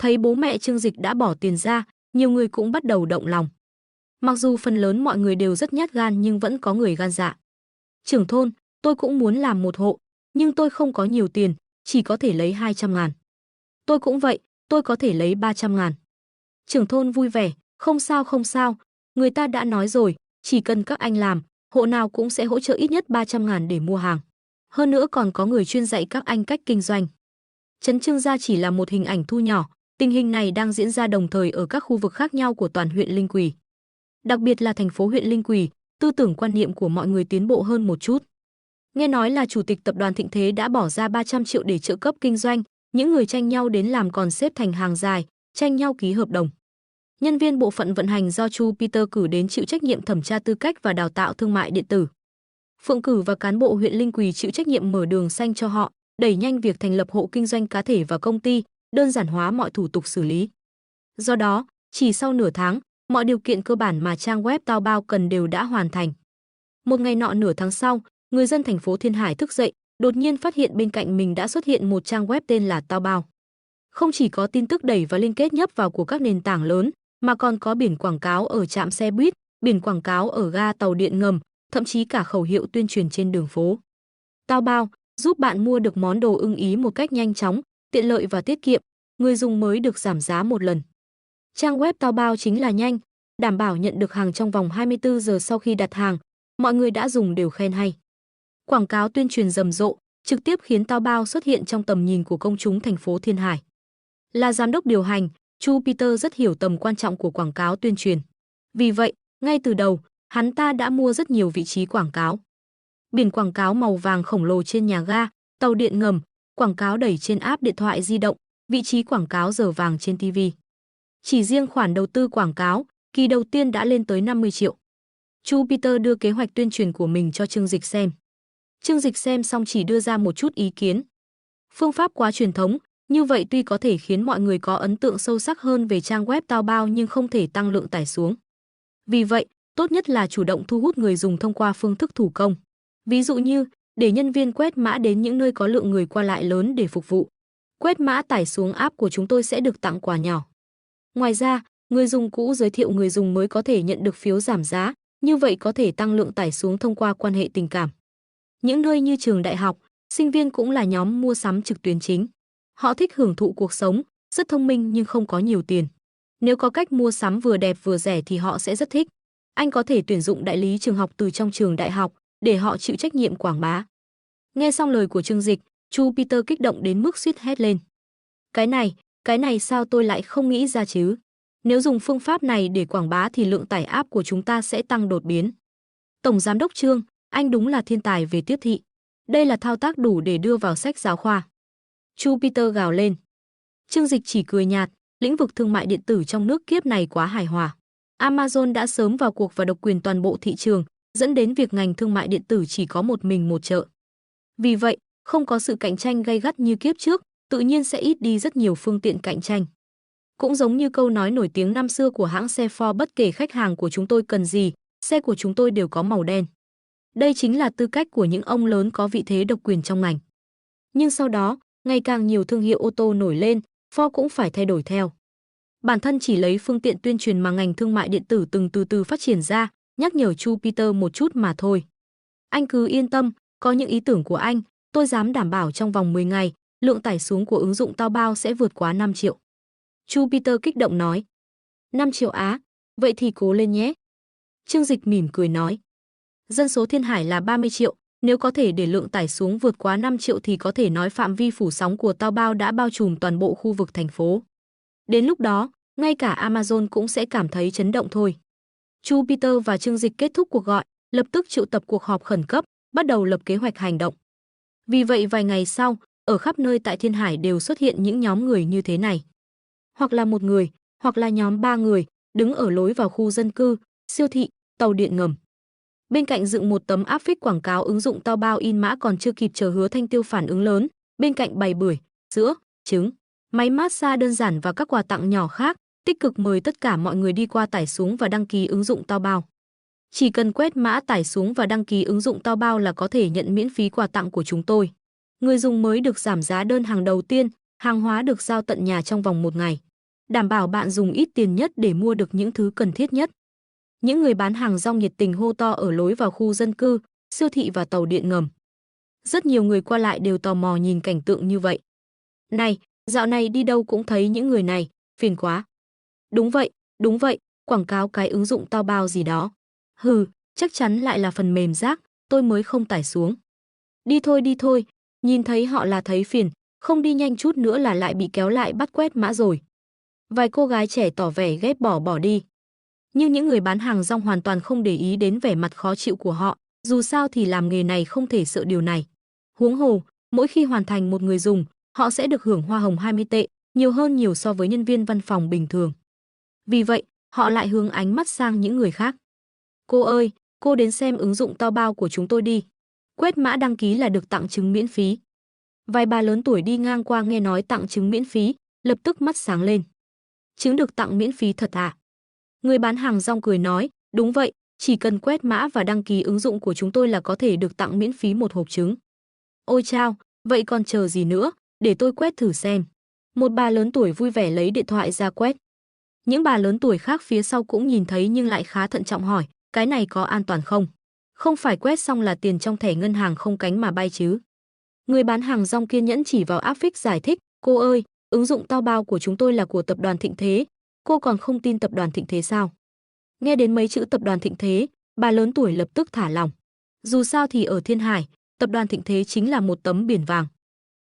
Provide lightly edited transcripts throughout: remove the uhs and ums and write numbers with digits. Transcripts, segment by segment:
Thấy bố mẹ Trương Dịch đã bỏ tiền ra, nhiều người cũng bắt đầu động lòng. Mặc dù phần lớn mọi người đều rất nhát gan nhưng vẫn có người gan dạ. Trưởng thôn, tôi cũng muốn làm một hộ, nhưng tôi không có nhiều tiền, chỉ có thể lấy 200.000. Tôi cũng vậy, tôi có thể lấy 300.000. Trưởng thôn vui vẻ, không sao không sao, người ta đã nói rồi, chỉ cần các anh làm, hộ nào cũng sẽ hỗ trợ ít nhất 300.000 để mua hàng. Hơn nữa còn có người chuyên dạy các anh cách kinh doanh. Trấn Trương Gia chỉ là một hình ảnh thu nhỏ, tình hình này đang diễn ra đồng thời ở các khu vực khác nhau của toàn huyện Linh Quỳ. Đặc biệt là thành phố huyện Linh Quỳ, tư tưởng quan niệm của mọi người tiến bộ hơn một chút. Nghe nói là chủ tịch tập đoàn Thịnh Thế đã bỏ ra 300 triệu để trợ cấp kinh doanh, những người tranh nhau đến làm còn xếp thành hàng dài, tranh nhau ký hợp đồng. Nhân viên bộ phận vận hành do Chu Peter cử đến chịu trách nhiệm thẩm tra tư cách và đào tạo thương mại điện tử. Phượng cử và cán bộ huyện Linh Quỳ chịu trách nhiệm mở đường xanh cho họ, đẩy nhanh việc thành lập hộ kinh doanh cá thể và công ty, đơn giản hóa mọi thủ tục xử lý. Do đó, chỉ sau nửa tháng, mọi điều kiện cơ bản mà trang web Taobao cần đều đã hoàn thành. Một ngày nọ nửa tháng sau, người dân thành phố Thiên Hải thức dậy, đột nhiên phát hiện bên cạnh mình đã xuất hiện một trang web tên là Taobao. Không chỉ có tin tức đẩy và liên kết nhấp vào của các nền tảng lớn, mà còn có biển quảng cáo ở trạm xe buýt, biển quảng cáo ở ga tàu điện ngầm, thậm chí cả khẩu hiệu tuyên truyền trên đường phố. Taobao giúp bạn mua được món đồ ưng ý một cách nhanh chóng, tiện lợi và tiết kiệm, người dùng mới được giảm giá một lần. Trang web Taobao chính là nhanh, đảm bảo nhận được hàng trong vòng 24 giờ sau khi đặt hàng, mọi người đã dùng đều khen hay. Quảng cáo tuyên truyền rầm rộ, trực tiếp khiến Taobao xuất hiện trong tầm nhìn của công chúng thành phố Thiên Hải. Là giám đốc điều hành, Chu Peter rất hiểu tầm quan trọng của quảng cáo tuyên truyền. Vì vậy, ngay từ đầu, hắn ta đã mua rất nhiều vị trí quảng cáo. Biển quảng cáo màu vàng khổng lồ trên nhà ga, tàu điện ngầm, quảng cáo đẩy trên app điện thoại di động, vị trí quảng cáo giờ vàng trên TV. Chỉ riêng khoản đầu tư quảng cáo, kỳ đầu tiên đã lên tới 50 triệu. Chu Peter đưa kế hoạch tuyên truyền của mình cho Trương Dịch xem. Trương Dịch xem xong chỉ đưa ra một chút ý kiến. Phương pháp quá truyền thống, như vậy tuy có thể khiến mọi người có ấn tượng sâu sắc hơn về trang web Taobao nhưng không thể tăng lượng tải xuống. Vì vậy, tốt nhất là chủ động thu hút người dùng thông qua phương thức thủ công. Ví dụ như, để nhân viên quét mã đến những nơi có lượng người qua lại lớn để phục vụ. Quét mã tải xuống app của chúng tôi sẽ được tặng quà nhỏ. Ngoài ra, người dùng cũ giới thiệu người dùng mới có thể nhận được phiếu giảm giá, như vậy có thể tăng lượng tải xuống thông qua quan hệ tình cảm. Những nơi như trường đại học, sinh viên cũng là nhóm mua sắm trực tuyến chính. Họ thích hưởng thụ cuộc sống, rất thông minh nhưng không có nhiều tiền. Nếu có cách mua sắm vừa đẹp vừa rẻ thì họ sẽ rất thích. Anh có thể tuyển dụng đại lý trường học từ trong trường đại học để họ chịu trách nhiệm quảng bá. Nghe xong lời của Trương Dịch, Chu Peter kích động đến mức suýt hét lên. Cái này sao tôi lại không nghĩ ra chứ? Nếu dùng phương pháp này để quảng bá thì lượng tải app của chúng ta sẽ tăng đột biến. Tổng giám đốc Trương, anh đúng là thiên tài về tiếp thị. Đây là thao tác đủ để đưa vào sách giáo khoa. Chu Peter gào lên. Trương Dịch chỉ cười nhạt, lĩnh vực thương mại điện tử trong nước kiếp này quá hài hòa. Amazon đã sớm vào cuộc và độc quyền toàn bộ thị trường, dẫn đến việc ngành thương mại điện tử chỉ có một mình một chợ. Vì vậy, không có sự cạnh tranh gay gắt như kiếp trước, tự nhiên sẽ ít đi rất nhiều phương tiện cạnh tranh. Cũng giống như câu nói nổi tiếng năm xưa của hãng xe Ford, bất kể khách hàng của chúng tôi cần gì, xe của chúng tôi đều có màu đen. Đây chính là tư cách của những ông lớn có vị thế độc quyền trong ngành. Nhưng sau đó, ngày càng nhiều thương hiệu ô tô nổi lên, Ford cũng phải thay đổi theo. Bản thân chỉ lấy phương tiện tuyên truyền mà ngành thương mại điện tử từng từ từ phát triển ra, nhắc nhở Chu Peter một chút mà thôi. Anh cứ yên tâm, có những ý tưởng của anh, tôi dám đảm bảo trong vòng 10 ngày, lượng tải xuống của ứng dụng Taobao sẽ vượt quá 5 triệu. Chu Peter kích động nói. 5 triệu á, vậy thì cố lên nhé. Trương Dịch mỉm cười nói. Dân số Thiên Hải là 30 triệu, nếu có thể để lượng tải xuống vượt quá 5 triệu thì có thể nói phạm vi phủ sóng của Taobao đã bao trùm toàn bộ khu vực thành phố. Đến lúc đó, ngay cả Amazon cũng sẽ cảm thấy chấn động thôi. Chu Peter và Trương Dịch kết thúc cuộc gọi, lập tức triệu tập cuộc họp khẩn cấp, bắt đầu lập kế hoạch hành động. Vì vậy vài ngày sau, ở khắp nơi tại Thiên Hải đều xuất hiện những nhóm người như thế này. Hoặc là một người, hoặc là nhóm 3 người, đứng ở lối vào khu dân cư, siêu thị, tàu điện ngầm. Bên cạnh dựng một tấm áp phích quảng cáo ứng dụng Taobao in mã còn chưa kịp chờ Hứa Thanh Tiêu phản ứng lớn, bên cạnh bày bưởi, sữa, trứng, máy massage đơn giản và các quà tặng nhỏ khác, tích cực mời tất cả mọi người đi qua tải xuống và đăng ký ứng dụng Taobao. Chỉ cần quét mã tải xuống và đăng ký ứng dụng Taobao là có thể nhận miễn phí quà tặng của chúng tôi. Người dùng mới được giảm giá đơn hàng đầu tiên, hàng hóa được giao tận nhà trong vòng 1 ngày. đảm bảo bạn dùng ít tiền nhất để mua được những thứ cần thiết nhất. Những người bán hàng rong nhiệt tình hô to ở lối vào khu dân cư, siêu thị và tàu điện ngầm. Rất nhiều người qua lại đều tò mò nhìn cảnh tượng như vậy. Này, dạo này đi đâu cũng thấy những người này, phiền quá. Đúng vậy, quảng cáo cái ứng dụng tao bao gì đó. Hừ, chắc chắn lại là phần mềm rác, tôi mới không tải xuống. Đi thôi, nhìn thấy họ là thấy phiền, không đi nhanh chút nữa là lại bị kéo lại bắt quét mã rồi. Vài cô gái trẻ tỏ vẻ ghét bỏ đi. Nhưng những người bán hàng rong hoàn toàn không để ý đến vẻ mặt khó chịu của họ, dù sao thì làm nghề này không thể sợ điều này. Huống hồ, mỗi khi hoàn thành một người dùng, họ sẽ được hưởng hoa hồng 20 tệ, nhiều hơn nhiều so với nhân viên văn phòng bình thường. Vì vậy, họ lại hướng ánh mắt sang những người khác. Cô ơi, cô đến xem ứng dụng tao bao của chúng tôi đi. Quét mã đăng ký là được tặng trứng miễn phí. Vài bà lớn tuổi đi ngang qua nghe nói tặng trứng miễn phí, lập tức mắt sáng lên. Trứng được tặng miễn phí thật à? Người bán hàng rong cười nói, đúng vậy, chỉ cần quét mã và đăng ký ứng dụng của chúng tôi là có thể được tặng miễn phí một hộp trứng. Ôi chao, vậy còn chờ gì nữa, để tôi quét thử xem. Một bà lớn tuổi vui vẻ lấy điện thoại ra quét. Những bà lớn tuổi khác phía sau cũng nhìn thấy nhưng lại khá thận trọng hỏi, cái này có an toàn không? Không phải quét xong là tiền trong thẻ ngân hàng không cánh mà bay chứ? Người bán hàng rong kiên nhẫn chỉ vào áp phích giải thích, cô ơi, ứng dụng tao bao của chúng tôi là của tập đoàn Thịnh Thế, cô còn không tin tập đoàn Thịnh Thế sao? Nghe đến mấy chữ tập đoàn Thịnh Thế, bà lớn tuổi lập tức thả lòng. Dù sao thì ở Thiên Hải, tập đoàn Thịnh Thế chính là một tấm biển vàng.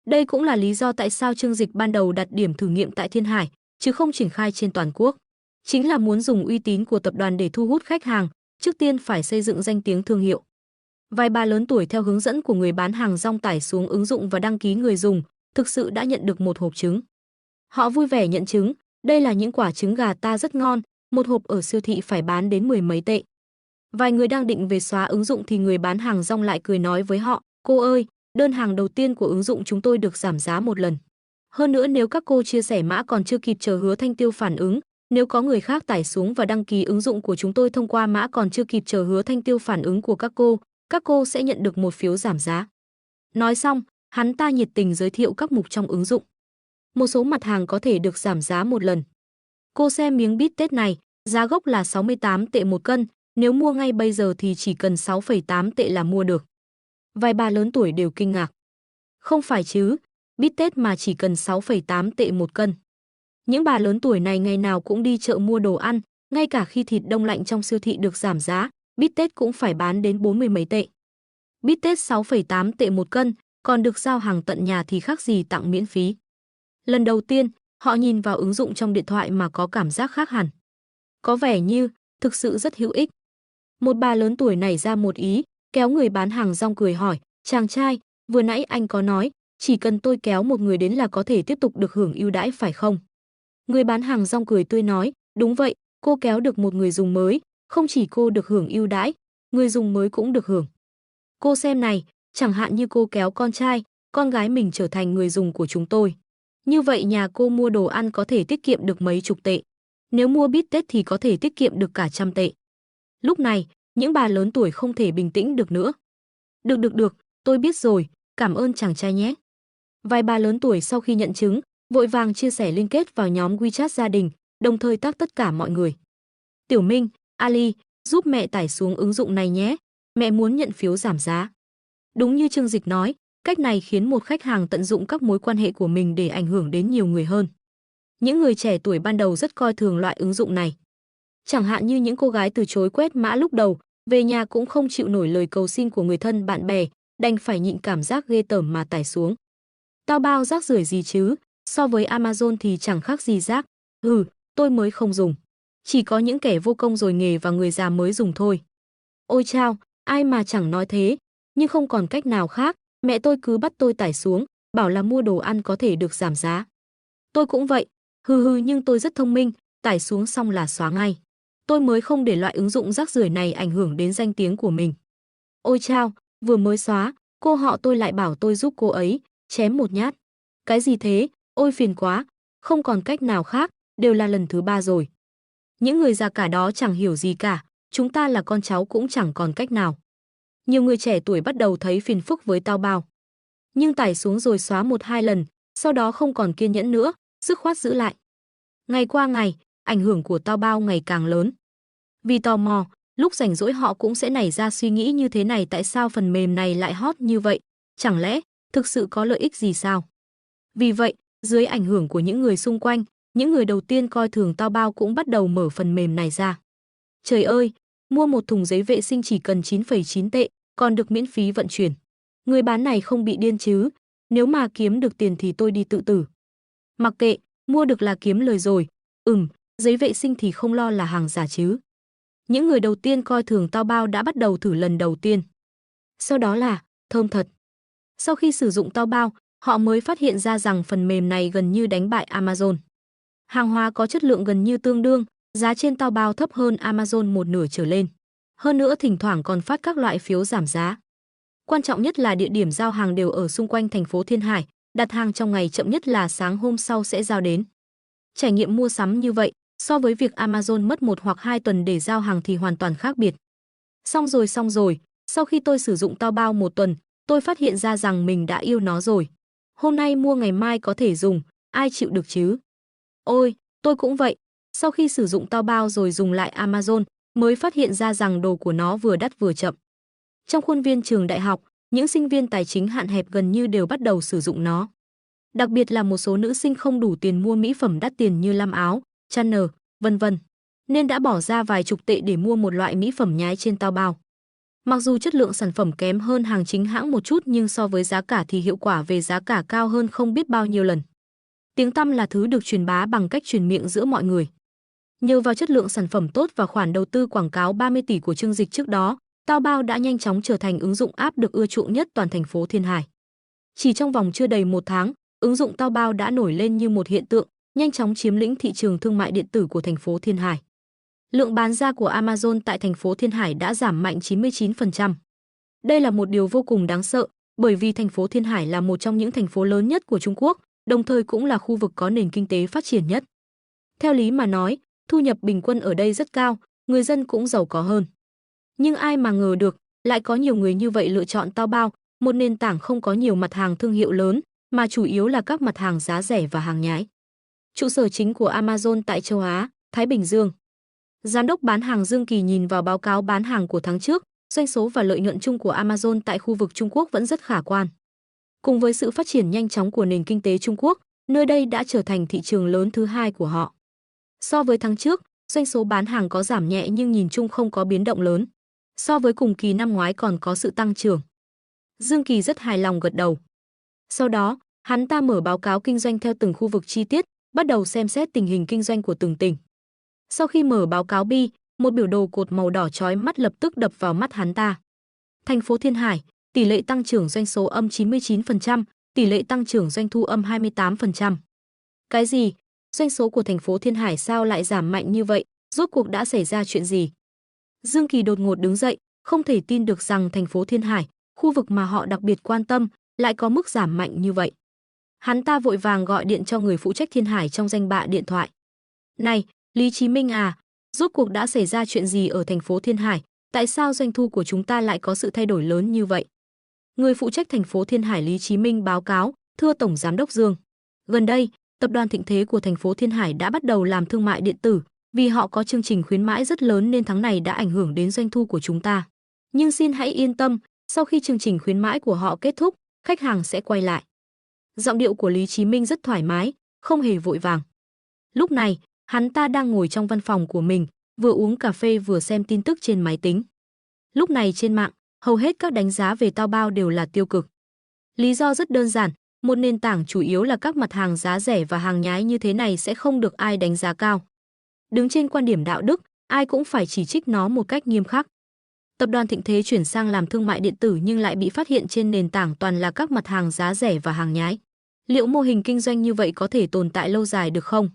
Đây cũng là lý do tại sao Trương Dịch ban đầu đặt điểm thử nghiệm tại Thiên Hải, chứ không triển khai trên toàn quốc. Chính là muốn dùng uy tín của tập đoàn để thu hút khách hàng, trước tiên phải xây dựng danh tiếng thương hiệu. Vài bà lớn tuổi theo hướng dẫn của người bán hàng rong tải xuống ứng dụng và đăng ký người dùng, thực sự đã nhận được một hộp trứng. Họ vui vẻ nhận trứng, đây là những quả trứng gà ta rất ngon, một hộp ở siêu thị phải bán đến 10 mấy tệ. Vài người đang định về xóa ứng dụng thì người bán hàng rong lại cười nói với họ, cô ơi, đơn hàng đầu tiên của ứng dụng chúng tôi được giảm giá một lần. Hơn nữa nếu các cô chia sẻ mã còn chưa kịp chờ Hứa Thanh Tiêu phản ứng, nếu có người khác tải xuống và đăng ký ứng dụng của chúng tôi thông qua mã còn chưa kịp chờ Hứa Thanh Tiêu phản ứng của các cô sẽ nhận được một phiếu giảm giá. Nói xong, hắn ta nhiệt tình giới thiệu các mục trong ứng dụng. Một số mặt hàng có thể được giảm giá một lần. Cô xem miếng bít tết này, giá gốc là 68 tệ một cân, nếu mua ngay bây giờ thì chỉ cần 6,8 tệ là mua được. Vài bà lớn tuổi đều kinh ngạc. Không phải chứ, bít tết mà chỉ cần 6,8 tệ một cân. Những bà lớn tuổi này ngày nào cũng đi chợ mua đồ ăn, ngay cả khi thịt đông lạnh trong siêu thị được giảm giá, bít tết cũng phải bán đến 40 mấy tệ. Bít tết 6,8 tệ một cân, còn được giao hàng tận nhà thì khác gì tặng miễn phí. Lần đầu tiên, họ nhìn vào ứng dụng trong điện thoại mà có cảm giác khác hẳn. Có vẻ như, thực sự rất hữu ích. Một bà lớn tuổi nảy ra một ý, kéo người bán hàng rong cười hỏi, chàng trai, vừa nãy anh có nói, chỉ cần tôi kéo một người đến là có thể tiếp tục được hưởng ưu đãi phải không? Người bán hàng rong cười tươi nói, đúng vậy, cô kéo được một người dùng mới, không chỉ cô được hưởng ưu đãi, người dùng mới cũng được hưởng. Cô xem này, chẳng hạn như cô kéo con trai, con gái mình trở thành người dùng của chúng tôi. Như vậy nhà cô mua đồ ăn có thể tiết kiệm được mấy chục tệ. Nếu mua bít tết thì có thể tiết kiệm được cả trăm tệ. Lúc này, những bà lớn tuổi không thể bình tĩnh được nữa. Được, tôi biết rồi, cảm ơn chàng trai nhé. Vài bà lớn tuổi sau khi nhận chứng, vội vàng chia sẻ liên kết vào nhóm WeChat gia đình, đồng thời tag tất cả mọi người. Tiểu Minh, Ali, giúp mẹ tải xuống ứng dụng này nhé, mẹ muốn nhận phiếu giảm giá. Đúng như Trương Dịch nói, cách này khiến một khách hàng tận dụng các mối quan hệ của mình để ảnh hưởng đến nhiều người hơn. Những người trẻ tuổi ban đầu rất coi thường loại ứng dụng này. Chẳng hạn như những cô gái từ chối quét mã lúc đầu, về nhà cũng không chịu nổi lời cầu xin của người thân bạn bè, đành phải nhịn cảm giác ghê tởm mà tải xuống. Tao bao rác rưởi gì chứ, so với Amazon thì chẳng khác gì rác. Tôi mới không dùng. Chỉ có những kẻ vô công rồi nghề và người già mới dùng thôi. Ôi chao, ai mà chẳng nói thế, nhưng không còn cách nào khác, mẹ tôi cứ bắt tôi tải xuống, bảo là mua đồ ăn có thể được giảm giá. Tôi cũng vậy, nhưng tôi rất thông minh, tải xuống xong là xóa ngay. Tôi mới không để loại ứng dụng rác rưởi này ảnh hưởng đến danh tiếng của mình. Ôi chao, vừa mới xóa, cô họ tôi lại bảo tôi giúp cô ấy, chém một nhát. Cái gì thế, ôi phiền quá, không còn cách nào khác, đều là lần thứ 3 rồi. Những người già cả đó chẳng hiểu gì cả, chúng ta là con cháu cũng chẳng còn cách nào. Nhiều người trẻ tuổi bắt đầu thấy phiền phức với tao bao. Nhưng tải xuống rồi xóa 1-2 lần, sau đó không còn kiên nhẫn nữa, dứt khoát giữ lại. Ngày qua ngày, ảnh hưởng của Taobao ngày càng lớn. Vì tò mò, lúc rảnh rỗi họ cũng sẽ nảy ra suy nghĩ như thế này, tại sao phần mềm này lại hot như vậy? Chẳng lẽ thực sự có lợi ích gì sao? Vì vậy, dưới ảnh hưởng của những người xung quanh, những người đầu tiên coi thường Taobao cũng bắt đầu mở phần mềm này ra. Trời ơi, mua một thùng giấy vệ sinh chỉ cần 9,9 tệ, còn được miễn phí vận chuyển. Người bán này không bị điên chứ? Nếu mà kiếm được tiền thì tôi đi tự tử. Mặc kệ, mua được là kiếm lời rồi. Giấy vệ sinh thì không lo là hàng giả chứ. Những người đầu tiên coi thường Taobao đã bắt đầu thử lần đầu tiên. Sau đó là, thơm thật. Sau khi sử dụng Taobao, họ mới phát hiện ra rằng phần mềm này gần như đánh bại Amazon. Hàng hóa có chất lượng gần như tương đương, giá trên Taobao thấp hơn Amazon một nửa trở lên. Hơn nữa thỉnh thoảng còn phát các loại phiếu giảm giá. Quan trọng nhất là địa điểm giao hàng đều ở xung quanh thành phố Thiên Hải, đặt hàng trong ngày chậm nhất là sáng hôm sau sẽ giao đến. Trải nghiệm mua sắm như vậy, so với việc Amazon mất 1 hoặc 2 tuần để giao hàng thì hoàn toàn khác biệt. Xong rồi, sau khi tôi sử dụng Taobao 1 tuần, tôi phát hiện ra rằng mình đã yêu nó rồi. Hôm nay mua ngày mai có thể dùng, ai chịu được chứ? Ôi, tôi cũng vậy. Sau khi sử dụng Taobao rồi dùng lại Amazon, mới phát hiện ra rằng đồ của nó vừa đắt vừa chậm. Trong khuôn viên trường đại học, những sinh viên tài chính hạn hẹp gần như đều bắt đầu sử dụng nó. Đặc biệt là một số nữ sinh không đủ tiền mua mỹ phẩm đắt tiền như lam áo, Chanel, vân vân, nên đã bỏ ra vài chục tệ để mua một loại mỹ phẩm nhái trên Taobao. Mặc dù chất lượng sản phẩm kém hơn hàng chính hãng một chút nhưng so với giá cả thì hiệu quả về giá cả cao hơn không biết bao nhiêu lần. Tiếng tăm là thứ được truyền bá bằng cách truyền miệng giữa mọi người. Nhờ vào chất lượng sản phẩm tốt và khoản đầu tư quảng cáo 30 tỷ của Trương Dịch trước đó, Taobao đã nhanh chóng trở thành ứng dụng app được ưa chuộng nhất toàn thành phố Thiên Hải. Chỉ trong vòng chưa đầy 1 tháng, ứng dụng Taobao đã nổi lên như một hiện tượng, nhanh chóng chiếm lĩnh thị trường thương mại điện tử của thành phố Thiên Hải. Lượng bán ra của Amazon tại thành phố Thiên Hải đã giảm mạnh 99%. Đây là một điều vô cùng đáng sợ, bởi vì thành phố Thiên Hải là một trong những thành phố lớn nhất của Trung Quốc, đồng thời cũng là khu vực có nền kinh tế phát triển nhất. Theo lý mà nói, thu nhập bình quân ở đây rất cao, người dân cũng giàu có hơn. Nhưng ai mà ngờ được, lại có nhiều người như vậy lựa chọn Taobao, một nền tảng không có nhiều mặt hàng thương hiệu lớn, mà chủ yếu là các mặt hàng giá rẻ và hàng nhái. Trụ sở chính của Amazon tại châu Á, Thái Bình Dương. Giám đốc bán hàng Dương Kỳ nhìn vào báo cáo bán hàng của tháng trước, doanh số và lợi nhuận chung của Amazon tại khu vực Trung Quốc vẫn rất khả quan. Cùng với sự phát triển nhanh chóng của nền kinh tế Trung Quốc, nơi đây đã trở thành thị trường lớn thứ 2 của họ. So với tháng trước, doanh số bán hàng có giảm nhẹ nhưng nhìn chung không có biến động lớn. So với cùng kỳ năm ngoái còn có sự tăng trưởng. Dương Kỳ rất hài lòng gật đầu. Sau đó, hắn ta mở báo cáo kinh doanh theo từng khu vực chi tiết, bắt đầu xem xét tình hình kinh doanh của từng tỉnh. Sau khi mở báo cáo bi, một biểu đồ cột màu đỏ chói mắt lập tức đập vào mắt hắn ta. Thành phố Thiên Hải, tỷ lệ tăng trưởng doanh số âm 99%, tỷ lệ tăng trưởng doanh thu âm 28%. Cái gì? Doanh số của thành phố Thiên Hải sao lại giảm mạnh như vậy? Rốt cuộc đã xảy ra chuyện gì? Dương Kỳ đột ngột đứng dậy, không thể tin được rằng thành phố Thiên Hải, khu vực mà họ đặc biệt quan tâm, lại có mức giảm mạnh như vậy. Hắn ta vội vàng gọi điện cho người phụ trách Thiên Hải trong danh bạ điện thoại. Này, Lý Chí Minh à, rốt cuộc đã xảy ra chuyện gì ở thành phố Thiên Hải? Tại sao doanh thu của chúng ta lại có sự thay đổi lớn như vậy? Người phụ trách thành phố Thiên Hải Lý Chí Minh báo cáo, thưa Tổng Giám đốc Dương. Gần đây, tập đoàn Thịnh Thế của thành phố Thiên Hải đã bắt đầu làm thương mại điện tử, vì họ có chương trình khuyến mãi rất lớn nên tháng này đã ảnh hưởng đến doanh thu của chúng ta. Nhưng xin hãy yên tâm, sau khi chương trình khuyến mãi của họ kết thúc, khách hàng sẽ quay lại. Giọng điệu của Lý Chí Minh rất thoải mái, không hề vội vàng. Lúc này, hắn ta đang ngồi trong văn phòng của mình, vừa uống cà phê vừa xem tin tức trên máy tính. Lúc này trên mạng, hầu hết các đánh giá về Taobao đều là tiêu cực. Lý do rất đơn giản, một nền tảng chủ yếu là các mặt hàng giá rẻ và hàng nhái như thế này sẽ không được ai đánh giá cao. Đứng trên quan điểm đạo đức, ai cũng phải chỉ trích nó một cách nghiêm khắc. Tập đoàn Thịnh Thế chuyển sang làm thương mại điện tử nhưng lại bị phát hiện trên nền tảng toàn là các mặt hàng giá rẻ và hàng nhái. Liệu mô hình kinh doanh như vậy có thể tồn tại lâu dài được không?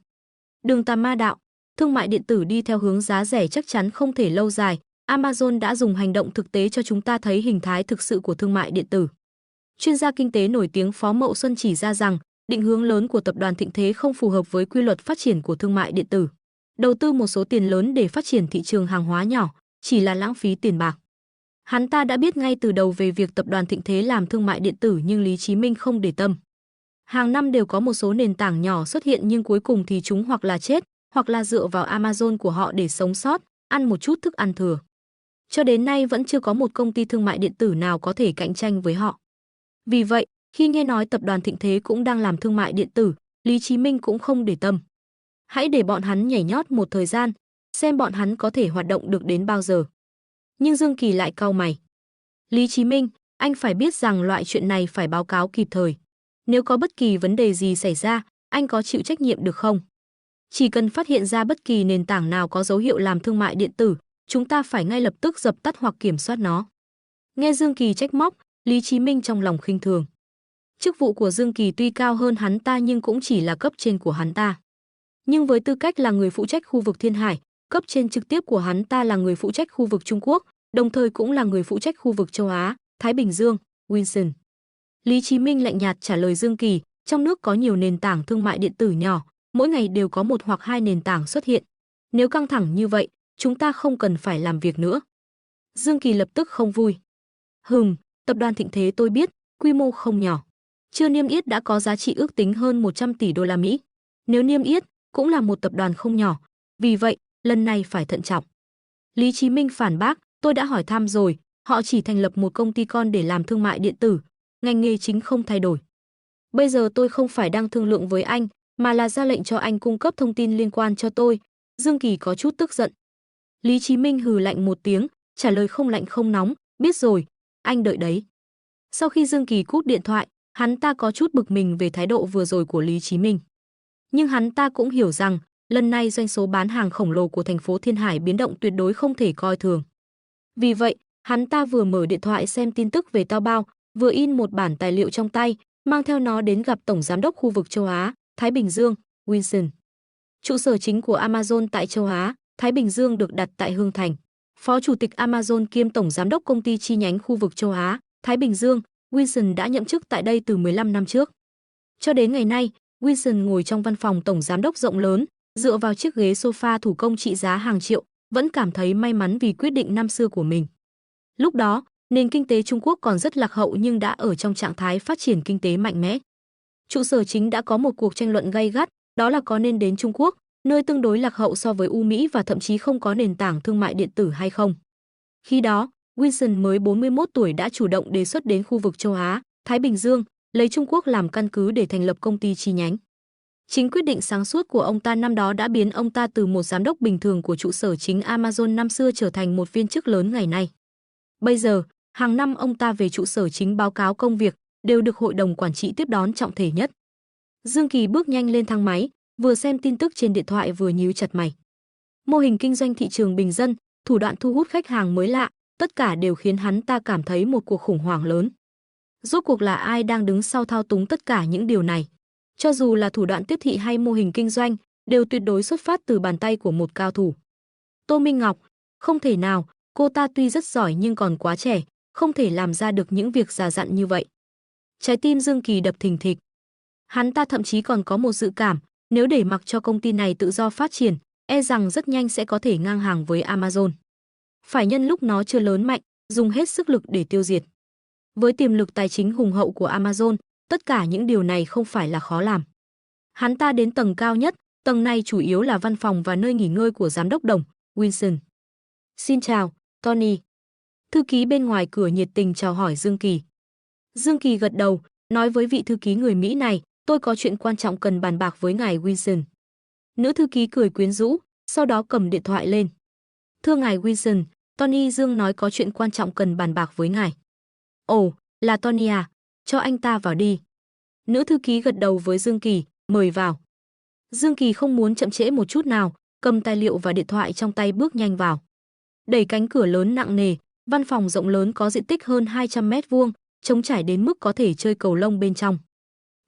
Đừng tà ma đạo, thương mại điện tử đi theo hướng giá rẻ chắc chắn không thể lâu dài. Amazon đã dùng hành động thực tế cho chúng ta thấy hình thái thực sự của thương mại điện tử. Chuyên gia kinh tế nổi tiếng Phó Mậu Xuân chỉ ra rằng, định hướng lớn của tập đoàn Thịnh Thế không phù hợp với quy luật phát triển của thương mại điện tử. Đầu tư một số tiền lớn để phát triển thị trường hàng hóa nhỏ, chỉ là lãng phí tiền bạc. Hắn ta đã biết ngay từ đầu về việc tập đoàn Thịnh Thế làm thương mại điện tử nhưng Lý Chí Minh không để tâm. Hàng năm đều có một số nền tảng nhỏ xuất hiện nhưng cuối cùng thì chúng hoặc là chết, hoặc là dựa vào Amazon của họ để sống sót, ăn một chút thức ăn thừa. Cho đến nay vẫn chưa có một công ty thương mại điện tử nào có thể cạnh tranh với họ. Vì vậy, khi nghe nói tập đoàn Thịnh Thế cũng đang làm thương mại điện tử, Lý Chí Minh cũng không để tâm. Hãy để bọn hắn nhảy nhót một thời gian, xem bọn hắn có thể hoạt động được đến bao giờ. Nhưng Dương Kỳ lại cau mày. Lý Chí Minh, anh phải biết rằng loại chuyện này phải báo cáo kịp thời. Nếu có bất kỳ vấn đề gì xảy ra, anh có chịu trách nhiệm được không? Chỉ cần phát hiện ra bất kỳ nền tảng nào có dấu hiệu làm thương mại điện tử, chúng ta phải ngay lập tức dập tắt hoặc kiểm soát nó. Nghe Dương Kỳ trách móc, Lý Chí Minh trong lòng khinh thường. Chức vụ của Dương Kỳ tuy cao hơn hắn ta nhưng cũng chỉ là cấp trên của hắn ta. Nhưng với tư cách là người phụ trách khu vực Thiên Hải, cấp trên trực tiếp của hắn ta là người phụ trách khu vực Trung Quốc, đồng thời cũng là người phụ trách khu vực châu Á, Thái Bình Dương, Wilson. Lý Chí Minh lạnh nhạt trả lời Dương Kỳ, trong nước có nhiều nền tảng thương mại điện tử nhỏ, mỗi ngày đều có một hoặc hai nền tảng xuất hiện. Nếu căng thẳng như vậy, chúng ta không cần phải làm việc nữa. Dương Kỳ lập tức không vui. Tập đoàn Thịnh Thế tôi biết, quy mô không nhỏ. Chưa niêm yết đã có giá trị ước tính hơn 100 tỷ đô la Mỹ. Nếu niêm yết, cũng là một tập đoàn không nhỏ. Vì vậy, lần này phải thận trọng. Lý Chí Minh phản bác, tôi đã hỏi thăm rồi, họ chỉ thành lập một công ty con để làm thương mại điện tử, ngành nghề chính không thay đổi. Bây giờ tôi không phải đang thương lượng với anh, mà là ra lệnh cho anh cung cấp thông tin liên quan cho tôi. Dương Kỳ có chút tức giận. Lý Chí Minh hừ lạnh một tiếng, trả lời không lạnh không nóng, biết rồi, anh đợi đấy. Sau khi Dương Kỳ cúp điện thoại, hắn ta có chút bực mình về thái độ vừa rồi của Lý Chí Minh. Nhưng hắn ta cũng hiểu rằng, lần này doanh số bán hàng khổng lồ của thành phố Thiên Hải biến động tuyệt đối không thể coi thường. Vì vậy, hắn ta vừa mở điện thoại xem tin tức về Taobao, vừa in một bản tài liệu trong tay, mang theo nó đến gặp Tổng Giám đốc khu vực châu Á, Thái Bình Dương, Wilson. Trụ sở chính của Amazon tại châu Á, Thái Bình Dương được đặt tại Hương Thành. Phó Chủ tịch Amazon kiêm Tổng Giám đốc công ty chi nhánh khu vực châu Á, Thái Bình Dương, Wilson đã nhậm chức tại đây từ 15 năm trước. Cho đến ngày nay, Wilson ngồi trong văn phòng Tổng Giám đốc rộng lớn, dựa vào chiếc ghế sofa thủ công trị giá hàng triệu, vẫn cảm thấy may mắn vì quyết định năm xưa của mình. Lúc đó, nền kinh tế Trung Quốc còn rất lạc hậu nhưng đã ở trong trạng thái phát triển kinh tế mạnh mẽ. Trụ sở chính đã có một cuộc tranh luận gay gắt, đó là có nên đến Trung Quốc, nơi tương đối lạc hậu so với Mỹ và thậm chí không có nền tảng thương mại điện tử hay không. Khi đó, Wilson mới 41 tuổi đã chủ động đề xuất đến khu vực châu Á, Thái Bình Dương, lấy Trung Quốc làm căn cứ để thành lập công ty chi nhánh. Chính quyết định sáng suốt của ông ta năm đó đã biến ông ta từ một giám đốc bình thường của trụ sở chính Amazon năm xưa trở thành một viên chức lớn ngày nay. Bây giờ, hàng năm ông ta về trụ sở chính báo cáo công việc, đều được hội đồng quản trị tiếp đón trọng thể nhất. Dương Kỳ bước nhanh lên thang máy, vừa xem tin tức trên điện thoại vừa nhíu chặt mày. Mô hình kinh doanh thị trường bình dân, thủ đoạn thu hút khách hàng mới lạ, tất cả đều khiến hắn ta cảm thấy một cuộc khủng hoảng lớn. Rốt cuộc là ai đang đứng sau thao túng tất cả những điều này? Cho dù là thủ đoạn tiếp thị hay mô hình kinh doanh, đều tuyệt đối xuất phát từ bàn tay của một cao thủ. Tô Minh Ngọc, không thể nào, cô ta tuy rất giỏi nhưng còn quá trẻ, không thể làm ra được những việc già dặn như vậy. Trái tim Dương Kỳ đập thình thịch. Hắn ta thậm chí còn có một dự cảm, nếu để mặc cho công ty này tự do phát triển, e rằng rất nhanh sẽ có thể ngang hàng với Amazon. Phải nhân lúc nó chưa lớn mạnh, dùng hết sức lực để tiêu diệt. Với tiềm lực tài chính hùng hậu của Amazon, tất cả những điều này không phải là khó làm. Hắn ta đến tầng cao nhất, tầng này chủ yếu là văn phòng và nơi nghỉ ngơi của giám đốc Đồng, Wilson. Xin chào, Tony. Thư ký bên ngoài cửa nhiệt tình chào hỏi Dương Kỳ. Dương Kỳ gật đầu, nói với vị thư ký người Mỹ này, tôi có chuyện quan trọng cần bàn bạc với ngài Wilson. Nữ thư ký cười quyến rũ, sau đó cầm điện thoại lên. Thưa ngài Wilson, Tony Dương nói có chuyện quan trọng cần bàn bạc với ngài. Ồ, là Tony à, cho anh ta vào đi. Nữ thư ký gật đầu với Dương Kỳ, mời vào. Dương Kỳ không muốn chậm trễ một chút nào, cầm tài liệu và điện thoại trong tay bước nhanh vào. Đẩy cánh cửa lớn nặng nề, văn phòng rộng lớn có diện tích hơn 200 mét vuông, trống trải đến mức có thể chơi cầu lông bên trong.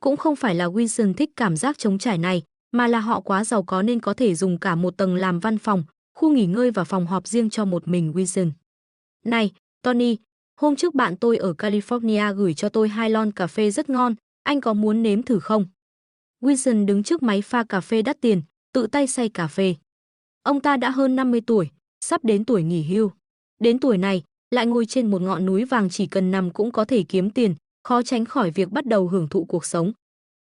Cũng không phải là Wilson thích cảm giác trống trải này, mà là họ quá giàu có nên có thể dùng cả một tầng làm văn phòng, khu nghỉ ngơi và phòng họp riêng cho một mình Wilson. Này, Tony, hôm trước bạn tôi ở California gửi cho tôi 2 lon cà phê rất ngon, anh có muốn nếm thử không? Wilson đứng trước máy pha cà phê đắt tiền, tự tay xay cà phê. Ông ta đã hơn 50 tuổi, sắp đến tuổi nghỉ hưu. Đến tuổi này, lại ngồi trên một ngọn núi vàng chỉ cần nằm cũng có thể kiếm tiền, khó tránh khỏi việc bắt đầu hưởng thụ cuộc sống.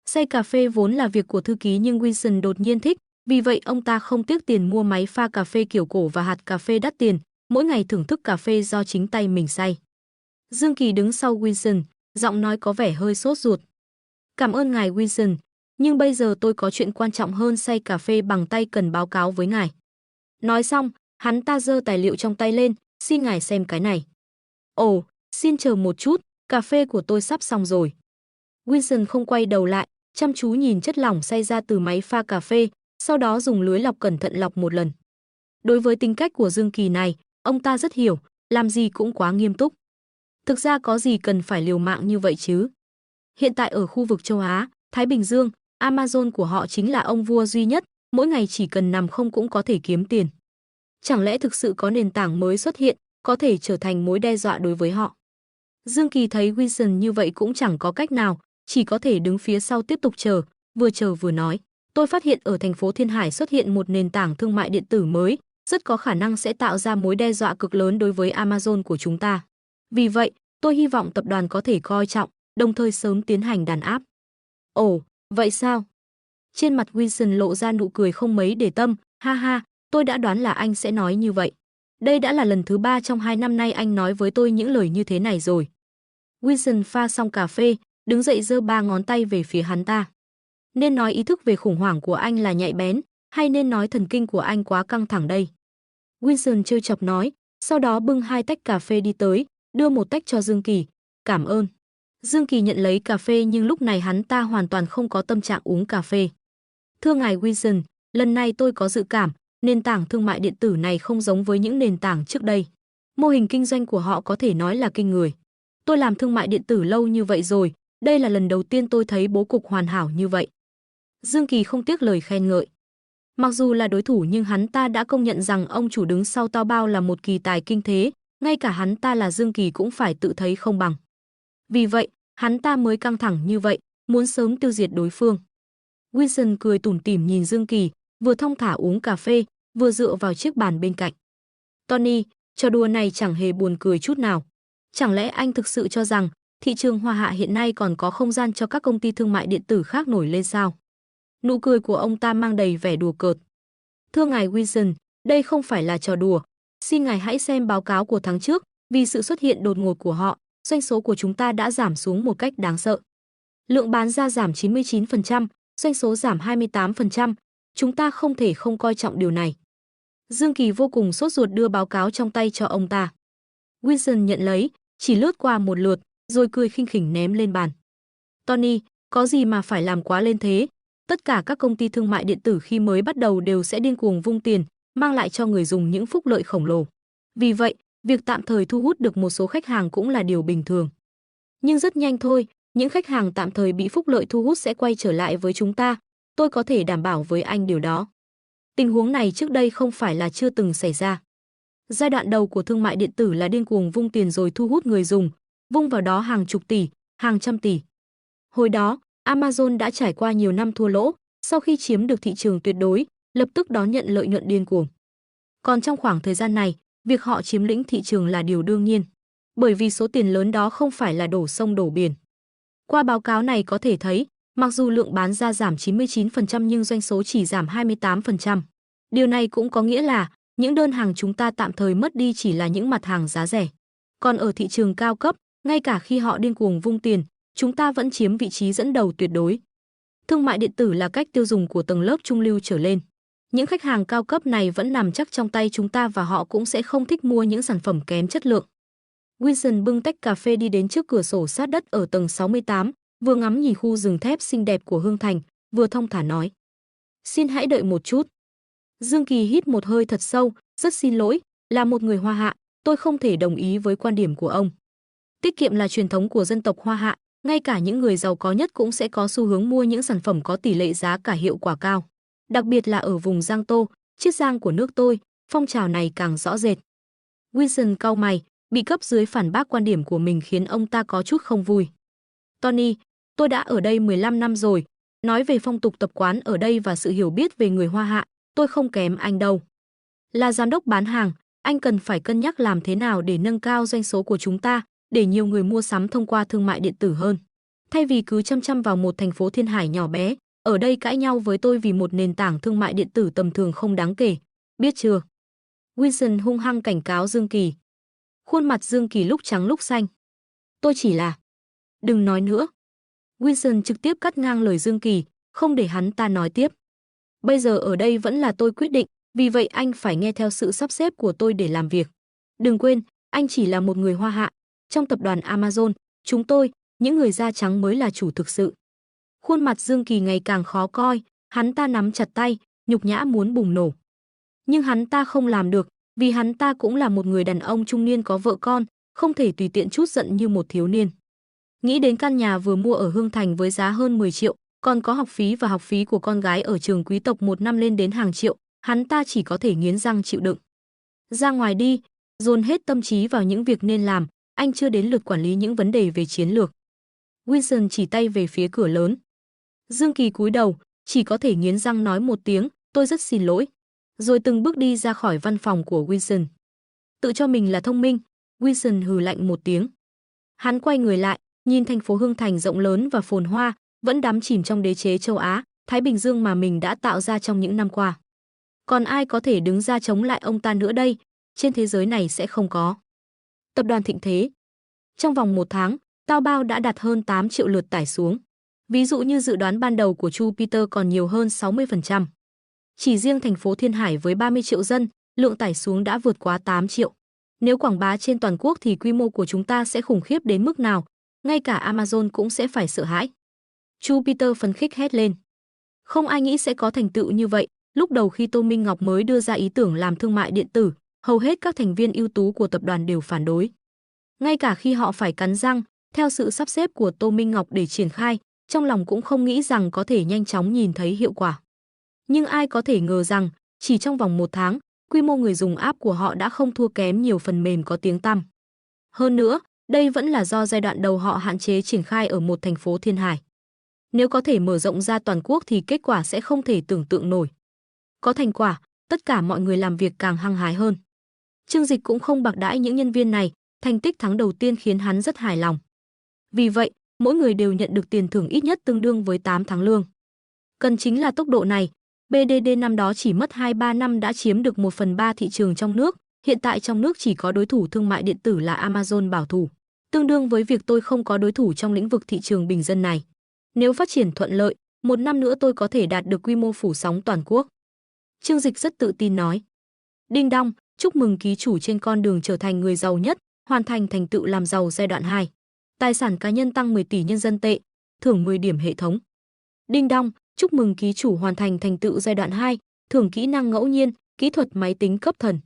Xay cà phê vốn là việc của thư ký nhưng Wilson đột nhiên thích, vì vậy ông ta không tiếc tiền mua máy pha cà phê kiểu cổ và hạt cà phê đắt tiền, mỗi ngày thưởng thức cà phê do chính tay mình xay. Dương Kỳ đứng sau Wilson, giọng nói có vẻ hơi sốt ruột. Cảm ơn ngài Wilson, nhưng bây giờ tôi có chuyện quan trọng hơn xay cà phê bằng tay cần báo cáo với ngài. Nói xong, hắn ta giơ tài liệu trong tay lên, xin ngài xem cái này. Ồ, xin chờ một chút, cà phê của tôi sắp xong rồi. Wilson không quay đầu lại, chăm chú nhìn chất lỏng xay ra từ máy pha cà phê, sau đó dùng lưới lọc cẩn thận lọc một lần. Đối với tính cách của Dương Kỳ này, ông ta rất hiểu, làm gì cũng quá nghiêm túc. Thực ra có gì cần phải liều mạng như vậy chứ? Hiện tại ở khu vực châu Á, Thái Bình Dương, Amazon của họ chính là ông vua duy nhất, mỗi ngày chỉ cần nằm không cũng có thể kiếm tiền. Chẳng lẽ thực sự có nền tảng mới xuất hiện, có thể trở thành mối đe dọa đối với họ? Dương Kỳ thấy Wilson như vậy cũng chẳng có cách nào, chỉ có thể đứng phía sau tiếp tục chờ vừa nói. Tôi phát hiện ở thành phố Thiên Hải xuất hiện một nền tảng thương mại điện tử mới, rất có khả năng sẽ tạo ra mối đe dọa cực lớn đối với Amazon của chúng ta. Vì vậy, tôi hy vọng tập đoàn có thể coi trọng, đồng thời sớm tiến hành đàn áp. Ồ, vậy sao? Trên mặt Wilson lộ ra nụ cười không mấy để tâm, ha ha, tôi đã đoán là anh sẽ nói như vậy. Đây đã là lần thứ 3 trong 2 năm nay anh nói với tôi những lời như thế này rồi. Wilson pha xong cà phê, đứng dậy giơ 3 ngón tay về phía hắn ta. Nên nói ý thức về khủng hoảng của anh là nhạy bén, hay nên nói thần kinh của anh quá căng thẳng đây? Wilson trêu chọc nói, sau đó bưng 2 tách cà phê đi tới, đưa một tách cho Dương Kỳ. Cảm ơn. Dương Kỳ nhận lấy cà phê nhưng lúc này hắn ta hoàn toàn không có tâm trạng uống cà phê. Thưa ngài Wilson, lần này tôi có dự cảm, nền tảng thương mại điện tử này không giống với những nền tảng trước đây. Mô hình kinh doanh của họ có thể nói là kinh người. Tôi làm thương mại điện tử lâu như vậy rồi, đây là lần đầu tiên tôi thấy bố cục hoàn hảo như vậy. Dương Kỳ không tiếc lời khen ngợi. Mặc dù là đối thủ nhưng hắn ta đã công nhận rằng ông chủ đứng sau Taobao là một kỳ tài kinh thế, ngay cả hắn ta là Dương Kỳ cũng phải tự thấy không bằng. Vì vậy, hắn ta mới căng thẳng như vậy, muốn sớm tiêu diệt đối phương. Wilson cười tủm tỉm nhìn Dương Kỳ, vừa thong thả uống cà phê, vừa dựa vào chiếc bàn bên cạnh. Tony, trò đùa này chẳng hề buồn cười chút nào. Chẳng lẽ anh thực sự cho rằng thị trường Hoa Hạ hiện nay còn có không gian cho các công ty thương mại điện tử khác nổi lên sao? Nụ cười của ông ta mang đầy vẻ đùa cợt. Thưa ngài Wilson, đây không phải là trò đùa. Xin ngài hãy xem báo cáo của tháng trước, vì sự xuất hiện đột ngột của họ, doanh số của chúng ta đã giảm xuống một cách đáng sợ. Lượng bán ra giảm 99%, doanh số giảm 28%, chúng ta không thể không coi trọng điều này. Dương Kỳ vô cùng sốt ruột đưa báo cáo trong tay cho ông ta. Wilson nhận lấy, chỉ lướt qua một lượt, rồi cười khinh khỉnh ném lên bàn. Tony, có gì mà phải làm quá lên thế? Tất cả các công ty thương mại điện tử khi mới bắt đầu đều sẽ điên cuồng vung tiền, mang lại cho người dùng những phúc lợi khổng lồ. Vì vậy, việc tạm thời thu hút được một số khách hàng cũng là điều bình thường. Nhưng rất nhanh thôi, những khách hàng tạm thời bị phúc lợi thu hút sẽ quay trở lại với chúng ta. Tôi có thể đảm bảo với anh điều đó. Tình huống này trước đây không phải là chưa từng xảy ra. Giai đoạn đầu của thương mại điện tử là điên cuồng vung tiền rồi thu hút người dùng, vung vào đó hàng chục tỷ, hàng trăm tỷ. Hồi đó, Amazon đã trải qua nhiều năm thua lỗ, sau khi chiếm được thị trường tuyệt đối, lập tức đón nhận lợi nhuận điên cuồng. Còn trong khoảng thời gian này, việc họ chiếm lĩnh thị trường là điều đương nhiên, bởi vì số tiền lớn đó không phải là đổ sông đổ biển. Qua báo cáo này có thể thấy, mặc dù lượng bán ra giảm 99% nhưng doanh số chỉ giảm 28%. Điều này cũng có nghĩa là những đơn hàng chúng ta tạm thời mất đi chỉ là những mặt hàng giá rẻ. Còn ở thị trường cao cấp, ngay cả khi họ điên cuồng vung tiền, chúng ta vẫn chiếm vị trí dẫn đầu tuyệt đối. Thương mại điện tử là cách tiêu dùng của tầng lớp trung lưu trở lên. Những khách hàng cao cấp này vẫn nằm chắc trong tay chúng ta và họ cũng sẽ không thích mua những sản phẩm kém chất lượng. Wilson bưng tách cà phê đi đến trước cửa sổ sát đất ở tầng 68, vừa ngắm nhìn khu rừng thép xinh đẹp của Hương Thành, vừa thong thả nói. Xin hãy đợi một chút. Dương Kỳ hít một hơi thật sâu, rất xin lỗi, là một người Hoa Hạ, tôi không thể đồng ý với quan điểm của ông. Tiết kiệm là truyền thống của dân tộc Hoa Hạ, ngay cả những người giàu có nhất cũng sẽ có xu hướng mua những sản phẩm có tỷ lệ giá cả hiệu quả cao. Đặc biệt là ở vùng Giang Tô, Chiết Giang của nước tôi, phong trào này càng rõ rệt. Wilson cau mày, bị cấp dưới phản bác quan điểm của mình khiến ông ta có chút không vui. Tony, tôi đã ở đây 15 năm rồi, nói về phong tục tập quán ở đây và sự hiểu biết về người Hoa Hạ, tôi không kém anh đâu. Là giám đốc bán hàng, anh cần phải cân nhắc làm thế nào để nâng cao doanh số của chúng ta, để nhiều người mua sắm thông qua thương mại điện tử hơn. Thay vì cứ chăm chăm vào một thành phố Thiên Hải nhỏ bé, ở đây cãi nhau với tôi vì một nền tảng thương mại điện tử tầm thường không đáng kể. Biết chưa? Wilson hung hăng cảnh cáo Dương Kỳ. Khuôn mặt Dương Kỳ lúc trắng lúc xanh. Tôi chỉ là... Đừng nói nữa. Wilson trực tiếp cắt ngang lời Dương Kỳ, không để hắn ta nói tiếp. Bây giờ ở đây vẫn là tôi quyết định, vì vậy anh phải nghe theo sự sắp xếp của tôi để làm việc. Đừng quên, anh chỉ là một người hoa hạ. Trong tập đoàn Amazon, chúng tôi, những người da trắng mới là chủ thực sự. Khuôn mặt Dương Kỳ ngày càng khó coi, hắn ta nắm chặt tay, nhục nhã muốn bùng nổ. Nhưng hắn ta không làm được, vì hắn ta cũng là một người đàn ông trung niên có vợ con, không thể tùy tiện trút giận như một thiếu niên. Nghĩ đến căn nhà vừa mua ở Hương Thành với giá hơn 10 triệu, còn có học phí và học phí của con gái ở trường quý tộc một năm lên đến hàng triệu, hắn ta chỉ có thể nghiến răng chịu đựng. Ra ngoài đi, dồn hết tâm trí vào những việc nên làm, anh chưa đến lượt quản lý những vấn đề về chiến lược. Wilson chỉ tay về phía cửa lớn. Dương Kỳ cúi đầu, chỉ có thể nghiến răng nói một tiếng, tôi rất xin lỗi. Rồi từng bước đi ra khỏi văn phòng của Wilson. Tự cho mình là thông minh, Wilson hừ lạnh một tiếng. Hắn quay người lại, nhìn thành phố Hương Thành rộng lớn và phồn hoa, vẫn đắm chìm trong đế chế châu Á, Thái Bình Dương mà mình đã tạo ra trong những năm qua. Còn ai có thể đứng ra chống lại ông ta nữa đây? Trên thế giới này sẽ không có. Tập đoàn thịnh thế. Trong vòng 1 tháng, Taobao đã đạt hơn 8 triệu lượt tải xuống. Ví dụ như dự đoán ban đầu của Chu Peter còn nhiều hơn 60%. Chỉ riêng thành phố Thiên Hải với 30 triệu dân, lượng tải xuống đã vượt quá 8 triệu. Nếu quảng bá trên toàn quốc thì quy mô của chúng ta sẽ khủng khiếp đến mức nào, ngay cả Amazon cũng sẽ phải sợ hãi. Chu Peter phấn khích hét lên. Không ai nghĩ sẽ có thành tựu như vậy, lúc đầu khi Tô Minh Ngọc mới đưa ra ý tưởng làm thương mại điện tử, hầu hết các thành viên ưu tú của tập đoàn đều phản đối. Ngay cả khi họ phải cắn răng, theo sự sắp xếp của Tô Minh Ngọc để triển khai, trong lòng cũng không nghĩ rằng có thể nhanh chóng nhìn thấy hiệu quả. Nhưng ai có thể ngờ rằng, chỉ trong vòng 1 tháng, quy mô người dùng app của họ đã không thua kém nhiều phần mềm có tiếng tăm. Hơn nữa, đây vẫn là do giai đoạn đầu họ hạn chế triển khai ở một thành phố Thiên Hải. Nếu có thể mở rộng ra toàn quốc thì kết quả sẽ không thể tưởng tượng nổi. Có thành quả, tất cả mọi người làm việc càng hăng hái hơn. Trương Dịch cũng không bạc đãi những nhân viên này, thành tích tháng đầu tiên khiến hắn rất hài lòng. Vì vậy, mỗi người đều nhận được tiền thưởng ít nhất tương đương với 8 tháng lương. Cần chính là tốc độ này. BDD năm đó chỉ mất 2-3 năm đã chiếm được 1/3 thị trường trong nước, hiện tại trong nước chỉ có đối thủ thương mại điện tử là Amazon bảo thủ, tương đương với việc tôi không có đối thủ trong lĩnh vực thị trường bình dân này. Nếu phát triển thuận lợi, 1 năm nữa tôi có thể đạt được quy mô phủ sóng toàn quốc. Trương Dịch rất tự tin nói. Đinh đong, chúc mừng ký chủ trên con đường trở thành người giàu nhất, hoàn thành thành tựu làm giàu giai đoạn 2. Tài sản cá nhân tăng 10 tỷ nhân dân tệ, thưởng 10 điểm hệ thống. Đinh đong, chúc mừng ký chủ hoàn thành thành tựu giai đoạn 2, thưởng kỹ năng ngẫu nhiên, kỹ thuật máy tính cấp thần.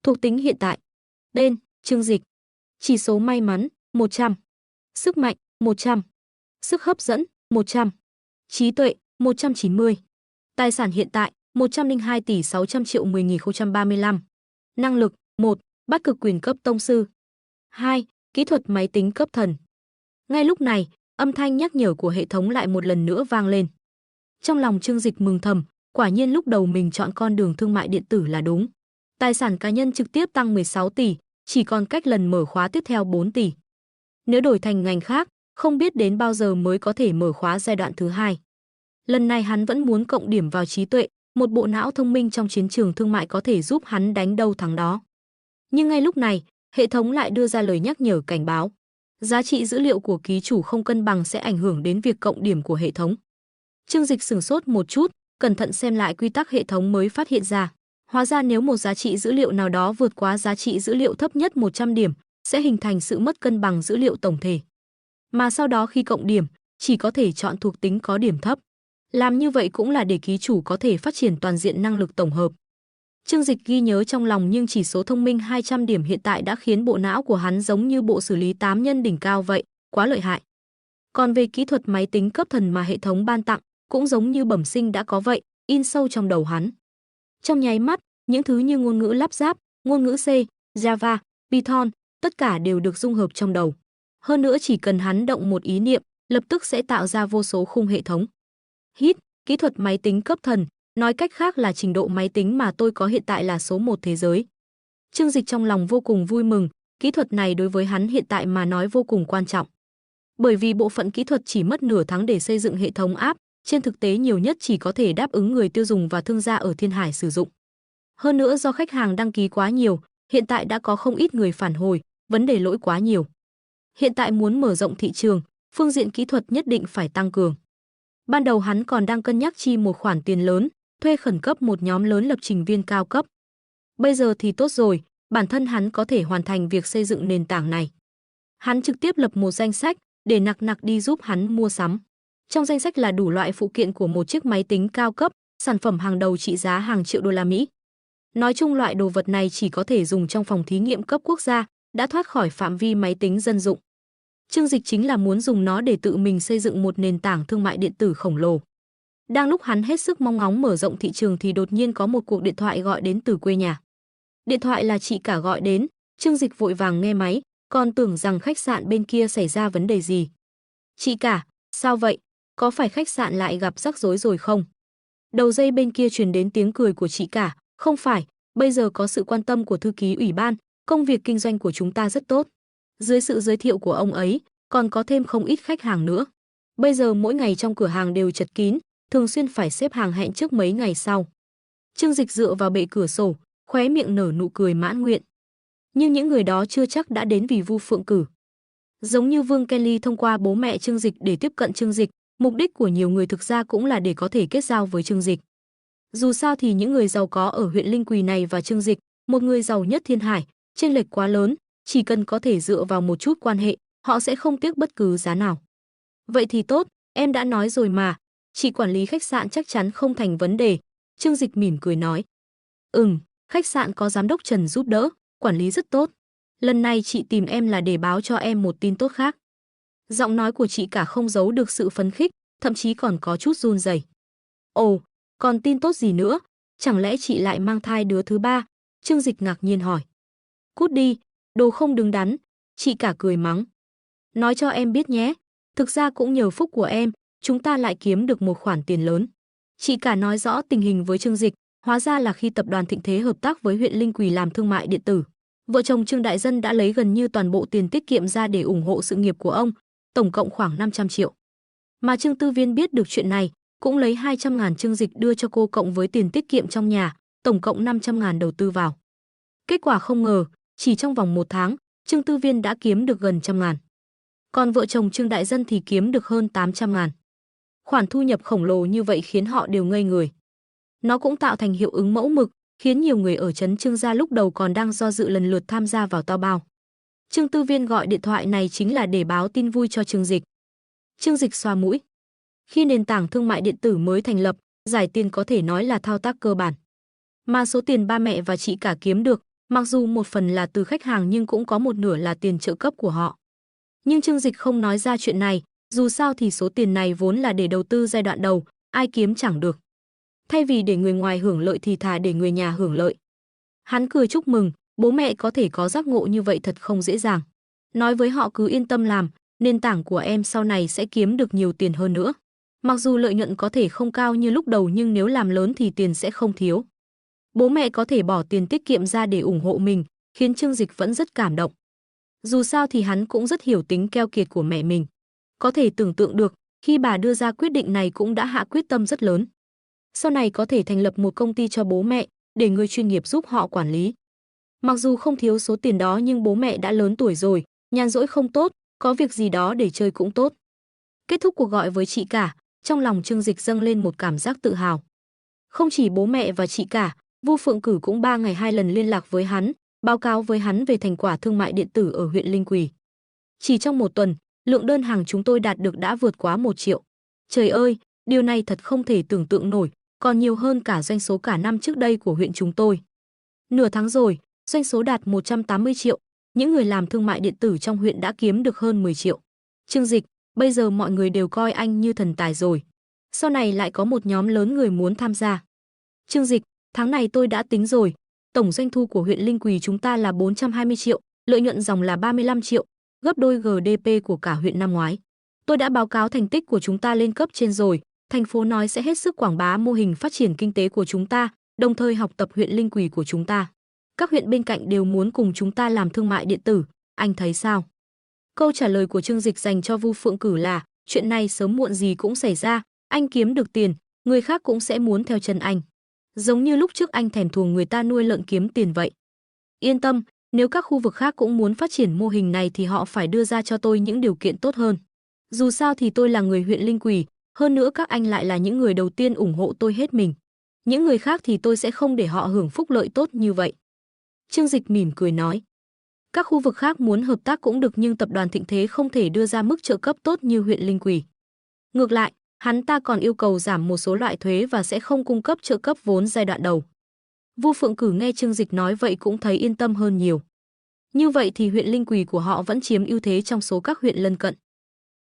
Thuộc tính hiện tại. Tên, Trương Dịch. Chỉ số may mắn, 100. Sức mạnh, 100. Sức hấp dẫn, 100. Trí tuệ, 190. Tài sản hiện tại, 102 tỷ 600 triệu 10.035. Năng lực, 1. Bát cực quyền cấp tông sư. 2. Kỹ thuật máy tính cấp thần. Ngay lúc này, âm thanh nhắc nhở của hệ thống lại một lần nữa vang lên. Trong lòng Trương Dịch mừng thầm, quả nhiên lúc đầu mình chọn con đường thương mại điện tử là đúng. Tài sản cá nhân trực tiếp tăng 16 tỷ, chỉ còn cách lần mở khóa tiếp theo 4 tỷ. Nếu đổi thành ngành khác, không biết đến bao giờ mới có thể mở khóa giai đoạn thứ 2. Lần này hắn vẫn muốn cộng điểm vào trí tuệ, một bộ não thông minh trong chiến trường thương mại có thể giúp hắn đánh đâu thắng đó. Nhưng ngay lúc này, hệ thống lại đưa ra lời nhắc nhở cảnh báo. Giá trị dữ liệu của ký chủ không cân bằng sẽ ảnh hưởng đến việc cộng điểm của hệ thống. Trương Dịch sửng sốt một chút, cẩn thận xem lại quy tắc hệ thống mới phát hiện ra. Hóa ra nếu một giá trị dữ liệu nào đó vượt quá giá trị dữ liệu thấp nhất 100 điểm, sẽ hình thành sự mất cân bằng dữ liệu tổng thể. Mà sau đó khi cộng điểm, chỉ có thể chọn thuộc tính có điểm thấp. Làm như vậy cũng là để ký chủ có thể phát triển toàn diện năng lực tổng hợp. Trương Dịch ghi nhớ trong lòng, nhưng chỉ số thông minh 200 điểm hiện tại đã khiến bộ não của hắn giống như bộ xử lý 8 nhân đỉnh cao vậy, quá lợi hại. Còn về kỹ thuật máy tính cấp thần mà hệ thống ban tặng, cũng giống như bẩm sinh đã có vậy, in sâu trong đầu hắn. Trong nháy mắt, những thứ như ngôn ngữ lắp ráp, ngôn ngữ C, Java, Python, tất cả đều được dung hợp trong đầu. Hơn nữa chỉ cần hắn động một ý niệm, lập tức sẽ tạo ra vô số khung hệ thống. HIT, kỹ thuật máy tính cấp thần, nói cách khác là trình độ máy tính mà tôi có hiện tại là số 1 thế giới. Trương Dịch trong lòng vô cùng vui mừng, kỹ thuật này đối với hắn hiện tại mà nói vô cùng quan trọng. Bởi vì bộ phận kỹ thuật chỉ mất nửa tháng để xây dựng hệ thống app, trên thực tế nhiều nhất chỉ có thể đáp ứng người tiêu dùng và thương gia ở Thiên Hải sử dụng. Hơn nữa do khách hàng đăng ký quá nhiều, hiện tại đã có không ít người phản hồi, vấn đề lỗi quá nhiều. Hiện tại muốn mở rộng thị trường, phương diện kỹ thuật nhất định phải tăng cường. Ban đầu hắn còn đang cân nhắc chi một khoản tiền lớn, thuê khẩn cấp một nhóm lớn lập trình viên cao cấp. Bây giờ thì tốt rồi, bản thân hắn có thể hoàn thành việc xây dựng nền tảng này. Hắn trực tiếp lập một danh sách để nặc đi giúp hắn mua sắm. Trong danh sách là đủ loại phụ kiện của một chiếc máy tính cao cấp, sản phẩm hàng đầu trị giá hàng triệu đô la Mỹ. Nói chung loại đồ vật này chỉ có thể dùng trong phòng thí nghiệm cấp quốc gia, đã thoát khỏi phạm vi máy tính dân dụng. Trương Dịch chính là muốn dùng nó để tự mình xây dựng một nền tảng thương mại điện tử khổng lồ. Đang lúc hắn hết sức mong ngóng mở rộng thị trường thì đột nhiên có một cuộc điện thoại gọi đến từ quê nhà. Điện thoại là chị cả gọi đến, Trương Dịch vội vàng nghe máy, còn tưởng rằng khách sạn bên kia xảy ra vấn đề gì. Chị cả, sao vậy? Có phải khách sạn lại gặp rắc rối rồi không? Đầu dây bên kia truyền đến tiếng cười của chị cả, không phải, bây giờ có sự quan tâm của thư ký ủy ban, công việc kinh doanh của chúng ta rất tốt. Dưới sự giới thiệu của ông ấy, còn có thêm không ít khách hàng nữa. Bây giờ mỗi ngày trong cửa hàng đều chật kín, thường xuyên phải xếp hàng hẹn trước mấy ngày sau. Trương Dịch dựa vào bệ cửa sổ, khóe miệng nở nụ cười mãn nguyện. Nhưng những người đó chưa chắc đã đến vì Vu Phượng Cử. Giống như Vương Kelly thông qua bố mẹ Trương Dịch để tiếp cận Trương Dịch, mục đích của nhiều người thực ra cũng là để có thể kết giao với Trương Dịch. Dù sao thì những người giàu có ở huyện Linh Quỳ này và Trương Dịch, một người giàu nhất Thiên Hải, chênh lệch quá lớn, chỉ cần có thể dựa vào một chút quan hệ, họ sẽ không tiếc bất cứ giá nào. Vậy thì tốt, em đã nói rồi mà, chị quản lý khách sạn chắc chắn không thành vấn đề, Trương Dịch mỉm cười nói. Khách sạn có giám đốc Trần giúp đỡ, quản lý rất tốt. Lần này chị tìm em là để báo cho em một tin tốt khác. Giọng nói của chị cả không giấu được sự phấn khích, thậm chí còn có chút run rẩy. Ồ, còn tin tốt gì nữa? Chẳng lẽ chị lại mang thai đứa thứ ba? Trương Dịch ngạc nhiên hỏi. Cút đi, đồ không đứng đắn, chị cả cười mắng. Nói cho em biết nhé, thực ra cũng nhờ phúc của em, chúng ta lại kiếm được một khoản tiền lớn. Chị cả nói rõ tình hình với Trương Dịch, hóa ra là khi tập đoàn Thịnh Thế hợp tác với huyện Linh Quỳ làm thương mại điện tử, vợ chồng Trương Đại Dân đã lấy gần như toàn bộ tiền tiết kiệm ra để ủng hộ sự nghiệp của ông, tổng cộng khoảng 500 triệu. Mà Trương Tư Viên biết được chuyện này, cũng lấy 200.000 Trương Dịch đưa cho cô cộng với tiền tiết kiệm trong nhà, tổng cộng 500.000 đầu tư vào. Kết quả không ngờ, chỉ trong vòng 1 tháng, Trương Tư Viên đã kiếm được gần 100.000. Còn vợ chồng Trương Đại Dân thì kiếm được hơn 800.000. Khoản thu nhập khổng lồ như vậy khiến họ đều ngây người. Nó cũng tạo thành hiệu ứng mẫu mực, khiến nhiều người ở trấn Trương gia lúc đầu còn đang do dự lần lượt tham gia vào tao bao. Trương Tư Viên gọi điện thoại này chính là để báo tin vui cho Trương Dịch. Trương Dịch xoa mũi. Khi nền tảng thương mại điện tử mới thành lập, giải tiền có thể nói là thao tác cơ bản. Mà số tiền ba mẹ và chị cả kiếm được, mặc dù một phần là từ khách hàng nhưng cũng có một nửa là tiền trợ cấp của họ. Nhưng Trương Dịch không nói ra chuyện này, dù sao thì số tiền này vốn là để đầu tư giai đoạn đầu, ai kiếm chẳng được. Thay vì để người ngoài hưởng lợi thì thà để người nhà hưởng lợi. Hắn cười chúc mừng, bố mẹ có thể có giác ngộ như vậy thật không dễ dàng. Nói với họ cứ yên tâm làm, nền tảng của em sau này sẽ kiếm được nhiều tiền hơn nữa. Mặc dù lợi nhuận có thể không cao như lúc đầu nhưng nếu làm lớn thì tiền sẽ không thiếu. Bố mẹ có thể bỏ tiền tiết kiệm ra để ủng hộ mình, khiến Trương Dịch vẫn rất cảm động. Dù sao thì hắn cũng rất hiểu tính keo kiệt của mẹ mình. Có thể tưởng tượng được, khi bà đưa ra quyết định này cũng đã hạ quyết tâm rất lớn. Sau này có thể thành lập một công ty cho bố mẹ, để người chuyên nghiệp giúp họ quản lý. Mặc dù không thiếu số tiền đó nhưng bố mẹ đã lớn tuổi rồi, nhàn rỗi không tốt, có việc gì đó để chơi cũng tốt. Kết thúc cuộc gọi với chị cả, trong lòng Trương Dịch dâng lên một cảm giác tự hào. Không chỉ bố mẹ và chị cả, Vu Phượng Cử cũng 3 ngày 2 lần liên lạc với hắn, báo cáo với hắn về thành quả thương mại điện tử ở huyện Linh Quỳ. Chỉ trong 1 tuần, lượng đơn hàng chúng tôi đạt được đã vượt quá 1 triệu. Trời ơi, điều này thật không thể tưởng tượng nổi, còn nhiều hơn cả doanh số cả năm trước đây của huyện chúng tôi. Nửa tháng rồi, doanh số đạt 180 triệu, những người làm thương mại điện tử trong huyện đã kiếm được hơn 10 triệu. Trương Dịch, bây giờ mọi người đều coi anh như thần tài rồi. Sau này lại có một nhóm lớn người muốn tham gia. Trương Dịch, tháng này tôi đã tính rồi, tổng doanh thu của huyện Linh Quỳ chúng ta là 420 triệu, lợi nhuận dòng là 35 triệu, gấp đôi GDP của cả huyện năm ngoái. Tôi đã báo cáo thành tích của chúng ta lên cấp trên rồi, thành phố nói sẽ hết sức quảng bá mô hình phát triển kinh tế của chúng ta, đồng thời học tập huyện Linh Quỳ của chúng ta. Các huyện bên cạnh đều muốn cùng chúng ta làm thương mại điện tử, anh thấy sao? Câu trả lời của Trương Dịch dành cho Vu Phượng Cử là chuyện này sớm muộn gì cũng xảy ra, anh kiếm được tiền, người khác cũng sẽ muốn theo chân anh. Giống như lúc trước anh thèm thuồng người ta nuôi lợn kiếm tiền vậy. Yên tâm, nếu các khu vực khác cũng muốn phát triển mô hình này thì họ phải đưa ra cho tôi những điều kiện tốt hơn. Dù sao thì tôi là người huyện Linh Quỳ, hơn nữa các anh lại là những người đầu tiên ủng hộ tôi hết mình. Những người khác thì tôi sẽ không để họ hưởng phúc lợi tốt như vậy. Trương Dịch mỉm cười nói. Các khu vực khác muốn hợp tác cũng được nhưng tập đoàn Thịnh Thế không thể đưa ra mức trợ cấp tốt như huyện Linh Quỳ. Ngược lại, hắn ta còn yêu cầu giảm một số loại thuế và sẽ không cung cấp trợ cấp vốn giai đoạn đầu. Vu Phượng Cử nghe Trương Dịch nói vậy cũng thấy yên tâm hơn nhiều. Như vậy thì huyện Linh Quỳ của họ vẫn chiếm ưu thế trong số các huyện lân cận.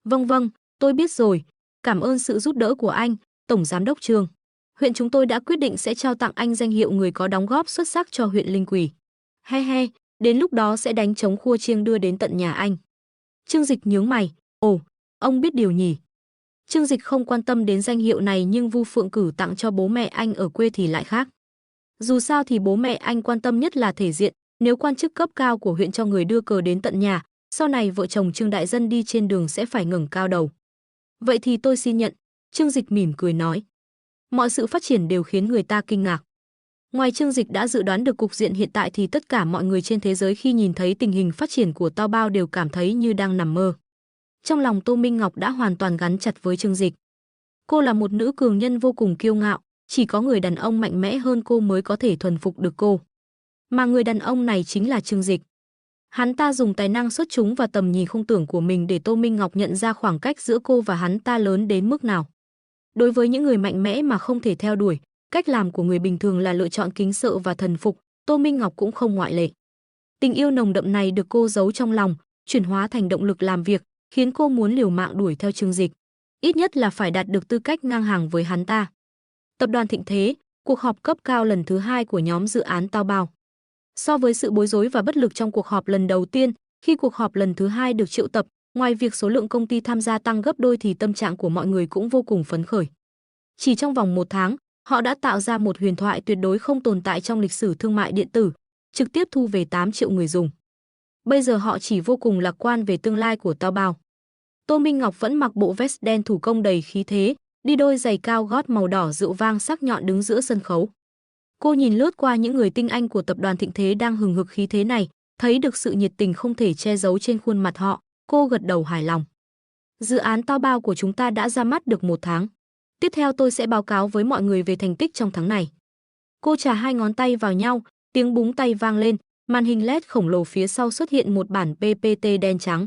Vâng, tôi biết rồi. Cảm ơn sự giúp đỡ của anh, Tổng Giám đốc Trương. Huyện chúng tôi đã quyết định sẽ trao tặng anh danh hiệu người có đóng góp xuất sắc cho huyện Linh Quỳ. He, đến lúc đó sẽ đánh trống khua chiêng đưa đến tận nhà anh. Trương Dịch nhướng mày. Ồ, ông biết điều nhỉ? Trương Dịch không quan tâm đến danh hiệu này nhưng Vu Phượng Cử tặng cho bố mẹ anh ở quê thì lại khác. Dù sao thì bố mẹ anh quan tâm nhất là thể diện, nếu quan chức cấp cao của huyện cho người đưa cờ đến tận nhà, sau này vợ chồng Trương Đại Dân đi trên đường sẽ phải ngẩng cao đầu. Vậy thì tôi xin nhận, Trương Dịch mỉm cười nói. Mọi sự phát triển đều khiến người ta kinh ngạc. Ngoài Trương Dịch đã dự đoán được cục diện hiện tại thì tất cả mọi người trên thế giới khi nhìn thấy tình hình phát triển của Tao Bao đều cảm thấy như đang nằm mơ. Trong lòng Tô Minh Ngọc đã hoàn toàn gắn chặt với Trương Dịch. Cô là một nữ cường nhân vô cùng kiêu ngạo, chỉ có người đàn ông mạnh mẽ hơn cô mới có thể thuần phục được cô. Mà người đàn ông này chính là Trương Dịch. Hắn ta dùng tài năng xuất chúng và tầm nhìn không tưởng của mình để Tô Minh Ngọc nhận ra khoảng cách giữa cô và hắn ta lớn đến mức nào. Đối với những người mạnh mẽ mà không thể theo đuổi, cách làm của người bình thường là lựa chọn kính sợ và thần phục, Tô Minh Ngọc cũng không ngoại lệ. Tình yêu nồng đậm này được cô giấu trong lòng, chuyển hóa thành động lực làm việc, khiến cô muốn liều mạng đuổi theo Trương Dịch. Ít nhất là phải đạt được tư cách ngang hàng với hắn ta. Tập đoàn Thịnh Thế, cuộc họp cấp cao lần thứ 2 của nhóm dự án Tao Bao. So với sự bối rối và bất lực trong cuộc họp lần đầu tiên, khi cuộc họp lần thứ 2 được triệu tập, ngoài việc số lượng công ty tham gia tăng gấp đôi thì tâm trạng của mọi người cũng vô cùng phấn khởi. Chỉ trong vòng 1 tháng, họ đã tạo ra một huyền thoại tuyệt đối không tồn tại trong lịch sử thương mại điện tử, trực tiếp thu về 8 triệu người dùng. Bây giờ họ chỉ vô cùng lạc quan về tương lai của Tao Bao. Tô Minh Ngọc vẫn mặc bộ vest đen thủ công đầy khí thế, đi đôi giày cao gót màu đỏ rượu vang sắc nhọn đứng giữa sân khấu. Cô nhìn lướt qua những người tinh anh của tập đoàn Thịnh Thế đang hừng hực khí thế này, thấy được sự nhiệt tình không thể che giấu trên khuôn mặt họ, cô gật đầu hài lòng. Dự án Tao Bao của chúng ta đã ra mắt được 1 tháng. Tiếp theo tôi sẽ báo cáo với mọi người về thành tích trong tháng này. Cô chà 2 ngón tay vào nhau, tiếng búng tay vang lên, màn hình LED khổng lồ phía sau xuất hiện một bản PPT đen trắng.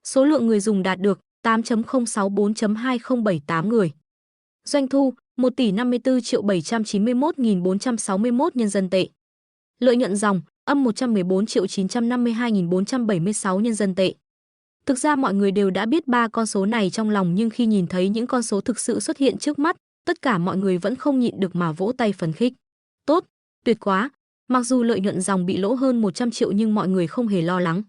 Số lượng người dùng đạt được 8.064.2078 người. Doanh thu 1 tỷ 54 triệu 791.461 nhân dân tệ. Lợi nhuận dòng âm 114 triệu 952.476 nhân dân tệ. Thực ra mọi người đều đã biết 3 con số này trong lòng nhưng khi nhìn thấy những con số thực sự xuất hiện trước mắt, tất cả mọi người vẫn không nhịn được mà vỗ tay phấn khích. Tốt, tuyệt quá. Mặc dù lợi nhuận dòng bị lỗ hơn 100 triệu nhưng mọi người không hề lo lắng.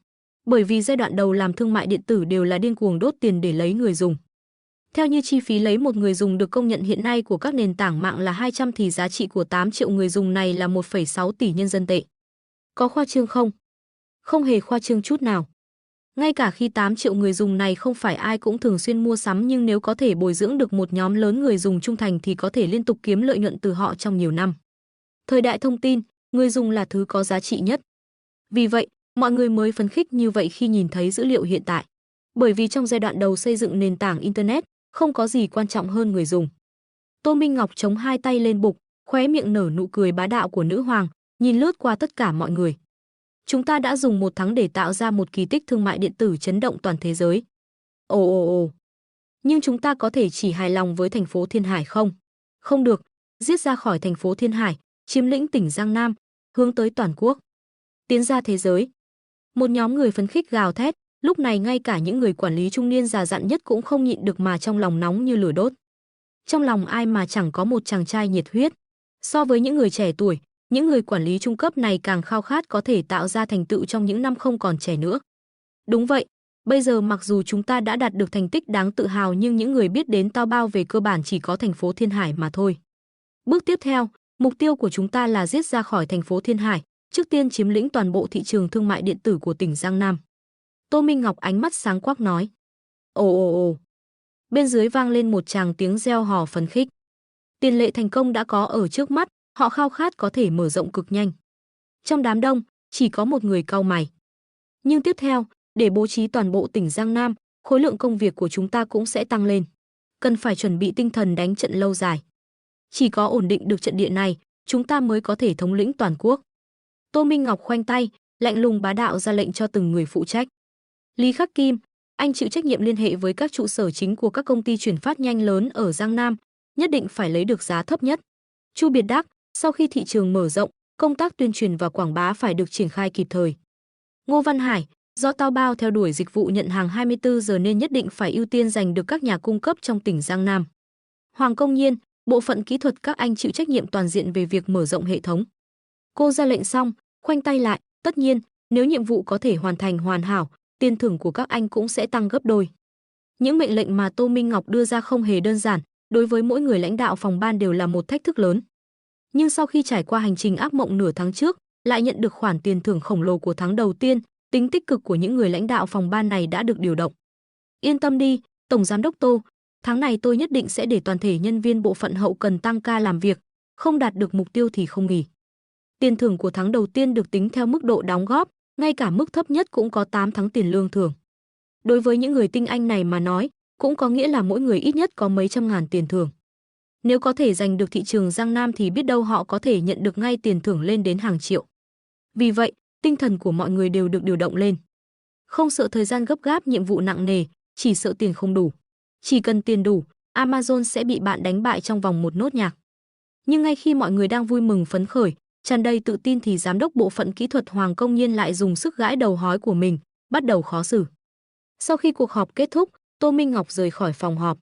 Bởi vì giai đoạn đầu làm thương mại điện tử đều là điên cuồng đốt tiền để lấy người dùng. Theo như chi phí lấy một người dùng được công nhận hiện nay của các nền tảng mạng là 200 thì giá trị của 8 triệu người dùng này là 1,6 tỷ nhân dân tệ. Có khoa trương không? Không hề khoa trương chút nào. Ngay cả khi 8 triệu người dùng này không phải ai cũng thường xuyên mua sắm nhưng nếu có thể bồi dưỡng được một nhóm lớn người dùng trung thành thì có thể liên tục kiếm lợi nhuận từ họ trong nhiều năm. Thời đại thông tin, người dùng là thứ có giá trị nhất. Vì vậy, mọi người mới phấn khích như vậy khi nhìn thấy dữ liệu hiện tại. Bởi vì trong giai đoạn đầu xây dựng nền tảng Internet, không có gì quan trọng hơn người dùng. Tô Minh Ngọc chống 2 tay lên bụng, khóe miệng nở nụ cười bá đạo của nữ hoàng, nhìn lướt qua tất cả mọi người. Chúng ta đã dùng 1 tháng để tạo ra một kỳ tích thương mại điện tử chấn động toàn thế giới. Ồ. Nhưng chúng ta có thể chỉ hài lòng với thành phố Thiên Hải không? Không được, giết ra khỏi thành phố Thiên Hải, chiếm lĩnh tỉnh Giang Nam, hướng tới toàn quốc. Tiến ra thế giới. Một nhóm người phấn khích gào thét, lúc này ngay cả những người quản lý trung niên già dặn nhất cũng không nhịn được mà trong lòng nóng như lửa đốt. Trong lòng ai mà chẳng có một chàng trai nhiệt huyết. So với những người trẻ tuổi, những người quản lý trung cấp này càng khao khát có thể tạo ra thành tựu trong những năm không còn trẻ nữa. Đúng vậy, bây giờ mặc dù chúng ta đã đạt được thành tích đáng tự hào nhưng những người biết đến Tao Bao về cơ bản chỉ có thành phố Thiên Hải mà thôi. Bước tiếp theo, mục tiêu của chúng ta là giết ra khỏi thành phố Thiên Hải, trước tiên chiếm lĩnh toàn bộ thị trường thương mại điện tử của tỉnh Giang Nam. Tô Minh Ngọc ánh mắt sáng quắc nói. Ồ ồ ồ. Bên dưới vang lên một tràng tiếng reo hò phấn khích. Tiền lệ thành công đã có ở trước mắt, họ khao khát có thể mở rộng cực nhanh. Trong đám đông, chỉ có một người cau mày. Nhưng tiếp theo, để bố trí toàn bộ tỉnh Giang Nam, khối lượng công việc của chúng ta cũng sẽ tăng lên. Cần phải chuẩn bị tinh thần đánh trận lâu dài. Chỉ có ổn định được trận địa này, chúng ta mới có thể thống lĩnh toàn quốc. Tô Minh Ngọc khoanh tay, lạnh lùng bá đạo ra lệnh cho từng người phụ trách. Lý Khắc Kim, anh chịu trách nhiệm liên hệ với các trụ sở chính của các công ty chuyển phát nhanh lớn ở Giang Nam, nhất định phải lấy được giá thấp nhất. Chu Biệt Đắc, sau khi thị trường mở rộng, công tác tuyên truyền và quảng bá phải được triển khai kịp thời. Ngô Văn Hải, do Taobao theo đuổi dịch vụ nhận hàng 24 giờ nên nhất định phải ưu tiên giành được các nhà cung cấp trong tỉnh Giang Nam. Hoàng Công Nhiên, bộ phận kỹ thuật các anh chịu trách nhiệm toàn diện về việc mở rộng hệ thống. Cô ra lệnh xong, khoanh tay lại, tất nhiên, nếu nhiệm vụ có thể hoàn thành hoàn hảo, tiền thưởng của các anh cũng sẽ tăng gấp đôi. Những mệnh lệnh mà Tô Minh Ngọc đưa ra không hề đơn giản, đối với mỗi người lãnh đạo phòng ban đều là một thách thức lớn. Nhưng sau khi trải qua hành trình ác mộng nửa tháng trước, lại nhận được khoản tiền thưởng khổng lồ của tháng đầu tiên, tính tích cực của những người lãnh đạo phòng ban này đã được điều động. Yên tâm đi, Tổng Giám đốc Tô, tháng này tôi nhất định sẽ để toàn thể nhân viên bộ phận hậu cần tăng ca làm việc, không đạt được mục tiêu thì không nghỉ. Tiền thưởng của tháng đầu tiên được tính theo mức độ đóng góp, ngay cả mức thấp nhất cũng có 8 tháng tiền lương thưởng. Đối với những người tinh anh này mà nói, cũng có nghĩa là mỗi người ít nhất có mấy trăm ngàn tiền thưởng. Nếu có thể giành được thị trường Giang Nam thì biết đâu họ có thể nhận được ngay tiền thưởng lên đến hàng triệu. Vì vậy, tinh thần của mọi người đều được điều động lên. Không sợ thời gian gấp gáp nhiệm vụ nặng nề, chỉ sợ tiền không đủ. Chỉ cần tiền đủ, Amazon sẽ bị bạn đánh bại trong vòng một nốt nhạc. Nhưng ngay khi mọi người đang vui mừng phấn khởi, tràn đầy tự tin thì giám đốc bộ phận kỹ thuật Hoàng Công Nhiên lại dùng sức gãi đầu hói của mình, bắt đầu khó xử. Sau khi cuộc họp kết thúc, Tô Minh Ngọc rời khỏi phòng họp.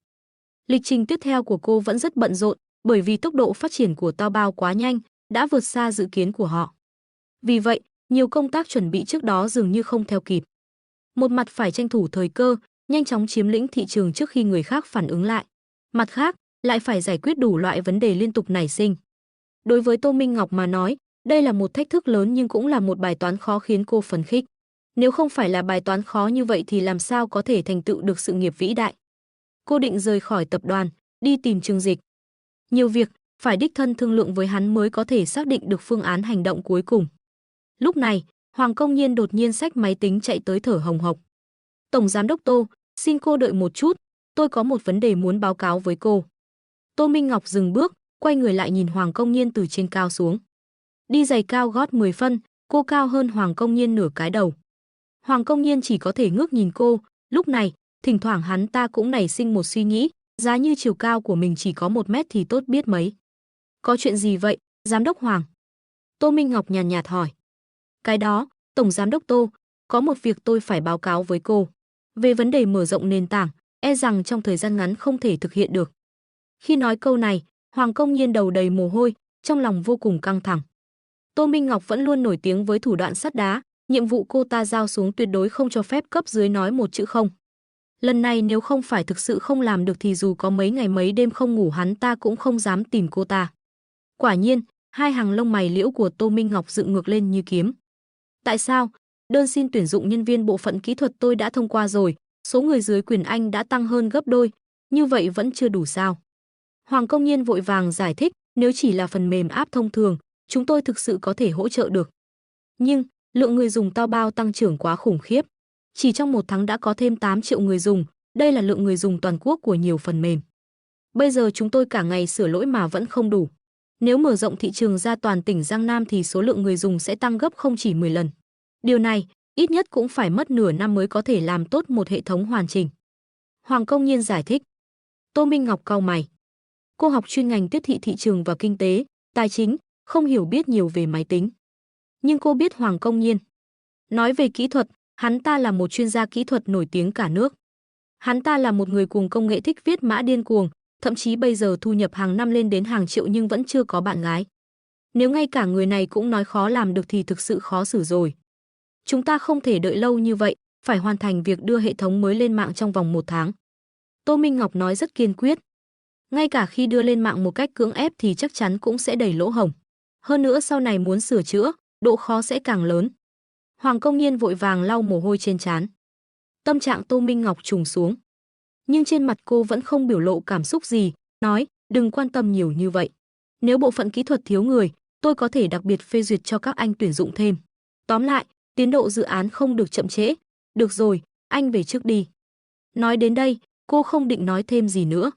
Lịch trình tiếp theo của cô vẫn rất bận rộn, bởi vì tốc độ phát triển của Taobao quá nhanh, đã vượt xa dự kiến của họ. Vì vậy, nhiều công tác chuẩn bị trước đó dường như không theo kịp. Một mặt phải tranh thủ thời cơ, nhanh chóng chiếm lĩnh thị trường trước khi người khác phản ứng lại. Mặt khác, lại phải giải quyết đủ loại vấn đề liên tục nảy sinh. Đối với Tô Minh Ngọc mà nói, đây là một thách thức lớn nhưng cũng là một bài toán khó khiến cô phấn khích. Nếu không phải là bài toán khó như vậy thì làm sao có thể thành tựu được sự nghiệp vĩ đại. Cô định rời khỏi tập đoàn, đi tìm Trương Dịch. Nhiều việc, phải đích thân thương lượng với hắn mới có thể xác định được phương án hành động cuối cùng. Lúc này, Hoàng Công Nhiên đột nhiên xách máy tính chạy tới thở hồng hộc. Tổng Giám đốc Tô, xin cô đợi một chút, tôi có một vấn đề muốn báo cáo với cô. Tô Minh Ngọc dừng bước, quay người lại nhìn Hoàng Công Nhiên từ trên cao xuống. Đi giày cao gót 10 phân, cô cao hơn Hoàng Công Nhiên nửa cái đầu. Hoàng Công Nhiên chỉ có thể ngước nhìn cô, lúc này, thỉnh thoảng hắn ta cũng nảy sinh một suy nghĩ, giá như chiều cao của mình chỉ có 1 mét thì tốt biết mấy. Có chuyện gì vậy, Giám đốc Hoàng? Tô Minh Ngọc nhàn nhạt hỏi. Cái đó, Tổng Giám đốc Tô, có một việc tôi phải báo cáo với cô. Về vấn đề mở rộng nền tảng, e rằng trong thời gian ngắn không thể thực hiện được. Khi nói câu này, Hoàng Công Nhiên đầu đầy mồ hôi, trong lòng vô cùng căng thẳng. Tô Minh Ngọc vẫn luôn nổi tiếng với thủ đoạn sắt đá, nhiệm vụ cô ta giao xuống tuyệt đối không cho phép cấp dưới nói một chữ không. Lần này nếu không phải thực sự không làm được thì dù có mấy ngày mấy đêm không ngủ hắn ta cũng không dám tìm cô ta. Quả nhiên, hai hàng lông mày liễu của Tô Minh Ngọc dựng ngược lên như kiếm. Tại sao? Đơn xin tuyển dụng nhân viên bộ phận kỹ thuật tôi đã thông qua rồi, số người dưới quyền anh đã tăng hơn gấp đôi, như vậy vẫn chưa đủ sao? Hoàng Công Nhiên vội vàng giải thích, nếu chỉ là phần mềm app thông thường, chúng tôi thực sự có thể hỗ trợ được. Nhưng, lượng người dùng Taobao tăng trưởng quá khủng khiếp. Chỉ trong 1 tháng đã có thêm 8 triệu người dùng, đây là lượng người dùng toàn quốc của nhiều phần mềm. Bây giờ chúng tôi cả ngày sửa lỗi mà vẫn không đủ. Nếu mở rộng thị trường ra toàn tỉnh Giang Nam thì số lượng người dùng sẽ tăng gấp không chỉ 10 lần. Điều này, ít nhất cũng phải mất nửa năm mới có thể làm tốt một hệ thống hoàn chỉnh. Hoàng Công Nhiên giải thích. Tô Minh Ngọc cau mày. Cô học chuyên ngành tiếp thị thị trường và kinh tế, tài chính, không hiểu biết nhiều về máy tính. Nhưng cô biết Hoàng Công Nhiên. Nói về kỹ thuật, hắn ta là một chuyên gia kỹ thuật nổi tiếng cả nước. Hắn ta là một người cùng công nghệ thích viết mã điên cuồng, thậm chí bây giờ thu nhập hàng năm lên đến hàng triệu nhưng vẫn chưa có bạn gái. Nếu ngay cả người này cũng nói khó làm được thì thực sự khó xử rồi. Chúng ta không thể đợi lâu như vậy, phải hoàn thành việc đưa hệ thống mới lên mạng trong vòng 1 tháng. Tô Minh Ngọc nói rất kiên quyết. Ngay cả khi đưa lên mạng một cách cưỡng ép thì chắc chắn cũng sẽ đầy lỗ hổng. Hơn nữa sau này muốn sửa chữa, độ khó sẽ càng lớn. Hoàng Công Nhiên vội vàng lau mồ hôi trên trán. Tâm trạng Tô Minh Ngọc trùng xuống. Nhưng trên mặt cô vẫn không biểu lộ cảm xúc gì, nói, đừng quan tâm nhiều như vậy. Nếu bộ phận kỹ thuật thiếu người, tôi có thể đặc biệt phê duyệt cho các anh tuyển dụng thêm. Tóm lại, tiến độ dự án không được chậm trễ. Được rồi, anh về trước đi. Nói đến đây, cô không định nói thêm gì nữa.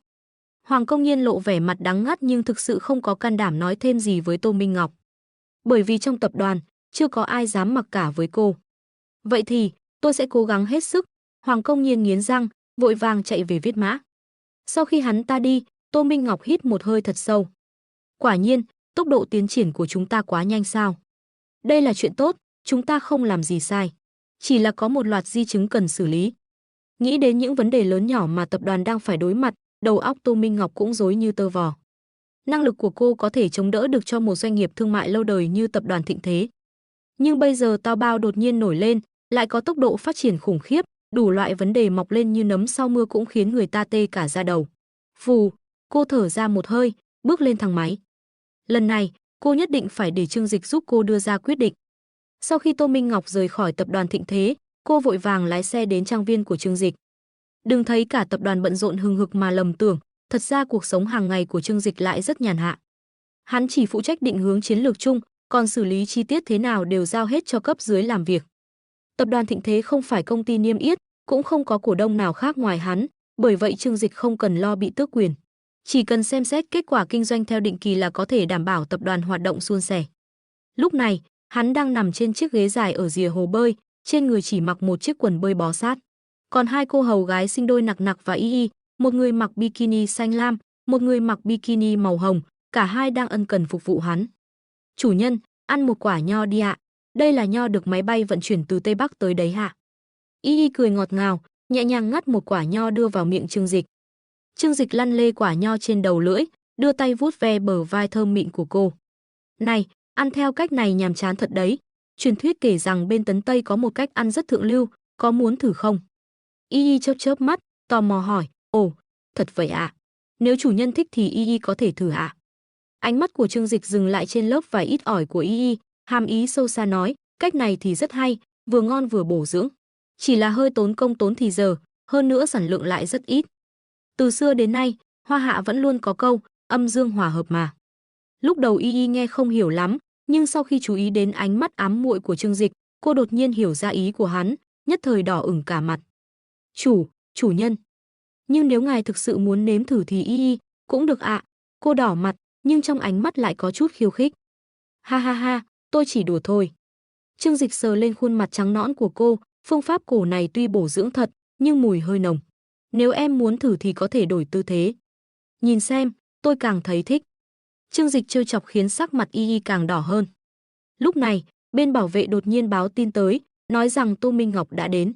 Hoàng Công Nhiên lộ vẻ mặt đắng ngắt nhưng thực sự không có can đảm nói thêm gì với Tô Minh Ngọc. Bởi vì trong tập đoàn, chưa có ai dám mặc cả với cô. Vậy thì, tôi sẽ cố gắng hết sức. Hoàng Công Nhiên nghiến răng, vội vàng chạy về viết mã. Sau khi hắn ta đi, Tô Minh Ngọc hít một hơi thật sâu. Quả nhiên, tốc độ tiến triển của chúng ta quá nhanh sao. Đây là chuyện tốt, chúng ta không làm gì sai. Chỉ là có một loạt di chứng cần xử lý. Nghĩ đến những vấn đề lớn nhỏ mà tập đoàn đang phải đối mặt, đầu óc Tô Minh Ngọc cũng rối như tơ vò. Năng lực của cô có thể chống đỡ được cho một doanh nghiệp thương mại lâu đời như tập đoàn Thịnh Thế. Nhưng bây giờ Tao Bao đột nhiên nổi lên, lại có tốc độ phát triển khủng khiếp, đủ loại vấn đề mọc lên như nấm sau mưa cũng khiến người ta tê cả da đầu. Phù, cô thở ra một hơi, bước lên thang máy. Lần này, cô nhất định phải để Trương Dịch giúp cô đưa ra quyết định. Sau khi Tô Minh Ngọc rời khỏi tập đoàn Thịnh Thế, cô vội vàng lái xe đến trang viên của Trương Dịch. Đừng thấy cả tập đoàn bận rộn hừng hực mà lầm tưởng, thật ra cuộc sống hàng ngày của Trương Dịch lại rất nhàn hạ. Hắn chỉ phụ trách định hướng chiến lược chung, còn xử lý chi tiết thế nào đều giao hết cho cấp dưới làm việc. Tập đoàn Thịnh Thế không phải công ty niêm yết, cũng không có cổ đông nào khác ngoài hắn, bởi vậy Trương Dịch không cần lo bị tước quyền. Chỉ cần xem xét kết quả kinh doanh theo định kỳ là có thể đảm bảo tập đoàn hoạt động suôn sẻ. Lúc này, hắn đang nằm trên chiếc ghế dài ở rìa hồ bơi, trên người chỉ mặc một chiếc quần bơi bó sát. Còn hai cô hầu gái sinh đôi Nặc Nặc và Y Y, một người mặc bikini xanh lam, một người mặc bikini màu hồng, cả hai đang ân cần phục vụ hắn. Chủ nhân, ăn một quả nho đi ạ. Đây là nho được máy bay vận chuyển từ Tây Bắc tới đấy hạ. Y Y cười ngọt ngào, nhẹ nhàng ngắt một quả nho đưa vào miệng Trương Dịch. Trương Dịch lăn lê quả nho trên đầu lưỡi, đưa tay vuốt ve bờ vai thơm mịn của cô. Này, ăn theo cách này nhàm chán thật đấy. Truyền thuyết kể rằng bên Tấn Tây có một cách ăn rất thượng lưu, có muốn thử không? Y Y chớp chớp mắt, tò mò hỏi, ồ, thật vậy ạ? Nếu chủ nhân thích thì Y Y có thể thử ạ? Ánh mắt của Trương Dịch dừng lại trên lớp vải ít ỏi của Y Y, hàm ý sâu xa nói, cách này thì rất hay, vừa ngon vừa bổ dưỡng. Chỉ là hơi tốn công tốn thì giờ, hơn nữa sản lượng lại rất ít. Từ xưa đến nay, Hoa Hạ vẫn luôn có câu, âm dương hòa hợp mà. Lúc đầu Y Y nghe không hiểu lắm, nhưng sau khi chú ý đến ánh mắt ám muội của Trương Dịch, cô đột nhiên hiểu ra ý của hắn, nhất thời đỏ ửng cả mặt. Chủ nhân. Nhưng nếu ngài thực sự muốn nếm thử thì Y Y, cũng được ạ. Cô đỏ mặt, nhưng trong ánh mắt lại có chút khiêu khích. Ha ha ha, tôi chỉ đùa thôi. Trương Dịch sờ lên khuôn mặt trắng nõn của cô, phương pháp cổ này tuy bổ dưỡng thật, nhưng mùi hơi nồng. Nếu em muốn thử thì có thể đổi tư thế. Nhìn xem, tôi càng thấy thích. Trương Dịch trêu chọc khiến sắc mặt Y Y càng đỏ hơn. Lúc này, bên bảo vệ đột nhiên báo tin tới, nói rằng Tô Minh Ngọc đã đến.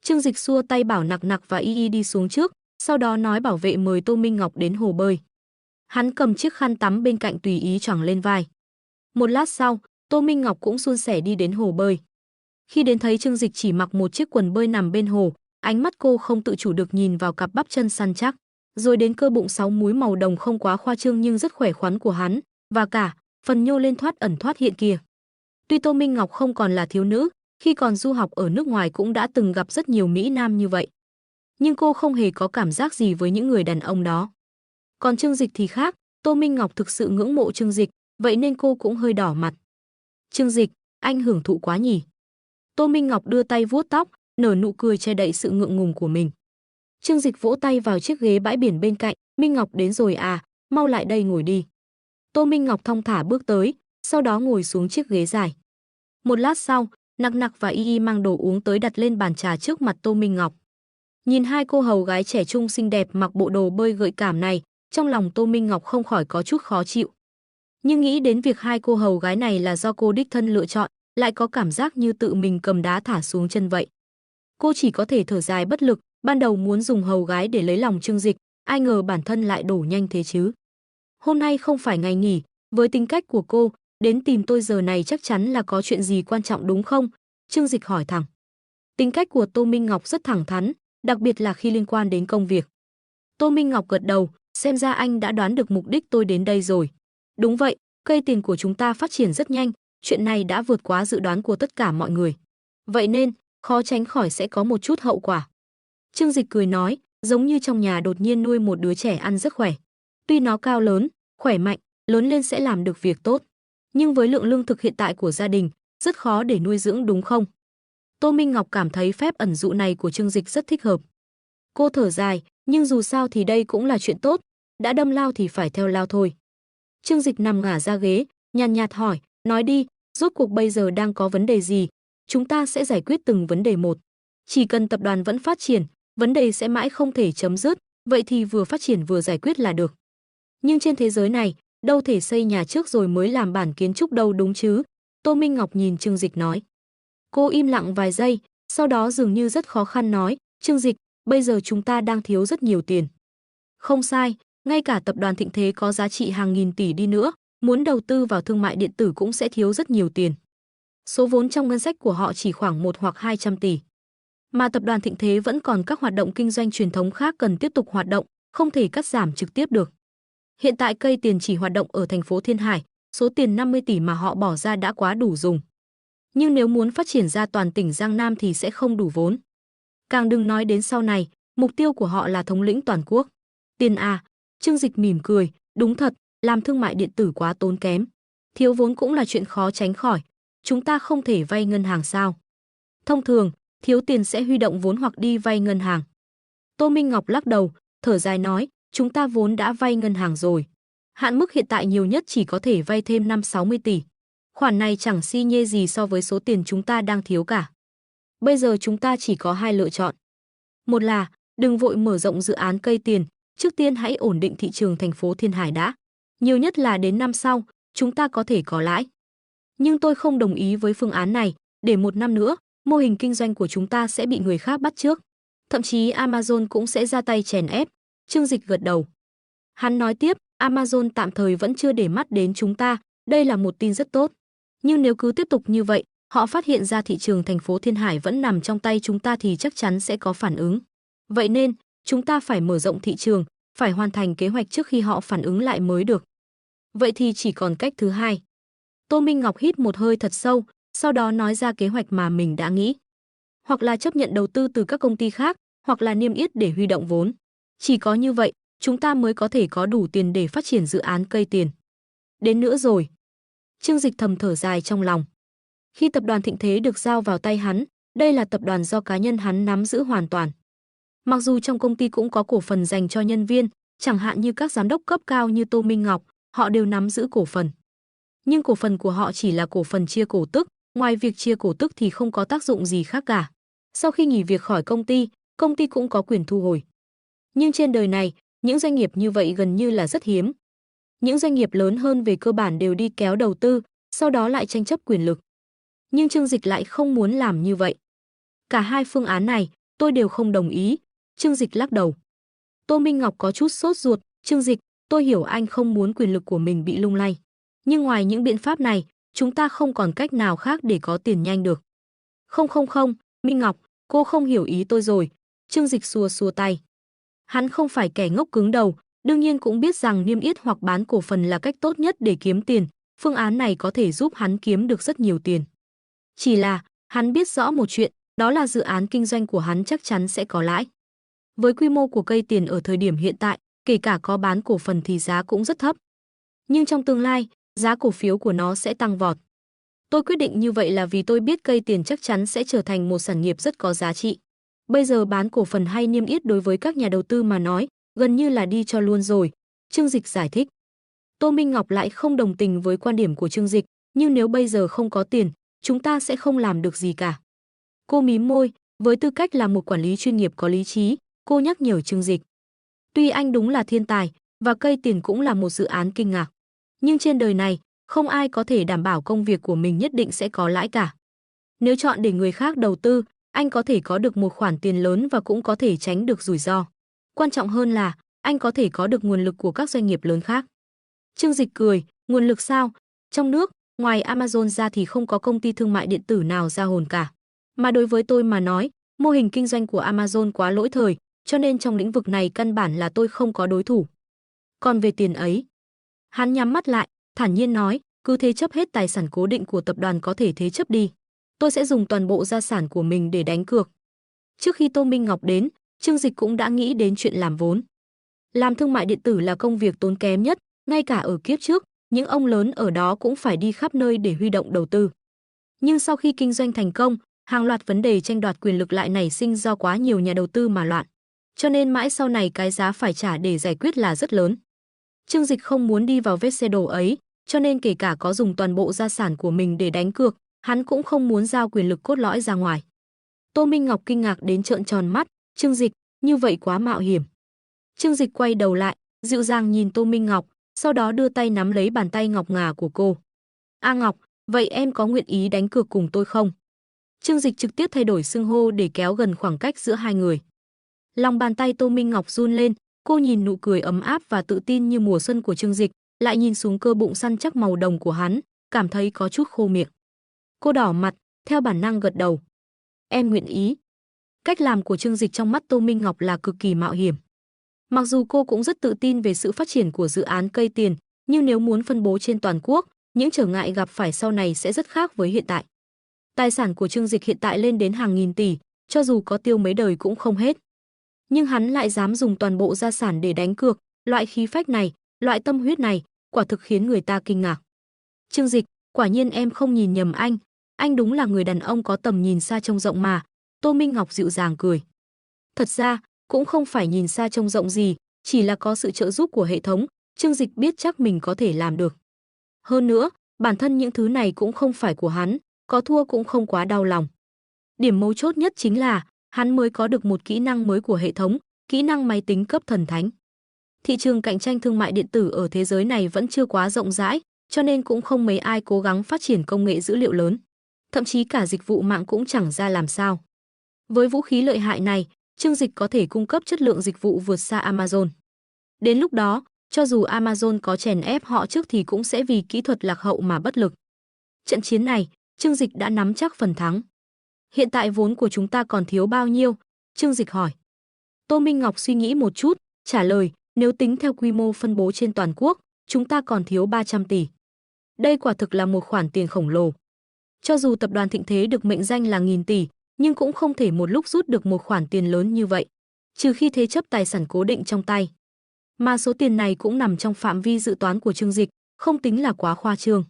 Trương Dịch xua tay bảo Nặc Nặc và Y Y đi xuống trước, sau đó nói bảo vệ mời Tô Minh Ngọc đến hồ bơi. Hắn cầm chiếc khăn tắm bên cạnh tùy ý choàng lên vai. Một lát sau, Tô Minh Ngọc cũng suôn sẻ đi đến hồ bơi. Khi đến thấy Trương Dịch chỉ mặc một chiếc quần bơi nằm bên hồ, ánh mắt cô không tự chủ được nhìn vào cặp bắp chân săn chắc, rồi đến cơ bụng 6 múi màu đồng không quá khoa trương nhưng rất khỏe khoắn của hắn, và cả phần nhô lên thoát ẩn thoát hiện kia. Tuy Tô Minh Ngọc không còn là thiếu nữ, khi còn du học ở nước ngoài cũng đã từng gặp rất nhiều mỹ nam như vậy, nhưng cô không hề có cảm giác gì với những người đàn ông đó. Còn Trương Dịch thì khác, Tô Minh Ngọc thực sự ngưỡng mộ Trương Dịch, vậy nên cô cũng hơi đỏ mặt. Trương Dịch, anh hưởng thụ quá nhỉ? Tô Minh Ngọc đưa tay vuốt tóc, nở nụ cười che đậy sự ngượng ngùng của mình. Trương Dịch vỗ tay vào chiếc ghế bãi biển bên cạnh, Minh Ngọc đến rồi à, mau lại đây ngồi đi. Tô Minh Ngọc thong thả bước tới, sau đó ngồi xuống chiếc ghế dài. Một lát sau, Nặc Nặc và Y Y mang đồ uống tới đặt lên bàn trà trước mặt Tô Minh Ngọc. Nhìn hai cô hầu gái trẻ trung xinh đẹp mặc bộ đồ bơi gợi cảm này, trong lòng Tô Minh Ngọc không khỏi có chút khó chịu. Nhưng nghĩ đến việc hai cô hầu gái này là do cô đích thân lựa chọn, lại có cảm giác như tự mình cầm đá thả xuống chân vậy. Cô chỉ có thể thở dài bất lực, ban đầu muốn dùng hầu gái để lấy lòng Trương Dịch, ai ngờ bản thân lại đổ nhanh thế chứ. Hôm nay không phải ngày nghỉ, với tính cách của cô, đến tìm tôi giờ này chắc chắn là có chuyện gì quan trọng đúng không? Trương Dịch hỏi thẳng. Tính cách của Tô Minh Ngọc rất thẳng thắn, đặc biệt là khi liên quan đến công việc. Tô Minh Ngọc gật đầu, xem ra anh đã đoán được mục đích tôi đến đây rồi. Đúng vậy, cây tiền của chúng ta phát triển rất nhanh, chuyện này đã vượt quá dự đoán của tất cả mọi người. Vậy nên, khó tránh khỏi sẽ có một chút hậu quả. Trương Dịch cười nói, giống như trong nhà đột nhiên nuôi một đứa trẻ ăn rất khỏe. Tuy nó cao lớn, khỏe mạnh, lớn lên sẽ làm được việc tốt, nhưng với lượng lương thực hiện tại của gia đình, rất khó để nuôi dưỡng đúng không? Tô Minh Ngọc cảm thấy phép ẩn dụ này của Trương Dịch rất thích hợp. Cô thở dài, nhưng dù sao thì đây cũng là chuyện tốt, đã đâm lao thì phải theo lao thôi. Trương Dịch nằm ngả ra ghế, nhàn nhạt hỏi, nói đi, rốt cuộc bây giờ đang có vấn đề gì? Chúng ta sẽ giải quyết từng vấn đề một. Chỉ cần tập đoàn vẫn phát triển, vấn đề sẽ mãi không thể chấm dứt, vậy thì vừa phát triển vừa giải quyết là được. Nhưng trên thế giới này, đâu thể xây nhà trước rồi mới làm bản kiến trúc đâu đúng chứ? Tô Minh Ngọc nhìn Trương Dịch nói. Cô im lặng vài giây, sau đó dường như rất khó khăn nói, Trương Dịch, bây giờ chúng ta đang thiếu rất nhiều tiền. Không sai, ngay cả tập đoàn Thịnh Thế có giá trị hàng nghìn tỷ đi nữa, muốn đầu tư vào thương mại điện tử cũng sẽ thiếu rất nhiều tiền. Số vốn trong ngân sách của họ chỉ khoảng 1 hoặc 200 tỷ. Mà tập đoàn Thịnh Thế vẫn còn các hoạt động kinh doanh truyền thống khác cần tiếp tục hoạt động, không thể cắt giảm trực tiếp được. Hiện tại cây tiền chỉ hoạt động ở thành phố Thiên Hải, số tiền 50 tỷ mà họ bỏ ra đã quá đủ dùng. Nhưng nếu muốn phát triển ra toàn tỉnh Giang Nam thì sẽ không đủ vốn. Càng đừng nói đến sau này, mục tiêu của họ là thống lĩnh toàn quốc. Tiền à? Trương Dịch mỉm cười, đúng thật, làm thương mại điện tử quá tốn kém. Thiếu vốn cũng là chuyện khó tránh khỏi. Chúng ta không thể vay ngân hàng sao? Thông thường, thiếu tiền sẽ huy động vốn hoặc đi vay ngân hàng. Tô Minh Ngọc lắc đầu, thở dài nói, chúng ta vốn đã vay ngân hàng rồi. Hạn mức hiện tại nhiều nhất chỉ có thể vay thêm 5-60 tỷ. Khoản này chẳng xi nhê gì so với số tiền chúng ta đang thiếu cả. Bây giờ chúng ta chỉ có hai lựa chọn. Một là, đừng vội mở rộng dự án cây tiền, trước tiên hãy ổn định thị trường thành phố Thiên Hải đã. Nhiều nhất là đến năm sau, chúng ta có thể có lãi. Nhưng tôi không đồng ý với phương án này, để một năm nữa, mô hình kinh doanh của chúng ta sẽ bị người khác bắt chước. Thậm chí Amazon cũng sẽ ra tay chèn ép. Trương Dịch gật đầu. Hắn nói tiếp, Amazon tạm thời vẫn chưa để mắt đến chúng ta, đây là một tin rất tốt. Nhưng nếu cứ tiếp tục như vậy, họ phát hiện ra thị trường thành phố Thiên Hải vẫn nằm trong tay chúng ta thì chắc chắn sẽ có phản ứng. Vậy nên, chúng ta phải mở rộng thị trường, phải hoàn thành kế hoạch trước khi họ phản ứng lại mới được. Vậy thì chỉ còn cách thứ hai. Tô Minh Ngọc hít một hơi thật sâu, sau đó nói ra kế hoạch mà mình đã nghĩ. Hoặc là chấp nhận đầu tư từ các công ty khác, hoặc là niêm yết để huy động vốn. Chỉ có như vậy, chúng ta mới có thể có đủ tiền để phát triển dự án cây tiền. Đến nữa rồi. Trương Dịch thầm thở dài trong lòng. Khi tập đoàn Thịnh Thế được giao vào tay hắn, đây là tập đoàn do cá nhân hắn nắm giữ hoàn toàn. Mặc dù trong công ty cũng có cổ phần dành cho nhân viên, chẳng hạn như các giám đốc cấp cao như Tô Minh Ngọc, họ đều nắm giữ cổ phần. Nhưng cổ phần của họ chỉ là cổ phần chia cổ tức, ngoài việc chia cổ tức thì không có tác dụng gì khác cả. Sau khi nghỉ việc khỏi công ty cũng có quyền thu hồi. Nhưng trên đời này, những doanh nghiệp như vậy gần như là rất hiếm. Những doanh nghiệp lớn hơn về cơ bản đều đi kéo đầu tư, sau đó lại tranh chấp quyền lực. Nhưng Trương Dịch lại không muốn làm như vậy. Cả hai phương án này, tôi đều không đồng ý. Trương Dịch lắc đầu. Tô Minh Ngọc có chút sốt ruột. Trương Dịch, tôi hiểu anh không muốn quyền lực của mình bị lung lay. Nhưng ngoài những biện pháp này, chúng ta không còn cách nào khác để có tiền nhanh được. Không, Minh Ngọc, cô không hiểu ý tôi rồi. Trương Dịch xua xua tay. Hắn không phải kẻ ngốc cứng đầu, đương nhiên cũng biết rằng niêm yết hoặc bán cổ phần là cách tốt nhất để kiếm tiền. Phương án này có thể giúp hắn kiếm được rất nhiều tiền. Chỉ là, hắn biết rõ một chuyện, đó là dự án kinh doanh của hắn chắc chắn sẽ có lãi. Với quy mô của cây tiền ở thời điểm hiện tại, kể cả có bán cổ phần thì giá cũng rất thấp. Nhưng trong tương lai, giá cổ phiếu của nó sẽ tăng vọt. Tôi quyết định như vậy là vì tôi biết cây tiền chắc chắn sẽ trở thành một sản nghiệp rất có giá trị. Bây giờ bán cổ phần hay niêm yết đối với các nhà đầu tư mà nói, gần như là đi cho luôn rồi. Trương Dịch giải thích. Tô Minh Ngọc lại không đồng tình với quan điểm của Trương Dịch, nhưng nếu bây giờ không có tiền, chúng ta sẽ không làm được gì cả. Cô mím môi, với tư cách là một quản lý chuyên nghiệp có lý trí, cô nhắc nhở Trương Dịch. Tuy anh đúng là thiên tài, và cây tiền cũng là một dự án kinh ngạc. Nhưng trên đời này, không ai có thể đảm bảo công việc của mình nhất định sẽ có lãi cả. Nếu chọn để người khác đầu tư, anh có thể có được một khoản tiền lớn và cũng có thể tránh được rủi ro. Quan trọng hơn là, anh có thể có được nguồn lực của các doanh nghiệp lớn khác. Trương Dịch cười, nguồn lực sao? Trong nước, ngoài Amazon ra thì không có công ty thương mại điện tử nào ra hồn cả. Mà đối với tôi mà nói, mô hình kinh doanh của Amazon quá lỗi thời, cho nên trong lĩnh vực này căn bản là tôi không có đối thủ. Còn về tiền ấy, hắn nhắm mắt lại, thản nhiên nói, cứ thế chấp hết tài sản cố định của tập đoàn có thể thế chấp đi. tôi sẽ dùng toàn bộ gia sản của mình để đánh cược. Trước khi Tô Minh Ngọc đến, Trương Dịch cũng đã nghĩ đến chuyện làm vốn. Làm thương mại điện tử là công việc tốn kém nhất, ngay cả ở kiếp trước, những ông lớn ở đó cũng phải đi khắp nơi để huy động đầu tư. Nhưng sau khi kinh doanh thành công, hàng loạt vấn đề tranh đoạt quyền lực lại nảy sinh do quá nhiều nhà đầu tư mà loạn. Cho nên mãi sau này cái giá phải trả để giải quyết là rất lớn. Trương Dịch không muốn đi vào vết xe đổ ấy, cho nên kể cả có dùng toàn bộ gia sản của mình để đánh cược, hắn cũng không muốn giao quyền lực cốt lõi ra ngoài. Tô Minh Ngọc kinh ngạc đến trợn tròn mắt, Trương Dịch, như vậy quá mạo hiểm. Trương Dịch quay đầu lại, dịu dàng nhìn Tô Minh Ngọc, sau đó đưa tay nắm lấy bàn tay ngọc ngà của cô. A Ngọc, vậy em có nguyện ý đánh cược cùng tôi không? Trương Dịch trực tiếp thay đổi xưng hô để kéo gần khoảng cách giữa hai người. Lòng bàn tay Tô Minh Ngọc run lên, cô nhìn nụ cười ấm áp và tự tin như mùa xuân của Trương Dịch, lại nhìn xuống cơ bụng săn chắc màu đồng của hắn, cảm thấy có chút khô miệng. Cô đỏ mặt, theo bản năng gật đầu. Em nguyện ý. Cách làm của Trương Dịch trong mắt Tô Minh Ngọc là cực kỳ mạo hiểm. Mặc dù cô cũng rất tự tin về sự phát triển của dự án cây tiền, nhưng nếu muốn phân bố trên toàn quốc, những trở ngại gặp phải sau này sẽ rất khác với hiện tại. Tài sản của Trương Dịch hiện tại lên đến hàng nghìn tỷ, cho dù có tiêu mấy đời cũng không hết. Nhưng hắn lại dám dùng toàn bộ gia sản để đánh cược, loại khí phách này, loại tâm huyết này, quả thực khiến người ta kinh ngạc. Trương Dịch, quả nhiên em không nhìn nhầm anh đúng là người đàn ông có tầm nhìn xa trông rộng mà. Tô Minh Ngọc dịu dàng cười. Thật ra, cũng không phải nhìn xa trông rộng gì, chỉ là có sự trợ giúp của hệ thống, Trương Dịch biết chắc mình có thể làm được. Hơn nữa, bản thân những thứ này cũng không phải của hắn, có thua cũng không quá đau lòng. Điểm mấu chốt nhất chính là, hắn mới có được một kỹ năng mới của hệ thống, kỹ năng máy tính cấp thần thánh. Thị trường cạnh tranh thương mại điện tử ở thế giới này vẫn chưa quá rộng rãi, cho nên cũng không mấy ai cố gắng phát triển công nghệ dữ liệu lớn. Thậm chí cả dịch vụ mạng cũng chẳng ra làm sao. Với vũ khí lợi hại này, Trương Dịch có thể cung cấp chất lượng dịch vụ vượt xa Amazon. Đến lúc đó, cho dù Amazon có chèn ép họ trước thì cũng sẽ vì kỹ thuật lạc hậu mà bất lực. Trận chiến này, Trương Dịch đã nắm chắc phần thắng. Hiện tại vốn của chúng ta còn thiếu bao nhiêu? Trương Dịch hỏi. Tô Minh Ngọc suy nghĩ một chút, trả lời, nếu tính theo quy mô phân bố trên toàn quốc, chúng ta còn thiếu 300 tỷ. Đây quả thực là một khoản tiền khổng lồ. Cho dù tập đoàn Thịnh Thế được mệnh danh là nghìn tỷ, nhưng cũng không thể một lúc rút được một khoản tiền lớn như vậy, trừ khi thế chấp tài sản cố định trong tay. Mà số tiền này cũng nằm trong phạm vi dự toán của Trương Dịch, không tính là quá khoa trương.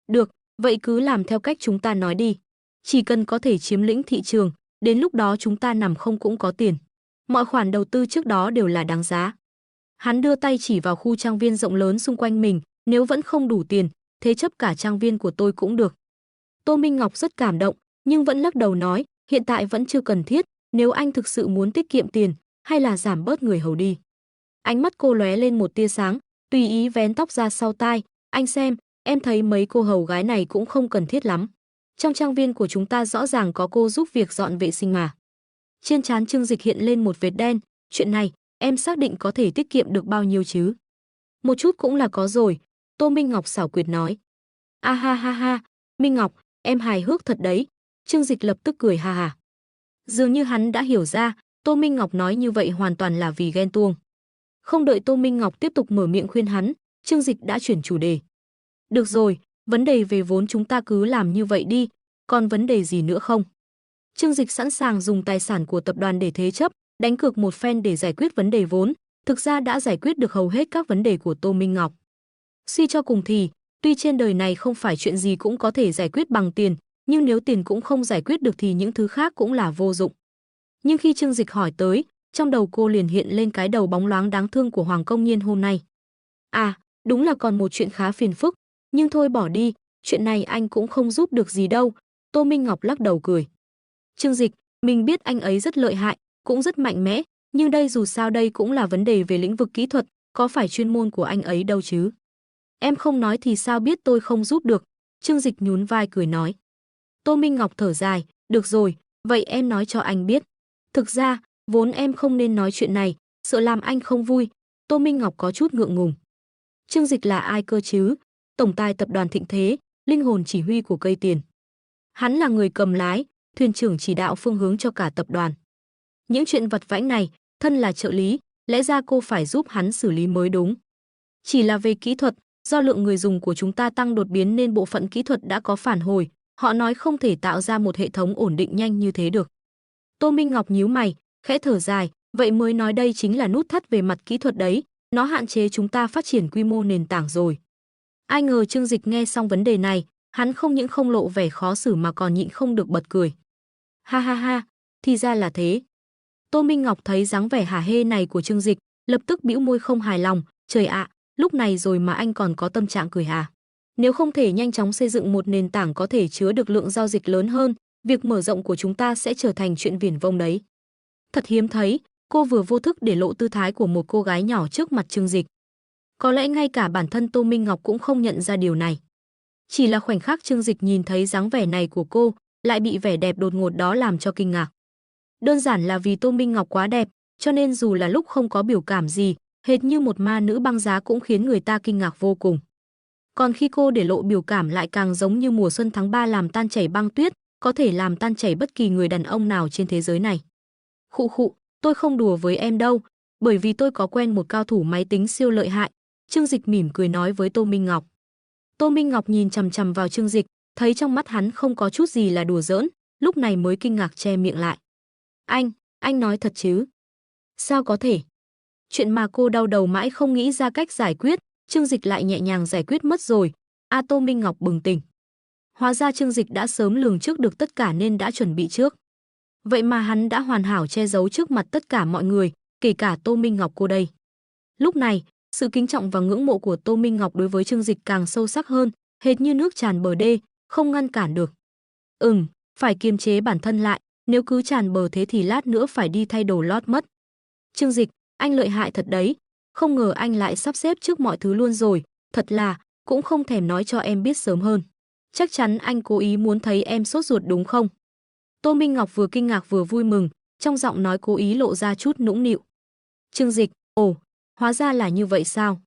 Được, vậy cứ làm theo cách chúng ta nói đi. Chỉ cần có thể chiếm lĩnh thị trường, đến lúc đó chúng ta nằm không cũng có tiền. Mọi khoản đầu tư trước đó đều là đáng giá. Hắn đưa tay chỉ vào khu trang viên rộng lớn xung quanh mình, nếu vẫn không đủ tiền, thế chấp cả trang viên của tôi cũng được. Tô Minh Ngọc rất cảm động, nhưng vẫn lắc đầu nói, hiện tại vẫn chưa cần thiết, nếu anh thực sự muốn tiết kiệm tiền, hay là giảm bớt người hầu đi. Ánh mắt cô lóe lên một tia sáng, tùy ý vén tóc ra sau tai, anh xem, em thấy mấy cô hầu gái này cũng không cần thiết lắm. Trong trang viên của chúng ta rõ ràng có cô giúp việc dọn vệ sinh mà. Trên trán Trương Dịch hiện lên một vệt đen, chuyện này, em xác định có thể tiết kiệm được bao nhiêu chứ? Một chút cũng là có rồi, Tô Minh Ngọc xảo quyệt nói. A ha ha ha, Minh Ngọc, em hài hước thật đấy. Trương Dịch lập tức cười ha ha. Dường như hắn đã hiểu ra, Tô Minh Ngọc nói như vậy hoàn toàn là vì ghen tuông. Không đợi Tô Minh Ngọc tiếp tục mở miệng khuyên hắn, Trương Dịch đã chuyển chủ đề. Được rồi, vấn đề về vốn chúng ta cứ làm như vậy đi, còn vấn đề gì nữa không? Trương Dịch sẵn sàng dùng tài sản của tập đoàn để thế chấp, đánh cược một phen để giải quyết vấn đề vốn, thực ra đã giải quyết được hầu hết các vấn đề của Tô Minh Ngọc. Suy cho cùng thì, tuy trên đời này không phải chuyện gì cũng có thể giải quyết bằng tiền, nhưng nếu tiền cũng không giải quyết được thì những thứ khác cũng là vô dụng. Nhưng khi Trương Dịch hỏi tới, trong đầu cô liền hiện lên cái đầu bóng loáng đáng thương của Hoàng Công Nhiên hôm nay. À, đúng là còn một chuyện khá phiền phức, nhưng thôi bỏ đi, chuyện này anh cũng không giúp được gì đâu. Tô Minh Ngọc lắc đầu cười. Trương Dịch, mình biết anh ấy rất lợi hại, cũng rất mạnh mẽ, nhưng đây dù sao đây cũng là vấn đề về lĩnh vực kỹ thuật, có phải chuyên môn của anh ấy đâu chứ. Em không nói thì sao biết tôi không giúp được, Trương Dịch nhún vai cười nói. Tô Minh Ngọc thở dài, được rồi, vậy em nói cho anh biết. Thực ra, vốn em không nên nói chuyện này, sợ làm anh không vui. Tô Minh Ngọc có chút ngượng ngùng. Trương Dịch là ai cơ chứ? Tổng tài tập đoàn Thịnh Thế, linh hồn chỉ huy của cây tiền. Hắn là người cầm lái, thuyền trưởng chỉ đạo phương hướng cho cả tập đoàn. Những chuyện vặt vãnh này, thân là trợ lý, lẽ ra cô phải giúp hắn xử lý mới đúng. Chỉ là về kỹ thuật, do lượng người dùng của chúng ta tăng đột biến nên bộ phận kỹ thuật đã có phản hồi, Họ nói không thể tạo ra một hệ thống ổn định nhanh như thế được. Tô Minh Ngọc nhíu mày, khẽ thở dài, vậy mới nói đây chính là nút thắt về mặt kỹ thuật đấy, nó hạn chế chúng ta phát triển quy mô nền tảng rồi. Ai ngờ Trương Dịch nghe xong vấn đề này, hắn không những không lộ vẻ khó xử mà còn nhịn không được bật cười. Ha ha ha, thì ra là thế. Tô Minh Ngọc thấy dáng vẻ hả hê này của Trương Dịch, lập tức bĩu môi không hài lòng, trời ạ, lúc này rồi mà anh còn có tâm trạng cười hả? Nếu không thể nhanh chóng xây dựng một nền tảng có thể chứa được lượng giao dịch lớn hơn, việc mở rộng của chúng ta sẽ trở thành chuyện viển vông đấy. Thật hiếm thấy, cô vừa vô thức để lộ tư thái của một cô gái nhỏ trước mặt Trương Dịch. Có lẽ ngay cả bản thân Tô Minh Ngọc cũng không nhận ra điều này. Chỉ là khoảnh khắc Trương Dịch nhìn thấy dáng vẻ này của cô, lại bị vẻ đẹp đột ngột đó làm cho kinh ngạc. Đơn giản là vì Tô Minh Ngọc quá đẹp, cho nên dù là lúc không có biểu cảm gì, hệt như một ma nữ băng giá cũng khiến người ta kinh ngạc vô cùng. Còn khi cô để lộ biểu cảm lại càng giống như mùa xuân tháng 3 làm tan chảy băng tuyết, có thể làm tan chảy bất kỳ người đàn ông nào trên thế giới này. Khụ khụ, tôi không đùa với em đâu, bởi vì tôi có quen một cao thủ máy tính siêu lợi hại, Trương Dịch mỉm cười nói với Tô Minh Ngọc. Tô Minh Ngọc nhìn chằm chằm vào Trương Dịch, thấy trong mắt hắn không có chút gì là đùa giỡn, lúc này mới kinh ngạc che miệng lại. Anh nói thật chứ? Sao có thể? Chuyện mà cô đau đầu mãi không nghĩ ra cách giải quyết, Trương Dịch lại nhẹ nhàng giải quyết mất rồi. Tô Minh Ngọc bừng tỉnh. Hóa ra Trương Dịch đã sớm lường trước được tất cả nên đã chuẩn bị trước. Vậy mà hắn đã hoàn hảo che giấu trước mặt tất cả mọi người, kể cả Tô Minh Ngọc cô đây. Lúc này, sự kính trọng và ngưỡng mộ của Tô Minh Ngọc đối với Trương Dịch càng sâu sắc hơn, hệt như nước tràn bờ đê, không ngăn cản được. Phải kiềm chế bản thân lại, nếu cứ tràn bờ thế thì lát nữa phải đi thay đồ lót mất. Trương Dịch, anh lợi hại thật đấy, không ngờ anh lại sắp xếp trước mọi thứ luôn rồi, thật là, cũng không thèm nói cho em biết sớm hơn. Chắc chắn anh cố ý muốn thấy em sốt ruột đúng không? Tô Minh Ngọc vừa kinh ngạc vừa vui mừng, trong giọng nói cố ý lộ ra chút nũng nịu. Trương Dịch, hóa ra là như vậy sao?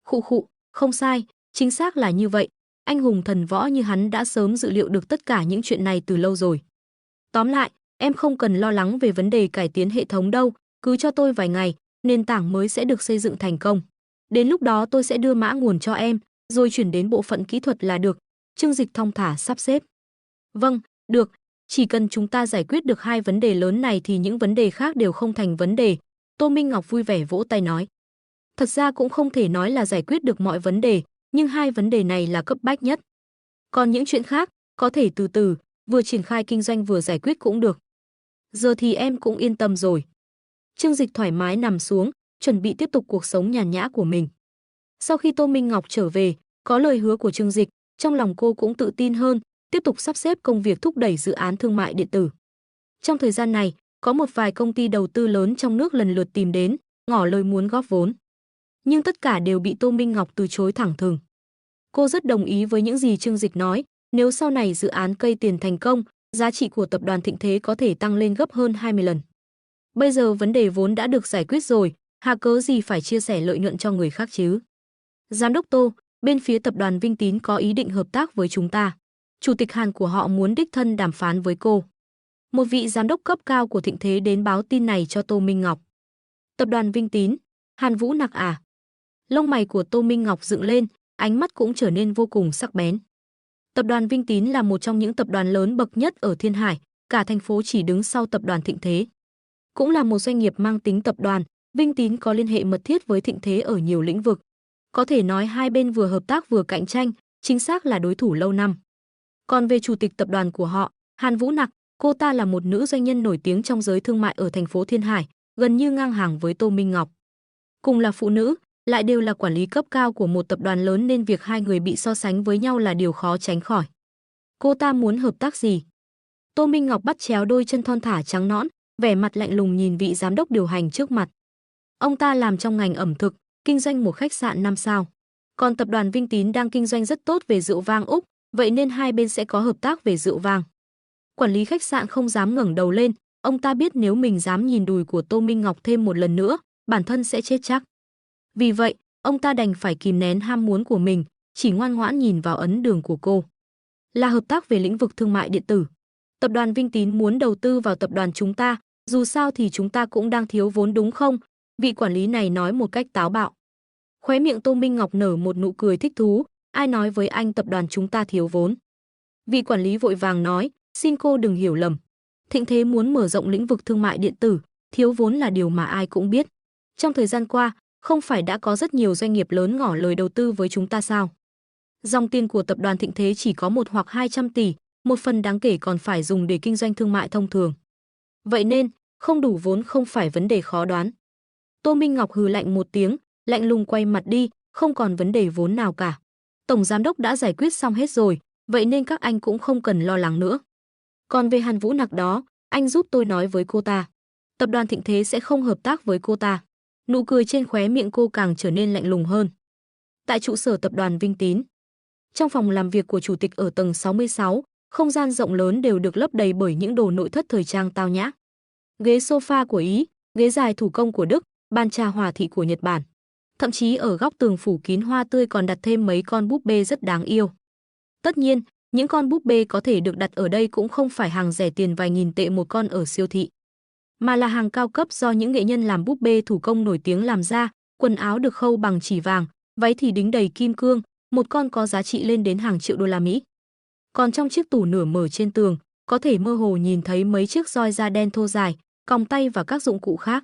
Khụ khụ, không sai, chính xác là như vậy, anh hùng thần võ như hắn đã sớm dự liệu được tất cả những chuyện này từ lâu rồi. Tóm lại, em không cần lo lắng về vấn đề cải tiến hệ thống đâu, cứ cho tôi vài ngày, nền tảng mới sẽ được xây dựng thành công. Đến lúc đó tôi sẽ đưa mã nguồn cho em, rồi chuyển đến bộ phận kỹ thuật là được. Trương Dịch thong thả sắp xếp. Vâng, được, chỉ cần chúng ta giải quyết được hai vấn đề lớn này thì những vấn đề khác đều không thành vấn đề. Tô Minh Ngọc vui vẻ vỗ tay nói. Thật ra cũng không thể nói là giải quyết được mọi vấn đề, nhưng hai vấn đề này là cấp bách nhất. Còn những chuyện khác, có thể từ từ, vừa triển khai kinh doanh vừa giải quyết cũng được. Giờ thì em cũng yên tâm rồi. Trương Dịch thoải mái nằm xuống, chuẩn bị tiếp tục cuộc sống nhàn nhã của mình. Sau khi Tô Minh Ngọc trở về, có lời hứa của Trương Dịch, trong lòng cô cũng tự tin hơn, tiếp tục sắp xếp công việc thúc đẩy dự án thương mại điện tử. Trong thời gian này, có một vài công ty đầu tư lớn trong nước lần lượt tìm đến, ngỏ lời muốn góp vốn. Nhưng tất cả đều bị Tô Minh Ngọc từ chối thẳng thừng. Cô rất đồng ý với những gì Trương Dịch nói, nếu sau này dự án cây tiền thành công, giá trị của tập đoàn Thịnh Thế có thể tăng lên gấp hơn 20 lần. Bây giờ vấn đề vốn đã được giải quyết rồi, hà cớ gì phải chia sẻ lợi nhuận cho người khác chứ? Giám đốc Tô, bên phía tập đoàn Vinh Tín có ý định hợp tác với chúng ta. Chủ tịch Hàn của họ muốn đích thân đàm phán với cô. Một vị giám đốc cấp cao của Thịnh Thế đến báo tin này cho Tô Minh Ngọc. Tập đoàn Vinh Tín, Hàn Vũ Nặc à? Lông mày của Tô Minh Ngọc dựng lên, ánh mắt cũng trở nên vô cùng sắc bén. Tập đoàn Vinh Tín là một trong những tập đoàn lớn bậc nhất ở Thiên Hải, cả thành phố chỉ đứng sau tập đoàn Thịnh Thế. Cũng là một doanh nghiệp mang tính tập đoàn, Vinh Tín có liên hệ mật thiết với Thịnh Thế ở nhiều lĩnh vực. Có thể nói hai bên vừa hợp tác vừa cạnh tranh, chính xác là đối thủ lâu năm. Còn về chủ tịch tập đoàn của họ, Hàn Vũ Nặc, cô ta là một nữ doanh nhân nổi tiếng trong giới thương mại ở thành phố Thiên Hải, gần như ngang hàng với Tô Minh Ngọc. Cùng là phụ nữ, lại đều là quản lý cấp cao của một tập đoàn lớn nên việc hai người bị so sánh với nhau là điều khó tránh khỏi. Cô ta muốn hợp tác gì? Tô Minh Ngọc bắt chéo đôi chân thon thả trắng nõn, vẻ mặt lạnh lùng nhìn vị giám đốc điều hành trước mặt. Ông ta làm trong ngành ẩm thực, kinh doanh một khách sạn 5 sao. Còn tập đoàn Vinh Tín đang kinh doanh rất tốt về rượu vang Úc, vậy nên hai bên sẽ có hợp tác về rượu vang. Quản lý khách sạn không dám ngẩng đầu lên, ông ta biết nếu mình dám nhìn đùi của Tô Minh Ngọc thêm một lần nữa, bản thân sẽ chết chắc. Vì vậy, ông ta đành phải kìm nén ham muốn của mình, chỉ ngoan ngoãn nhìn vào ấn đường của cô. Là hợp tác về lĩnh vực thương mại điện tử. Tập đoàn Vinh Tín muốn đầu tư vào tập đoàn chúng ta, dù sao thì chúng ta cũng đang thiếu vốn đúng không? Vị quản lý này nói một cách táo bạo. Khóe miệng Tô Minh Ngọc nở một nụ cười thích thú, ai nói với anh tập đoàn chúng ta thiếu vốn? Vị quản lý vội vàng nói, xin cô đừng hiểu lầm. Thịnh Thế muốn mở rộng lĩnh vực thương mại điện tử, thiếu vốn là điều mà ai cũng biết. Trong thời gian qua, không phải đã có rất nhiều doanh nghiệp lớn ngỏ lời đầu tư với chúng ta sao? Dòng tiền của tập đoàn Thịnh Thế chỉ có 1 hoặc 200 tỷ, một phần đáng kể còn phải dùng để kinh doanh thương mại thông thường. Vậy nên, không đủ vốn không phải vấn đề khó đoán. Tô Minh Ngọc hừ lạnh một tiếng, lạnh lùng quay mặt đi, không còn vấn đề vốn nào cả. Tổng giám đốc đã giải quyết xong hết rồi, vậy nên các anh cũng không cần lo lắng nữa. Còn về Hàn Vũ Nặc đó, anh giúp tôi nói với cô ta. Tập đoàn Thịnh Thế sẽ không hợp tác với cô ta. Nụ cười trên khóe miệng cô càng trở nên lạnh lùng hơn. Tại trụ sở tập đoàn Vinh Tín, trong phòng làm việc của chủ tịch ở tầng 66, không gian rộng lớn đều được lấp đầy bởi những đồ nội thất thời trang tao nhã. Ghế sofa của Ý, ghế dài thủ công của Đức, bàn trà hòa thị của Nhật Bản. Thậm chí ở góc tường phủ kín hoa tươi còn đặt thêm mấy con búp bê rất đáng yêu. Tất nhiên, những con búp bê có thể được đặt ở đây cũng không phải hàng rẻ tiền vài nghìn tệ một con ở siêu thị, mà là hàng cao cấp do những nghệ nhân làm búp bê thủ công nổi tiếng làm ra, quần áo được khâu bằng chỉ vàng, váy thì đính đầy kim cương, một con có giá trị lên đến hàng triệu đô la Mỹ. Còn trong chiếc tủ nửa mở trên tường, có thể mơ hồ nhìn thấy mấy chiếc roi da đen thô dài, còng tay và các dụng cụ khác.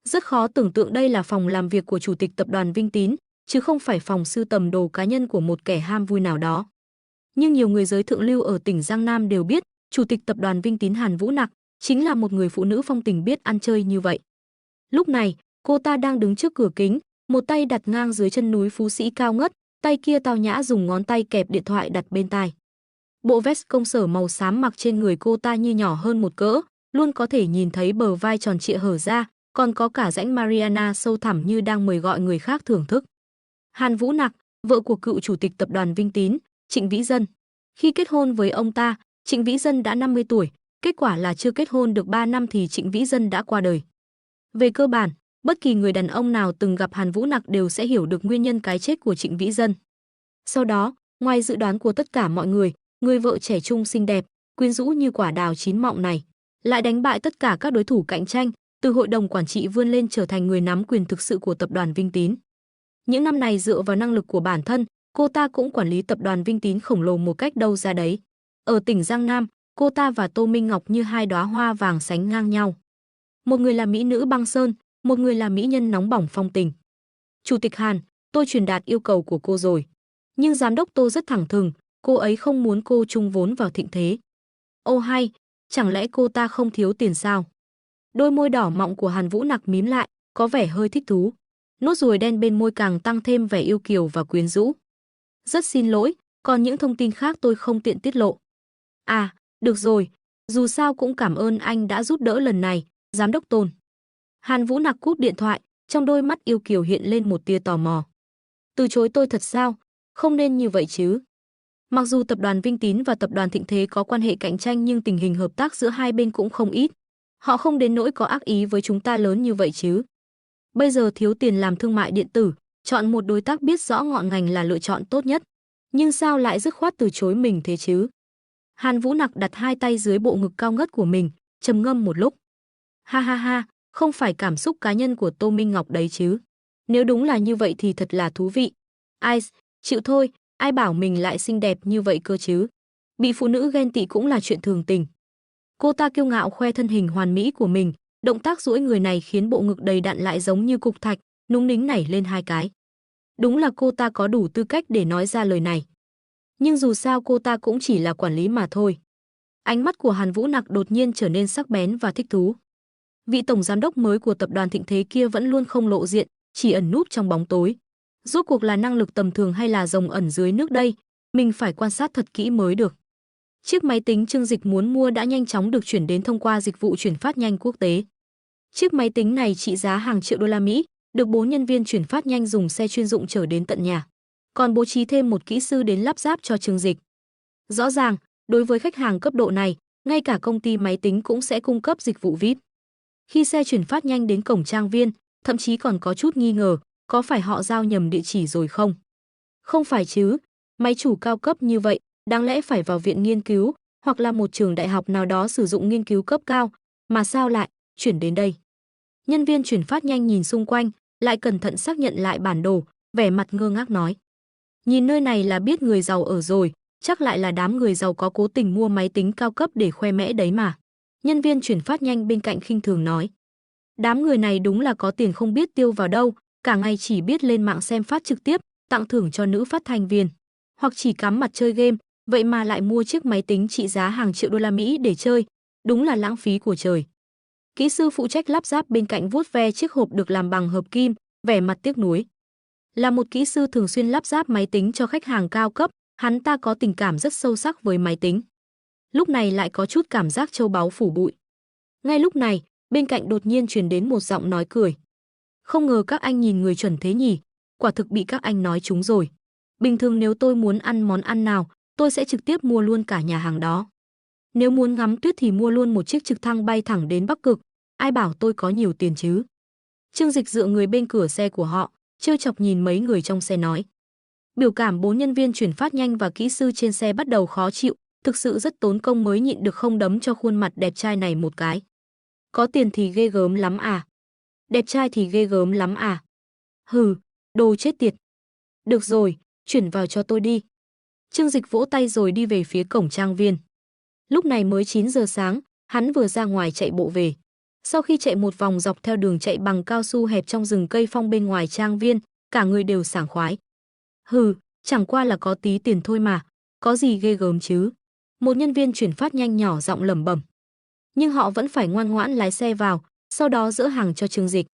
Rất khó tưởng tượng đây là phòng làm việc của chủ tịch tập đoàn Vinh Tín, chứ không phải phòng sưu tầm đồ cá nhân của một kẻ ham vui nào đó. Nhưng nhiều người giới thượng lưu ở tỉnh Giang Nam đều biết, chủ tịch tập đoàn Vinh Tín Hàn Vũ Nặc chính là một người phụ nữ phong tình biết ăn chơi như vậy. Lúc này, cô ta đang đứng trước cửa kính, một tay đặt ngang dưới chân núi Phú Sĩ cao ngất, tay kia tao nhã dùng ngón tay kẹp điện thoại đặt bên tai. Bộ vest công sở màu xám mặc trên người cô ta như nhỏ hơn một cỡ, luôn có thể nhìn thấy bờ vai tròn trịa hở ra, còn có cả rãnh Mariana sâu thẳm như đang mời gọi người khác thưởng thức. Hàn Vũ Nặc, vợ của cựu chủ tịch tập đoàn Vinh Tín, Trịnh Vĩ Dân. Khi kết hôn với ông ta, Trịnh Vĩ Dân đã 50 tuổi, kết quả là chưa kết hôn được 3 năm thì Trịnh Vĩ Dân đã qua đời. Về cơ bản, bất kỳ người đàn ông nào từng gặp Hàn Vũ Nặc đều sẽ hiểu được nguyên nhân cái chết của Trịnh Vĩ Dân. Sau đó, ngoài dự đoán của tất cả mọi người vợ trẻ trung xinh đẹp, quyến rũ như quả đào chín mọng này, lại đánh bại tất cả các đối thủ cạnh tranh, từ hội đồng quản trị vươn lên trở thành người nắm quyền thực sự của tập đoàn Vinh Tín. Những năm này dựa vào năng lực của bản thân, cô ta cũng quản lý tập đoàn Vinh Tín khổng lồ một cách đâu ra đấy. Ở tỉnh Giang Nam, cô ta và Tô Minh Ngọc như hai đóa hoa vàng sánh ngang nhau. Một người là mỹ nữ băng sơn, một người là mỹ nhân nóng bỏng phong tình. Chủ tịch Hàn, tôi truyền đạt yêu cầu của cô rồi. Nhưng giám đốc Tô rất thẳng thừng, cô ấy không muốn cô chung vốn vào Thịnh Thế. Ô hay, chẳng lẽ cô ta không thiếu tiền sao? Đôi môi đỏ mọng của Hàn Vũ Nặc mím lại, có vẻ hơi thích thú. Nốt ruồi đen bên môi càng tăng thêm vẻ yêu kiều và quyến rũ. Rất xin lỗi, còn những thông tin khác tôi không tiện tiết lộ. À, được rồi, dù sao cũng cảm ơn anh đã giúp đỡ lần này, giám đốc Tôn. Hàn Vũ Nặc cúp điện thoại, trong đôi mắt yêu kiều hiện lên một tia tò mò. Từ chối tôi thật sao? Không nên như vậy chứ. Mặc dù tập đoàn Vinh Tín và tập đoàn Thịnh Thế có quan hệ cạnh tranh nhưng tình hình hợp tác giữa hai bên cũng không ít. Họ không đến nỗi có ác ý với chúng ta lớn như vậy chứ. Bây giờ thiếu tiền làm thương mại điện tử, chọn một đối tác biết rõ ngọn ngành là lựa chọn tốt nhất. Nhưng sao lại dứt khoát từ chối mình thế chứ? Hàn Vũ Nặc đặt hai tay dưới bộ ngực cao ngất của mình, trầm ngâm một lúc. Ha ha ha, không phải cảm xúc cá nhân của Tô Minh Ngọc đấy chứ. Nếu đúng là như vậy thì thật là thú vị. Ai, chịu thôi, ai bảo mình lại xinh đẹp như vậy cơ chứ. Bị phụ nữ ghen tị cũng là chuyện thường tình. Cô ta kiêu ngạo khoe thân hình hoàn mỹ của mình, động tác duỗi người này khiến bộ ngực đầy đặn lại giống như cục thạch, núng nính nảy lên hai cái. Đúng là cô ta có đủ tư cách để nói ra lời này. Nhưng dù sao cô ta cũng chỉ là quản lý mà thôi. Ánh mắt của Hàn Vũ Nặc đột nhiên trở nên sắc bén và thích thú. Vị tổng giám đốc mới của tập đoàn Thịnh Thế kia vẫn luôn không lộ diện, chỉ ẩn núp trong bóng tối. Rốt cuộc là năng lực tầm thường hay là rồng ẩn dưới nước đây, mình phải quan sát thật kỹ mới được. Chiếc máy tính Trương Dịch muốn mua đã nhanh chóng được chuyển đến thông qua dịch vụ chuyển phát nhanh quốc tế. Chiếc máy tính này trị giá hàng triệu đô la Mỹ, được 4 nhân viên chuyển phát nhanh dùng xe chuyên dụng chở đến tận nhà. Còn bố trí thêm một kỹ sư đến lắp ráp cho Trương Dịch. Rõ ràng, đối với khách hàng cấp độ này, ngay cả công ty máy tính cũng sẽ cung cấp dịch vụ VIP. Khi xe chuyển phát nhanh đến cổng trang viên, thậm chí còn có chút nghi ngờ, có phải họ giao nhầm địa chỉ rồi không? Không phải chứ, máy chủ cao cấp như vậy, đáng lẽ phải vào viện nghiên cứu, hoặc là một trường đại học nào đó sử dụng nghiên cứu cấp cao, mà sao lại chuyển đến đây? Nhân viên chuyển phát nhanh nhìn xung quanh, lại cẩn thận xác nhận lại bản đồ, vẻ mặt ngơ ngác nói. Nhìn nơi này là biết người giàu ở rồi, chắc lại là đám người giàu có cố tình mua máy tính cao cấp để khoe mẽ đấy mà. Nhân viên chuyển phát nhanh bên cạnh khinh thường nói. Đám người này đúng là có tiền không biết tiêu vào đâu, cả ngày chỉ biết lên mạng xem phát trực tiếp, tặng thưởng cho nữ phát thanh viên, hoặc chỉ cắm mặt chơi game, vậy mà lại mua chiếc máy tính trị giá hàng triệu đô la Mỹ để chơi, đúng là lãng phí của trời. Kỹ sư phụ trách lắp ráp bên cạnh vuốt ve chiếc hộp được làm bằng hợp kim, vẻ mặt tiếc nuối. Là một kỹ sư thường xuyên lắp ráp máy tính cho khách hàng cao cấp, hắn ta có tình cảm rất sâu sắc với máy tính. Lúc này lại có chút cảm giác châu báu phủ bụi. Ngay lúc này, bên cạnh đột nhiên truyền đến một giọng nói cười. Không ngờ các anh nhìn người chuẩn thế nhỉ, quả thực bị các anh nói trúng rồi. Bình thường nếu tôi muốn ăn món ăn nào, tôi sẽ trực tiếp mua luôn cả nhà hàng đó. Nếu muốn ngắm tuyết thì mua luôn một chiếc trực thăng bay thẳng đến Bắc Cực, ai bảo tôi có nhiều tiền chứ. Trương Dịch dựa người bên cửa xe của họ, trêu chọc nhìn mấy người trong xe nói. Biểu cảm 4 nhân viên chuyển phát nhanh và kỹ sư trên xe bắt đầu khó chịu, thực sự rất tốn công mới nhịn được không đấm cho khuôn mặt đẹp trai này một cái. Có tiền thì ghê gớm lắm à? Đẹp trai thì ghê gớm lắm à? Hừ, đồ chết tiệt. Được rồi, chuyển vào cho tôi đi. Trương Dịch vỗ tay rồi đi về phía cổng trang viên. Lúc này mới 9 giờ sáng, hắn vừa ra ngoài chạy bộ về. Sau khi chạy một vòng dọc theo đường chạy bằng cao su hẹp trong rừng cây phong bên ngoài trang viên, cả người đều sảng khoái. Hừ, chẳng qua là có tí tiền thôi mà, có gì ghê gớm chứ. Một nhân viên chuyển phát nhanh nhỏ giọng lẩm bẩm. Nhưng họ vẫn phải ngoan ngoãn lái xe vào, sau đó dỡ hàng cho Trương Dịch.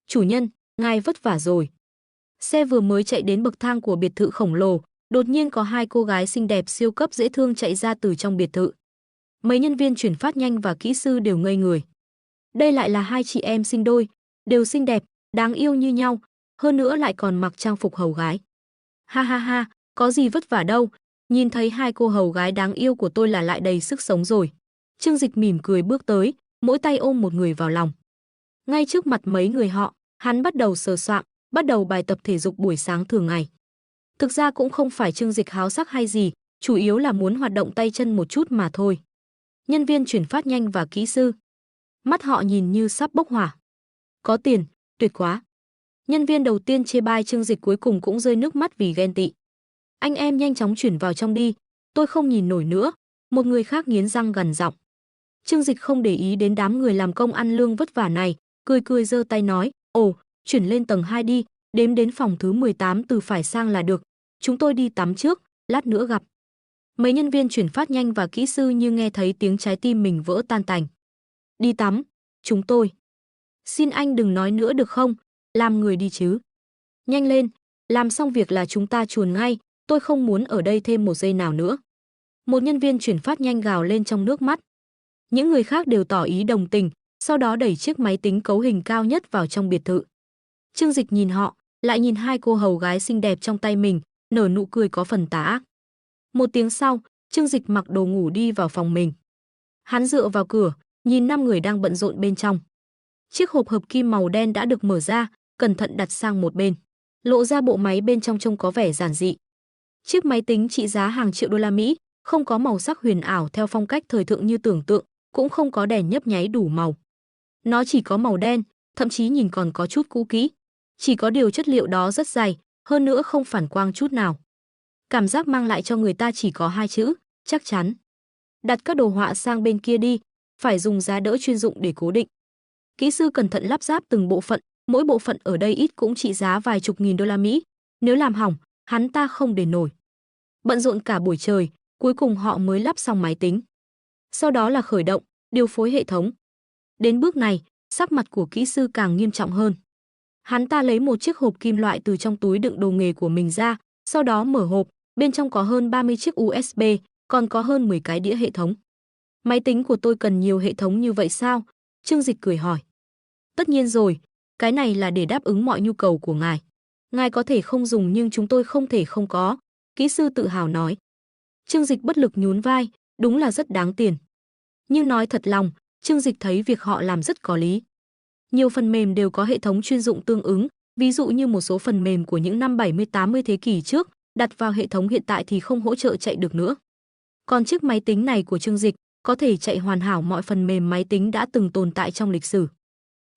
Chủ nhân, ngài vất vả rồi. Xe vừa mới chạy đến bậc thang của biệt thự khổng lồ, đột nhiên có hai cô gái xinh đẹp siêu cấp dễ thương chạy ra từ trong biệt thự. Mấy nhân viên chuyển phát nhanh và kỹ sư đều ngây người. Đây lại là hai chị em sinh đôi, đều xinh đẹp, đáng yêu như nhau, hơn nữa lại còn mặc trang phục hầu gái. Ha ha ha, có gì vất vả đâu, nhìn thấy hai cô hầu gái đáng yêu của tôi là lại đầy sức sống rồi. Trương Dịch mỉm cười bước tới, mỗi tay ôm một người vào lòng. Ngay trước mặt mấy người họ, hắn bắt đầu sờ soạng, bắt đầu bài tập thể dục buổi sáng thường ngày. Thực ra cũng không phải Trương Dịch háo sắc hay gì, chủ yếu là muốn hoạt động tay chân một chút mà thôi. Nhân viên chuyển phát nhanh và kỹ sư, mắt họ nhìn như sắp bốc hỏa. Có tiền, tuyệt quá. Nhân viên đầu tiên chê bai Trương Dịch cuối cùng cũng rơi nước mắt vì ghen tị. Anh em nhanh chóng chuyển vào trong đi, tôi không nhìn nổi nữa, một người khác nghiến răng gằn giọng. Trương Dịch không để ý đến đám người làm công ăn lương vất vả này, cười cười giơ tay nói, ồ, chuyển lên tầng 2 đi, đếm đến phòng thứ 18 từ phải sang là được, chúng tôi đi tắm trước, lát nữa gặp. Mấy nhân viên chuyển phát nhanh và kỹ sư như nghe thấy tiếng trái tim mình vỡ tan tành. Đi tắm, chúng tôi. Xin anh đừng nói nữa được không, làm người đi chứ. Nhanh lên, làm xong việc là chúng ta chuồn ngay, tôi không muốn ở đây thêm một giây nào nữa. Một nhân viên chuyển phát nhanh gào lên trong nước mắt. Những người khác đều tỏ ý đồng tình, sau đó đẩy chiếc máy tính cấu hình cao nhất vào trong biệt thự. Trương Dịch nhìn họ, lại nhìn hai cô hầu gái xinh đẹp trong tay mình, nở nụ cười có phần tà ác. Một tiếng sau, Trương Dịch mặc đồ ngủ đi vào phòng mình. Hắn dựa vào cửa, nhìn 5 người đang bận rộn bên trong. Chiếc hộp hợp kim màu đen đã được mở ra, cẩn thận đặt sang một bên. Lộ ra bộ máy bên trong trông có vẻ giản dị. Chiếc máy tính trị giá hàng triệu đô la Mỹ, không có màu sắc huyền ảo theo phong cách thời thượng như tưởng tượng, cũng không có đèn nhấp nháy đủ màu. Nó chỉ có màu đen, thậm chí nhìn còn có chút cũ kỹ. Chỉ có điều chất liệu đó rất dày, hơn nữa không phản quang chút nào. Cảm giác mang lại cho người ta chỉ có 2 chữ, chắc chắn. Đặt các đồ họa sang bên kia đi, phải dùng giá đỡ chuyên dụng để cố định. Kỹ sư cẩn thận lắp ráp từng bộ phận, mỗi bộ phận ở đây ít cũng trị giá vài chục nghìn đô la Mỹ. Nếu làm hỏng, hắn ta không đền nổi. Bận rộn cả buổi trời, cuối cùng họ mới lắp xong máy tính. Sau đó là khởi động, điều phối hệ thống. Đến bước này, sắc mặt của kỹ sư càng nghiêm trọng hơn. Hắn ta lấy một chiếc hộp kim loại từ trong túi đựng đồ nghề của mình ra, sau đó mở hộp, bên trong có hơn 30 chiếc USB, còn có hơn 10 cái đĩa hệ thống. Máy tính của tôi cần nhiều hệ thống như vậy sao? Trương Dịch cười hỏi. Tất nhiên rồi, cái này là để đáp ứng mọi nhu cầu của ngài. Ngài có thể không dùng nhưng chúng tôi không thể không có, kỹ sư tự hào nói. Trương Dịch bất lực nhún vai, đúng là rất đáng tiền. Nhưng nói thật lòng, Trương Dịch thấy việc họ làm rất có lý. Nhiều phần mềm đều có hệ thống chuyên dụng tương ứng, ví dụ như một số phần mềm của những năm 70-80 thế kỷ trước, đặt vào hệ thống hiện tại thì không hỗ trợ chạy được nữa. Còn chiếc máy tính này của Trương Dịch có thể chạy hoàn hảo mọi phần mềm máy tính đã từng tồn tại trong lịch sử.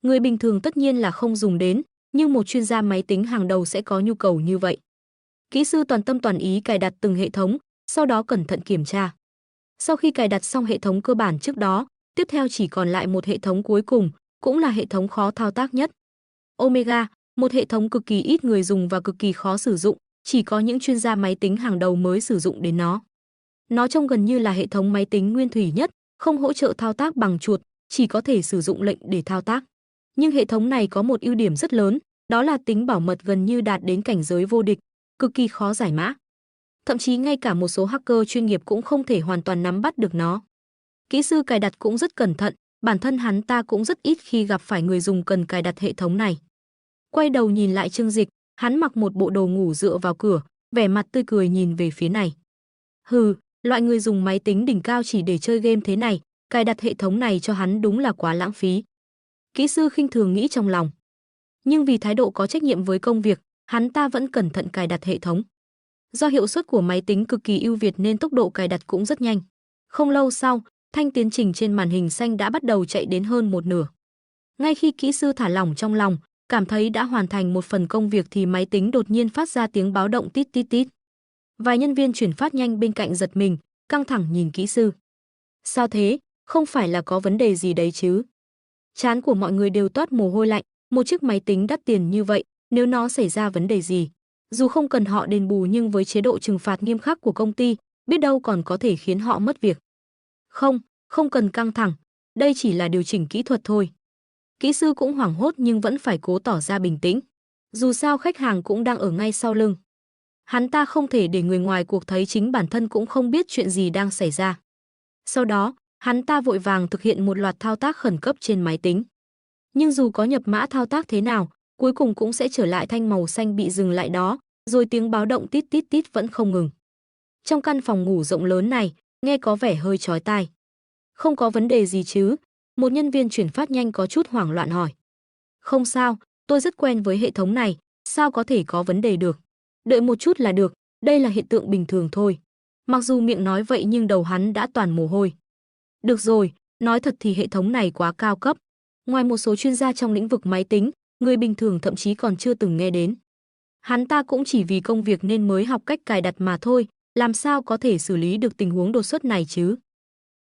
Người bình thường tất nhiên là không dùng đến, nhưng một chuyên gia máy tính hàng đầu sẽ có nhu cầu như vậy. Kỹ sư toàn tâm toàn ý cài đặt từng hệ thống, sau đó cẩn thận kiểm tra. Sau khi cài đặt xong hệ thống cơ bản trước đó, tiếp theo chỉ còn lại một hệ thống cuối cùng, cũng là hệ thống khó thao tác nhất. Omega, một hệ thống cực kỳ ít người dùng và cực kỳ khó sử dụng, chỉ có những chuyên gia máy tính hàng đầu mới sử dụng đến nó. Nó trông gần như là hệ thống máy tính nguyên thủy nhất, không hỗ trợ thao tác bằng chuột, chỉ có thể sử dụng lệnh để thao tác. Nhưng hệ thống này có một ưu điểm rất lớn, đó là tính bảo mật gần như đạt đến cảnh giới vô địch, cực kỳ khó giải mã. Thậm chí ngay cả một số hacker chuyên nghiệp cũng không thể hoàn toàn nắm bắt được nó. Kỹ sư cài đặt cũng rất cẩn thận, bản thân hắn ta cũng rất ít khi gặp phải người dùng cần cài đặt hệ thống này. Quay đầu nhìn lại Trương Dịch, hắn mặc một bộ đồ ngủ dựa vào cửa, vẻ mặt tươi cười nhìn về phía này. Hừ, loại người dùng máy tính đỉnh cao chỉ để chơi game thế này, cài đặt hệ thống này cho hắn đúng là quá lãng phí. Kỹ sư khinh thường nghĩ trong lòng. Nhưng vì thái độ có trách nhiệm với công việc, hắn ta vẫn cẩn thận cài đặt hệ thống. Do hiệu suất của máy tính cực kỳ ưu việt nên tốc độ cài đặt cũng rất nhanh. Không lâu sau, thanh tiến trình trên màn hình xanh đã bắt đầu chạy đến hơn một nửa. Ngay khi kỹ sư thả lỏng trong lòng, cảm thấy đã hoàn thành một phần công việc thì máy tính đột nhiên phát ra tiếng báo động tít tít tít. Vài nhân viên chuyển phát nhanh bên cạnh giật mình, căng thẳng nhìn kỹ sư. Sao thế, không phải là có vấn đề gì đấy chứ? Trán của mọi người đều toát mồ hôi lạnh, một chiếc máy tính đắt tiền như vậy, nếu nó xảy ra vấn đề gì, dù không cần họ đền bù nhưng với chế độ trừng phạt nghiêm khắc của công ty, biết đâu còn có thể khiến họ mất việc. Không cần căng thẳng, đây chỉ là điều chỉnh kỹ thuật thôi. Kỹ sư cũng hoảng hốt nhưng vẫn phải cố tỏ ra bình tĩnh. Dù sao khách hàng cũng đang ở ngay sau lưng. Hắn ta không thể để người ngoài cuộc thấy chính bản thân cũng không biết chuyện gì đang xảy ra. Sau đó, hắn ta vội vàng thực hiện một loạt thao tác khẩn cấp trên máy tính. Nhưng dù có nhập mã thao tác thế nào, cuối cùng cũng sẽ trở lại thanh màu xanh bị dừng lại đó, rồi tiếng báo động tít tít tít vẫn không ngừng. Trong căn phòng ngủ rộng lớn này, nghe có vẻ hơi chói tai. Không có vấn đề gì chứ? Một nhân viên chuyển phát nhanh có chút hoảng loạn hỏi. Không sao, tôi rất quen với hệ thống này, sao có thể có vấn đề được? Đợi một chút là được, đây là hiện tượng bình thường thôi. Mặc dù miệng nói vậy nhưng đầu hắn đã toàn mồ hôi. Được rồi, nói thật thì hệ thống này quá cao cấp. Ngoài một số chuyên gia trong lĩnh vực máy tính, người bình thường thậm chí còn chưa từng nghe đến. Hắn ta cũng chỉ vì công việc nên mới học cách cài đặt mà thôi, làm sao có thể xử lý được tình huống đột xuất này chứ?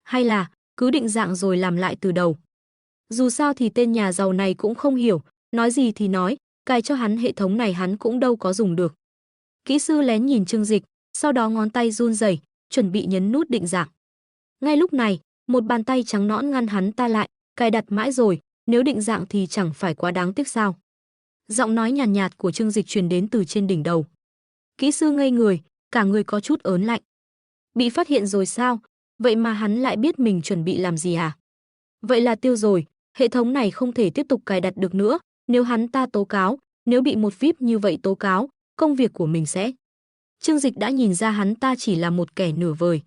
Hay là, cứ định dạng rồi làm lại từ đầu? Dù sao thì tên nhà giàu này cũng không hiểu, nói gì thì nói, cài cho hắn hệ thống này hắn cũng đâu có dùng được. Kỹ sư lén nhìn Trương Dịch, sau đó ngón tay run rẩy, chuẩn bị nhấn nút định dạng. Ngay lúc này, một bàn tay trắng nõn ngăn hắn ta lại, cài đặt mãi rồi, nếu định dạng thì chẳng phải quá đáng tiếc sao? Giọng nói nhàn nhạt của Trương Dịch truyền đến từ trên đỉnh đầu. Kỹ sư ngây người, cả người có chút ớn lạnh. Bị phát hiện rồi sao? Vậy mà hắn lại biết mình chuẩn bị làm gì à? Vậy là tiêu rồi, hệ thống này không thể tiếp tục cài đặt được nữa, nếu hắn ta tố cáo, nếu bị một VIP như vậy tố cáo, công việc của mình sẽ... Trương Dịch đã nhìn ra hắn ta chỉ là một kẻ nửa vời.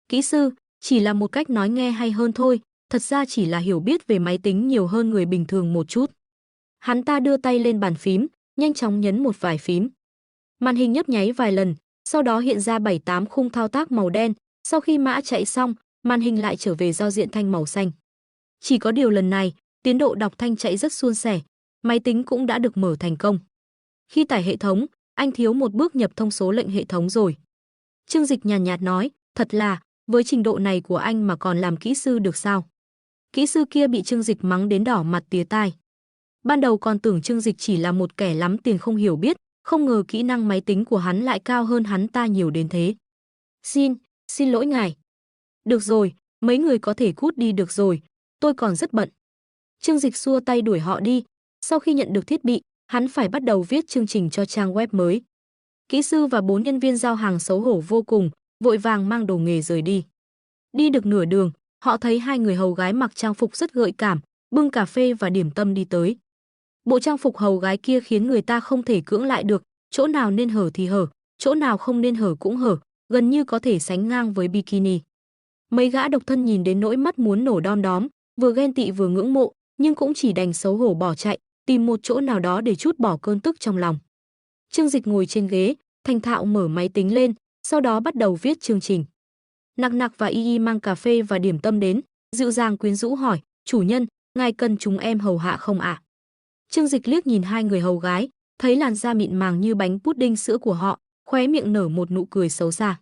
Kỹ sư, chỉ là một cách nói nghe hay hơn thôi, thật ra chỉ là hiểu biết về máy tính nhiều hơn người bình thường một chút. Hắn ta đưa tay lên bàn phím, nhanh chóng nhấn một vài phím. Màn hình nhấp nháy vài lần, sau đó hiện ra 7-8 khung thao tác màu đen, sau khi mã chạy xong, màn hình lại trở về giao diện thanh màu xanh. Chỉ có điều lần này, tiến độ đọc thanh chạy rất suôn sẻ, máy tính cũng đã được mở thành công. Khi tải hệ thống, anh thiếu một bước nhập thông số lệnh hệ thống rồi. Trương Dịch nhàn nhạt nói, thật là, với trình độ này của anh mà còn làm kỹ sư được sao? Kỹ sư kia bị Trương Dịch mắng đến đỏ mặt tía tai. Ban đầu còn tưởng Trương Dịch chỉ là một kẻ lắm tiền không hiểu biết, không ngờ kỹ năng máy tính của hắn lại cao hơn hắn ta nhiều đến thế. Xin lỗi ngài. Được rồi, mấy người có thể cút đi được rồi, tôi còn rất bận. Trương Dịch xua tay đuổi họ đi, sau khi nhận được thiết bị, hắn phải bắt đầu viết chương trình cho trang web mới. Kỹ sư và 4 nhân viên giao hàng xấu hổ vô cùng, vội vàng mang đồ nghề rời đi. Đi được nửa đường, họ thấy hai người hầu gái mặc trang phục rất gợi cảm, bưng cà phê và điểm tâm đi tới. Bộ trang phục hầu gái kia khiến người ta không thể cưỡng lại được, chỗ nào nên hở thì hở, chỗ nào không nên hở cũng hở, gần như có thể sánh ngang với bikini. Mấy gã độc thân nhìn đến nỗi mắt muốn nổ đom đóm, vừa ghen tị vừa ngưỡng mộ, nhưng cũng chỉ đành xấu hổ bỏ chạy, tìm một chỗ nào đó để trút bỏ cơn tức trong lòng. Trương Dịch ngồi trên ghế, thành thạo mở máy tính lên, sau đó bắt đầu viết chương trình. Nặc Nặc và Y Y mang cà phê và điểm tâm đến, dịu dàng quyến rũ hỏi, chủ nhân, ngài cần chúng em hầu hạ không ạ? Trương Dịch liếc nhìn hai người hầu gái, thấy làn da mịn màng như bánh pudding sữa của họ, khóe miệng nở một nụ cười xấu xa.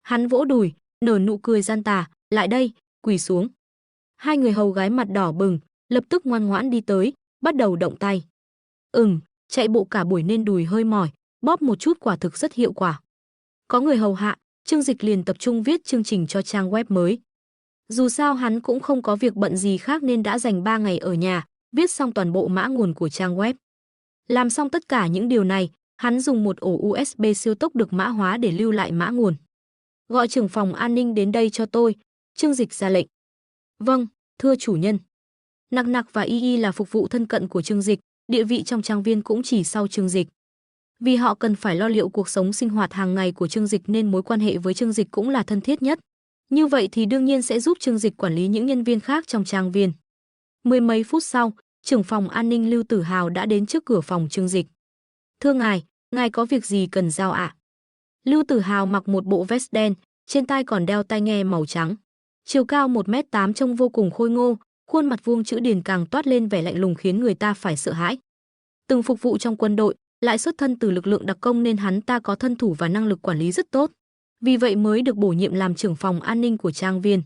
Hắn vỗ đùi, nở nụ cười gian tà, lại đây, quỳ xuống. Hai người hầu gái mặt đỏ bừng, lập tức ngoan ngoãn đi tới, bắt đầu động tay. Chạy bộ cả buổi nên đùi hơi mỏi, bóp một chút quả thực rất hiệu quả. Có người hầu hạ, Trương Dịch liền tập trung viết chương trình cho trang web mới. Dù sao hắn cũng không có việc bận gì khác nên đã dành 3 ngày ở nhà, viết xong toàn bộ mã nguồn của trang web. Làm xong tất cả những điều này, hắn dùng một ổ USB siêu tốc được mã hóa để lưu lại mã nguồn. Gọi trưởng phòng an ninh đến đây cho tôi, Trương Dịch ra lệnh. Vâng, thưa chủ nhân. Nặc Nặc và Y Y là phục vụ thân cận của Trương Dịch, địa vị trong trang viên cũng chỉ sau Trương Dịch. Vì họ cần phải lo liệu cuộc sống sinh hoạt hàng ngày của Trương Dịch nên mối quan hệ với Trương Dịch cũng là thân thiết nhất. Như vậy thì đương nhiên sẽ giúp Trương Dịch quản lý những nhân viên khác trong trang viên. Mười mấy phút sau, trưởng phòng an ninh Lưu Tử Hào đã đến trước cửa phòng Trương Dịch. Thưa ngài có việc gì cần giao ạ? Lưu Tử Hào mặc một bộ vest đen, trên tai còn đeo tai nghe màu trắng. Chiều cao 1m8 trông vô cùng khôi ngô, khuôn mặt vuông chữ điền càng toát lên vẻ lạnh lùng khiến người ta phải sợ hãi. Từng phục vụ trong quân đội, lại xuất thân từ lực lượng đặc công nên hắn ta có thân thủ và năng lực quản lý rất tốt. Vì vậy mới được bổ nhiệm làm trưởng phòng an ninh của trang viên.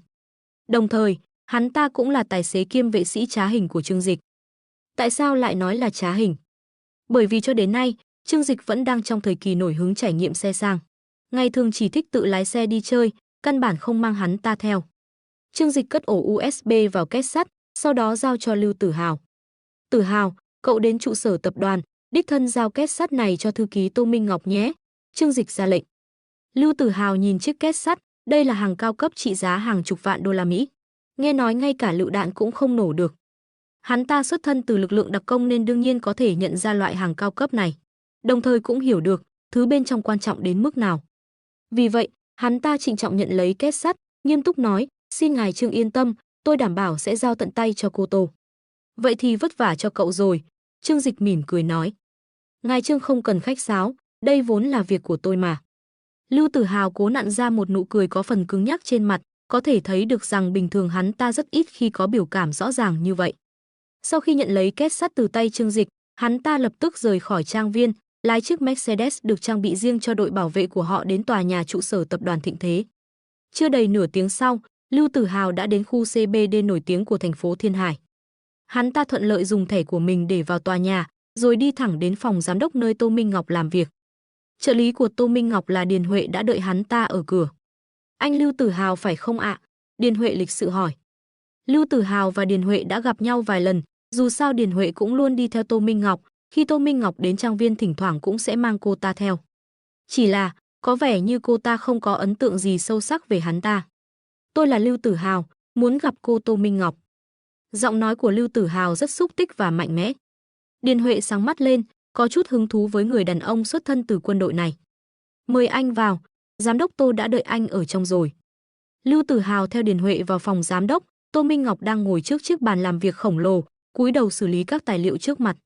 Đồng thời, hắn ta cũng là tài xế kiêm vệ sĩ trá hình của Trương Dịch. Tại sao lại nói là trá hình? Bởi vì cho đến nay, Trương Dịch vẫn đang trong thời kỳ nổi hứng trải nghiệm xe sang. Ngày thường chỉ thích tự lái xe đi chơi, căn bản không mang hắn ta theo. Trương Dịch cất ổ USB vào két sắt, sau đó giao cho Lưu Tử Hào. Tử Hào, cậu đến trụ sở tập đoàn, đích thân giao két sắt này cho thư ký Tô Minh Ngọc nhé. Trương Dịch ra lệnh. Lưu Tử Hào nhìn chiếc két sắt, đây là hàng cao cấp trị giá hàng chục vạn đô la Mỹ. Nghe nói ngay cả lựu đạn cũng không nổ được. Hắn ta xuất thân từ lực lượng đặc công nên đương nhiên có thể nhận ra loại hàng cao cấp này. Đồng thời cũng hiểu được thứ bên trong quan trọng đến mức nào. Vì vậy, hắn ta trịnh trọng nhận lấy két sắt, nghiêm túc nói, xin ngài Trương yên tâm, tôi đảm bảo sẽ giao tận tay cho cô Tô. Vậy thì vất vả cho cậu rồi, Trương Dịch mỉm cười nói. Ngài Trương không cần khách sáo, đây vốn là việc của tôi mà. Lưu Tử Hào cố nặn ra một nụ cười có phần cứng nhắc trên mặt, có thể thấy được rằng bình thường hắn ta rất ít khi có biểu cảm rõ ràng như vậy. Sau khi nhận lấy két sắt từ tay Trương Dịch, hắn ta lập tức rời khỏi trang viên, lái chiếc Mercedes được trang bị riêng cho đội bảo vệ của họ đến tòa nhà trụ sở tập đoàn Thịnh Thế. Chưa đầy nửa tiếng sau, Lưu Tử Hào đã đến khu CBD nổi tiếng của thành phố Thiên Hải. Hắn ta thuận lợi dùng thẻ của mình để vào tòa nhà, rồi đi thẳng đến phòng giám đốc nơi Tô Minh Ngọc làm việc. Trợ lý của Tô Minh Ngọc là Điền Huệ đã đợi hắn ta ở cửa. Anh Lưu Tử Hào phải không ạ? Điền Huệ lịch sự hỏi. Lưu Tử Hào và Điền Huệ đã gặp nhau vài lần, dù sao Điền Huệ cũng luôn đi theo Tô Minh Ngọc, khi Tô Minh Ngọc đến trang viên thỉnh thoảng cũng sẽ mang cô ta theo. Chỉ là, có vẻ như cô ta không có ấn tượng gì sâu sắc về hắn ta. Tôi là Lưu Tử Hào, muốn gặp cô Tô Minh Ngọc. Giọng nói của Lưu Tử Hào rất xúc tích và mạnh mẽ. Điền Huệ sáng mắt lên, có chút hứng thú với người đàn ông xuất thân từ quân đội này. Mời anh vào, giám đốc Tô đã đợi anh ở trong rồi. Lưu Tử Hào theo Điền Huệ vào phòng giám đốc, Tô Minh Ngọc đang ngồi trước chiếc bàn làm việc khổng lồ, cúi đầu xử lý các tài liệu trước mặt.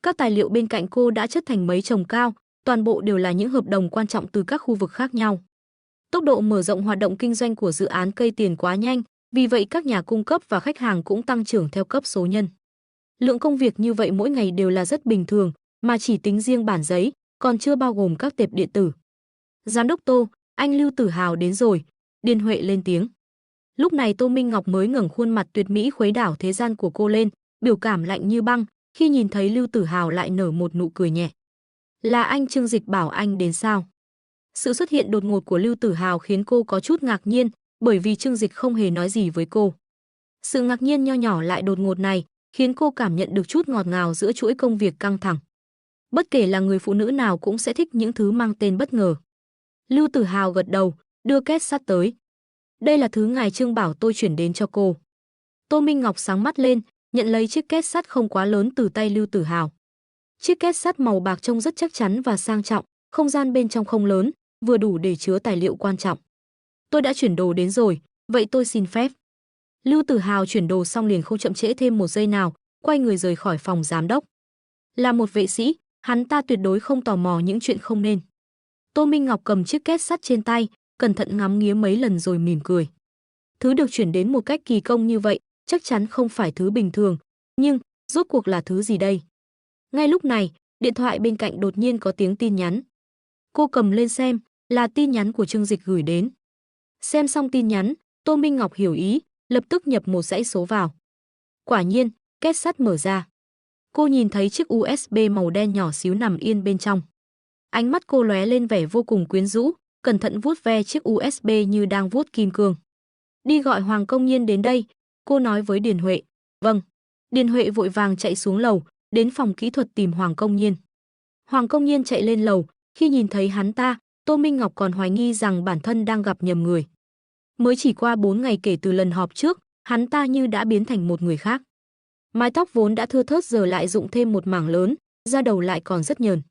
Các tài liệu bên cạnh cô đã chất thành mấy chồng cao, toàn bộ đều là những hợp đồng quan trọng từ các khu vực khác nhau. Tốc độ mở rộng hoạt động kinh doanh của dự án cây tiền quá nhanh, vì vậy các nhà cung cấp và khách hàng cũng tăng trưởng theo cấp số nhân. Lượng công việc như vậy mỗi ngày đều là rất bình thường, mà chỉ tính riêng bản giấy, còn chưa bao gồm các tệp điện tử. Giám đốc Tô, anh Lưu Tử Hào đến rồi, Điền Huệ lên tiếng. Lúc này Tô Minh Ngọc mới ngẩng khuôn mặt tuyệt mỹ khuấy đảo thế gian của cô lên, biểu cảm lạnh như băng, khi nhìn thấy Lưu Tử Hào lại nở một nụ cười nhẹ. Là anh Trương Dịch bảo anh đến sao? Sự xuất hiện đột ngột của Lưu Tử Hào khiến cô có chút ngạc nhiên, bởi vì Trương Dịch không hề nói gì với cô. Sự ngạc nhiên nho nhỏ lại đột ngột này, khiến cô cảm nhận được chút ngọt ngào giữa chuỗi công việc căng thẳng. Bất kể là người phụ nữ nào cũng sẽ thích những thứ mang tên bất ngờ. Lưu Tử Hào gật đầu, đưa két sắt tới. Đây là thứ ngài Trương bảo tôi chuyển đến cho cô. Tô Minh Ngọc sáng mắt lên, nhận lấy chiếc két sắt không quá lớn từ tay Lưu Tử Hào. Chiếc két sắt màu bạc trông rất chắc chắn và sang trọng, không gian bên trong không lớn, vừa đủ để chứa tài liệu quan trọng. Tôi đã chuyển đồ đến rồi, vậy tôi xin phép. Lưu Tử Hào chuyển đồ xong liền không chậm trễ thêm một giây nào, quay người rời khỏi phòng giám đốc. Là một vệ sĩ, hắn ta tuyệt đối không tò mò những chuyện không nên. Tô Minh Ngọc cầm chiếc két sắt trên tay, cẩn thận ngắm nghía mấy lần rồi mỉm cười. Thứ được chuyển đến một cách kỳ công như vậy, chắc chắn không phải thứ bình thường, nhưng rốt cuộc là thứ gì đây? Ngay lúc này, điện thoại bên cạnh đột nhiên có tiếng tin nhắn. Cô cầm lên xem, là tin nhắn của Trương Dịch gửi đến. Xem xong tin nhắn, Tô Minh Ngọc hiểu ý, lập tức nhập một dãy số vào. Quả nhiên, két sắt mở ra. Cô nhìn thấy chiếc USB màu đen nhỏ xíu nằm yên bên trong. Ánh mắt cô lóe lên vẻ vô cùng quyến rũ, cẩn thận vuốt ve chiếc USB như đang vuốt kim cương. Đi gọi Hoàng Công Nhiên đến đây, cô nói với Điền Huệ. Vâng. Điền Huệ vội vàng chạy xuống lầu, đến phòng kỹ thuật tìm Hoàng Công Nhiên. Hoàng Công Nhiên chạy lên lầu, khi nhìn thấy hắn ta, Tô Minh Ngọc còn hoài nghi rằng bản thân đang gặp nhầm người. Mới chỉ qua 4 ngày kể từ lần họp trước, hắn ta như đã biến thành một người khác. Mái tóc vốn đã thưa thớt giờ lại rụng thêm một mảng lớn, da đầu lại còn rất nhờn.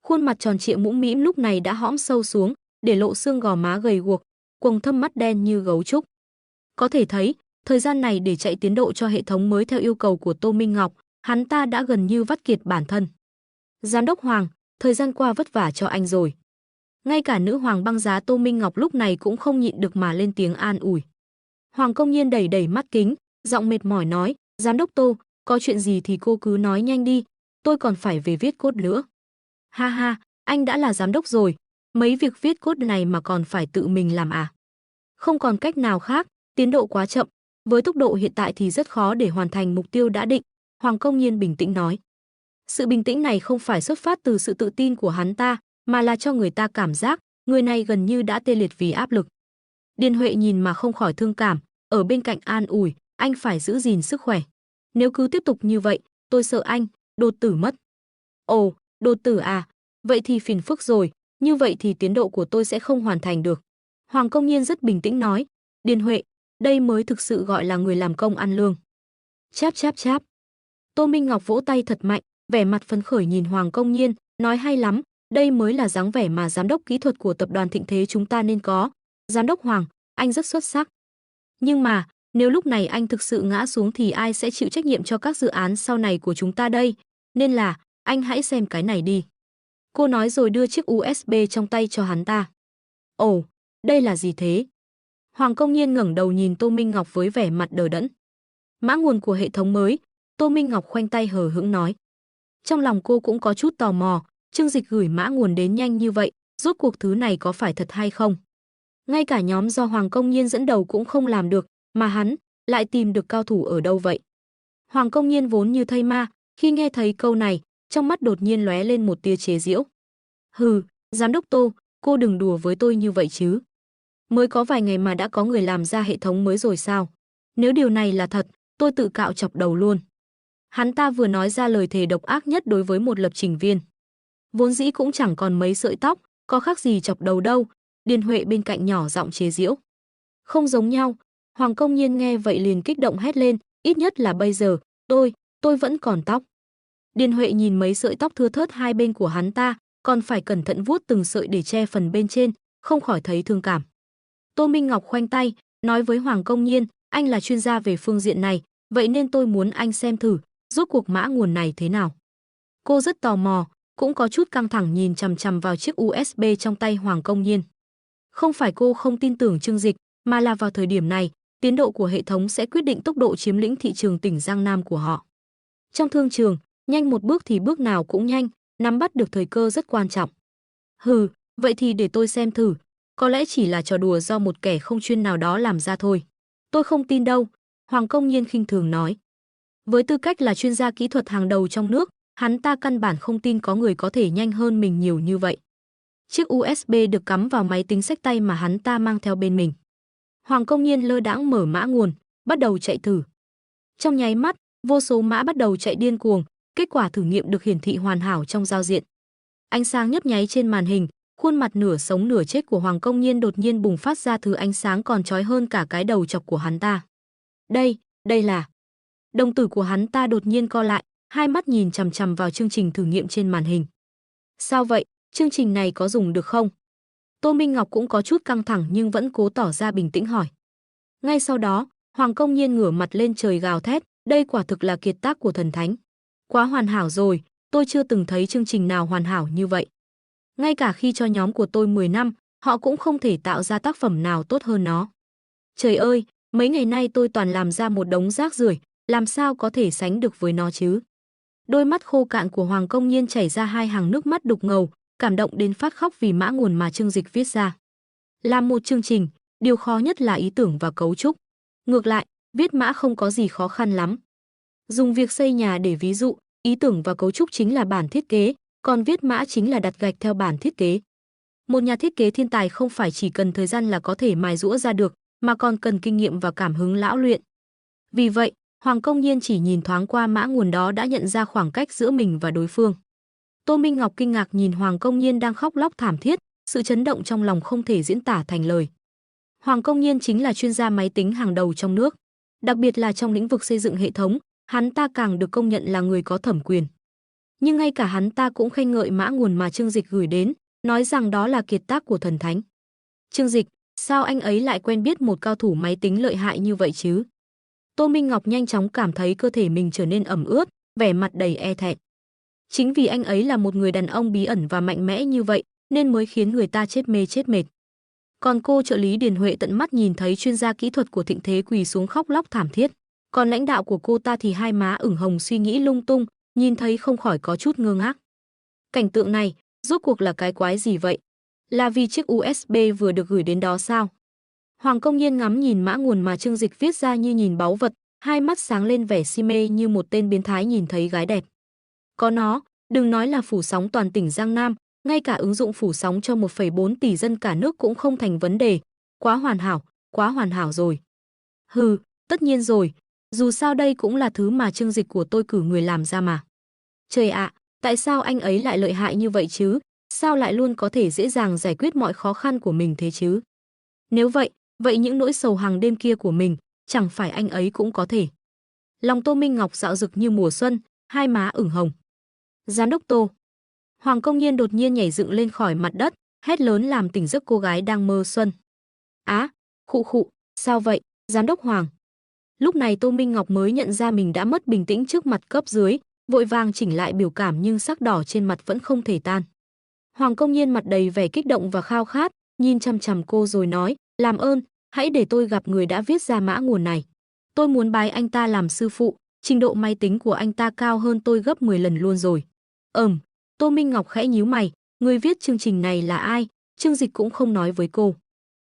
Khuôn mặt tròn trịa mũm mĩm lúc này đã hõm sâu xuống, để lộ xương gò má gầy guộc, quầng thâm mắt đen như gấu trúc. Có thể thấy, thời gian này để chạy tiến độ cho hệ thống mới theo yêu cầu của Tô Minh Ngọc, hắn ta đã gần như vắt kiệt bản thân. Giám đốc Hoàng, thời gian qua vất vả cho anh rồi. Ngay cả nữ hoàng băng giá Tô Minh Ngọc lúc này cũng không nhịn được mà lên tiếng an ủi. Hoàng Công Nhiên đẩy đẩy mắt kính, giọng mệt mỏi nói, giám đốc Tô, có chuyện gì thì cô cứ nói nhanh đi, tôi còn phải về viết code nữa. Ha ha, anh đã là giám đốc rồi, mấy việc viết code này mà còn phải tự mình làm à? Không còn cách nào khác, tiến độ quá chậm, với tốc độ hiện tại thì rất khó để hoàn thành mục tiêu đã định, Hoàng Công Nhiên bình tĩnh nói. Sự bình tĩnh này không phải xuất phát từ sự tự tin của hắn ta, mà là cho người ta cảm giác người này gần như đã tê liệt vì áp lực. Điền Huệ nhìn mà không khỏi thương cảm, ở bên cạnh an ủi, anh phải giữ gìn sức khỏe. Nếu cứ tiếp tục như vậy, tôi sợ anh đột tử mất. Ồ, đột tử à, vậy thì phiền phức rồi, như vậy thì tiến độ của tôi sẽ không hoàn thành được. Hoàng Công Nhiên rất bình tĩnh nói, Điền Huệ, đây mới thực sự gọi là người làm công ăn lương. Cháp cháp cháp. Tô Minh Ngọc vỗ tay thật mạnh, vẻ mặt phấn khởi nhìn Hoàng Công Nhiên, nói hay lắm, đây mới là dáng vẻ mà giám đốc kỹ thuật của tập đoàn Thịnh Thế chúng ta nên có. Giám đốc Hoàng, anh rất xuất sắc. Nhưng mà, nếu lúc này anh thực sự ngã xuống thì ai sẽ chịu trách nhiệm cho các dự án sau này của chúng ta đây? Nên là, anh hãy xem cái này đi. Cô nói rồi đưa chiếc USB trong tay cho hắn ta. Ồ, đây là gì thế? Hoàng Công Nhiên ngẩng đầu nhìn Tô Minh Ngọc với vẻ mặt đờ đẫn. Mã nguồn của hệ thống mới, Tô Minh Ngọc khoanh tay hờ hững nói. Trong lòng cô cũng có chút tò mò, Trương Dịch gửi mã nguồn đến nhanh như vậy, rốt cuộc thứ này có phải thật hay không? Ngay cả nhóm do Hoàng Công Nhiên dẫn đầu cũng không làm được, mà hắn lại tìm được cao thủ ở đâu vậy? Hoàng Công Nhiên vốn như thây ma, khi nghe thấy câu này, trong mắt đột nhiên lóe lên một tia chế giễu. Hừ, giám đốc Tô, cô đừng đùa với tôi như vậy chứ. Mới có vài ngày mà đã có người làm ra hệ thống mới rồi sao? Nếu điều này là thật, tôi tự cạo chọc đầu luôn. Hắn ta vừa nói ra lời thề độc ác nhất đối với một lập trình viên. Vốn dĩ cũng chẳng còn mấy sợi tóc, có khác gì chọc đầu đâu, Điền Huệ bên cạnh nhỏ giọng chế giễu. Không giống nhau, Hoàng Công Nhiên nghe vậy liền kích động hét lên, ít nhất là bây giờ, tôi vẫn còn tóc. Điền Huệ nhìn mấy sợi tóc thưa thớt hai bên của hắn ta, còn phải cẩn thận vuốt từng sợi để che phần bên trên, không khỏi thấy thương cảm. Tô Minh Ngọc khoanh tay, nói với Hoàng Công Nhiên, anh là chuyên gia về phương diện này, vậy nên tôi muốn anh xem thử, rốt cuộc mã nguồn này thế nào. Cô rất tò mò, cũng có chút căng thẳng nhìn chằm chằm vào chiếc USB trong tay Hoàng Công Nhiên. Không phải cô không tin tưởng Trương Dịch, mà là vào thời điểm này, tiến độ của hệ thống sẽ quyết định tốc độ chiếm lĩnh thị trường tỉnh Giang Nam của họ. Trong thương trường, nhanh một bước thì bước nào cũng nhanh, nắm bắt được thời cơ rất quan trọng. Hừ, vậy thì để tôi xem thử, có lẽ chỉ là trò đùa do một kẻ không chuyên nào đó làm ra thôi. Tôi không tin đâu, Hoàng Công Nhiên khinh thường nói. Với tư cách là chuyên gia kỹ thuật hàng đầu trong nước, hắn ta căn bản không tin có người có thể nhanh hơn mình nhiều như vậy. Chiếc USB được cắm vào máy tính xách tay mà hắn ta mang theo bên mình. Hoàng Công Nhiên lơ đãng mở mã nguồn, bắt đầu chạy thử. Trong nháy mắt, vô số mã bắt đầu chạy điên cuồng, kết quả thử nghiệm được hiển thị hoàn hảo trong giao diện. Ánh sáng nhấp nháy trên màn hình, khuôn mặt nửa sống nửa chết của Hoàng Công Nhiên đột nhiên bùng phát ra thứ ánh sáng còn chói hơn cả cái đầu chọc của hắn ta. Đây là... Đồng tử của hắn ta đột nhiên co lại, hai mắt nhìn chằm chằm vào chương trình thử nghiệm trên màn hình. Sao vậy, chương trình này có dùng được không? Tô Minh Ngọc cũng có chút căng thẳng nhưng vẫn cố tỏ ra bình tĩnh hỏi. Ngay sau đó, Hoàng Công Nhiên ngửa mặt lên trời gào thét, đây quả thực là kiệt tác của thần thánh. Quá hoàn hảo rồi, tôi chưa từng thấy chương trình nào hoàn hảo như vậy. Ngay cả khi cho nhóm của tôi 10 năm, họ cũng không thể tạo ra tác phẩm nào tốt hơn nó. Trời ơi, mấy ngày nay tôi toàn làm ra một đống rác rưởi, làm sao có thể sánh được với nó chứ? Đôi mắt khô cạn của Hoàng Công Nhiên chảy ra hai hàng nước mắt đục ngầu, cảm động đến phát khóc vì mã nguồn mà Trương Dịch viết ra. Làm một chương trình, Điều khó nhất là ý tưởng và cấu trúc. Ngược lại, viết mã không có gì khó khăn lắm. Dùng việc xây nhà để ví dụ, ý tưởng và cấu trúc chính là bản thiết kế, còn viết mã chính là đặt gạch theo bản thiết kế. Một nhà thiết kế thiên tài không phải chỉ cần thời gian là có thể mài giũa ra được, mà còn cần kinh nghiệm và cảm hứng lão luyện. Vì vậy, Hoàng Công Nhiên chỉ nhìn thoáng qua mã nguồn đó đã nhận ra khoảng cách giữa mình và đối phương. Tô Minh Ngọc kinh ngạc nhìn Hoàng Công Nhiên đang khóc lóc thảm thiết, sự chấn động trong lòng không thể diễn tả thành lời. Hoàng Công Nhiên chính là chuyên gia máy tính hàng đầu trong nước, đặc biệt là trong lĩnh vực xây dựng hệ thống, hắn ta càng được công nhận là người có thẩm quyền. Nhưng ngay cả hắn ta cũng khen ngợi mã nguồn mà Trương Dịch gửi đến, nói rằng đó là kiệt tác của thần thánh. Trương Dịch, sao anh ấy lại quen biết một cao thủ máy tính lợi hại như vậy chứ? Tô Minh Ngọc nhanh chóng cảm thấy cơ thể mình trở nên ẩm ướt, vẻ mặt đầy e thẹn. Chính vì anh ấy là một người đàn ông bí ẩn và mạnh mẽ như vậy, nên mới khiến người ta chết mê chết mệt. Còn cô trợ lý Điền Huệ tận mắt nhìn thấy chuyên gia kỹ thuật của Thịnh Thế quỳ xuống khóc lóc thảm thiết. Còn lãnh đạo của cô ta thì hai má ửng hồng suy nghĩ lung tung, nhìn thấy không khỏi có chút ngơ ngác. Cảnh tượng này, rốt cuộc là cái quái gì vậy? Là vì chiếc USB vừa được gửi đến đó sao? Hoàng Công Nhiên ngắm nhìn mã nguồn mà Trương Dịch viết ra như nhìn báu vật, hai mắt sáng lên vẻ si mê như một tên biến thái nhìn thấy gái đẹp. Có nó, đừng nói là phủ sóng toàn tỉnh Giang Nam, ngay cả ứng dụng phủ sóng cho 1,4 tỷ dân cả nước cũng không thành vấn đề. Quá hoàn hảo rồi. Hừ, tất nhiên rồi, dù sao đây cũng là thứ mà Trương Dịch của tôi cử người làm ra mà. Trời ạ, tại sao anh ấy lại lợi hại như vậy chứ? Sao lại luôn có thể dễ dàng giải quyết mọi khó khăn của mình thế chứ? Nếu vậy, những nỗi sầu hàng đêm kia của mình, chẳng phải anh ấy cũng có thể. Lòng Tô Minh Ngọc dạo rực như mùa xuân, hai má ửng hồng. Giám đốc Tô. Hoàng Công Nhiên đột nhiên nhảy dựng lên khỏi mặt đất, hét lớn làm tỉnh giấc cô gái đang mơ xuân. Á, khụ, sao vậy, giám đốc Hoàng? Lúc này Tô Minh Ngọc mới nhận ra mình đã mất bình tĩnh trước mặt cấp dưới, vội vàng chỉnh lại biểu cảm nhưng sắc đỏ trên mặt vẫn không thể tan. Hoàng Công Nhiên mặt đầy vẻ kích động và khao khát, nhìn chằm chằm cô rồi nói, làm ơn, hãy để tôi gặp người đã viết ra mã nguồn này. Tôi muốn bái anh ta làm sư phụ, trình độ máy tính của anh ta cao hơn tôi gấp 10 lần luôn rồi. Tô Minh Ngọc khẽ nhíu mày, người viết chương trình này là ai? Trương Dịch cũng không nói với cô.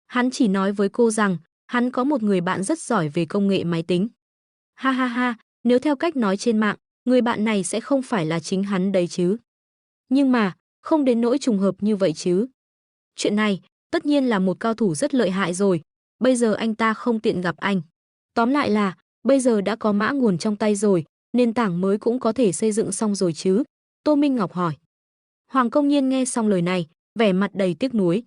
Hắn chỉ nói với cô rằng, hắn có một người bạn rất giỏi về công nghệ máy tính. Ha ha ha, nếu theo cách nói trên mạng, người bạn này sẽ không phải là chính hắn đấy chứ. Nhưng mà, không đến nỗi trùng hợp như vậy chứ. Chuyện này, tất nhiên là một cao thủ rất lợi hại rồi, bây giờ anh ta không tiện gặp anh. Tóm lại là, bây giờ đã có mã nguồn trong tay rồi, nền tảng mới cũng có thể xây dựng xong rồi chứ? Tô Minh Ngọc hỏi. Hoàng Công Nhiên nghe xong lời này, vẻ mặt đầy tiếc nuối.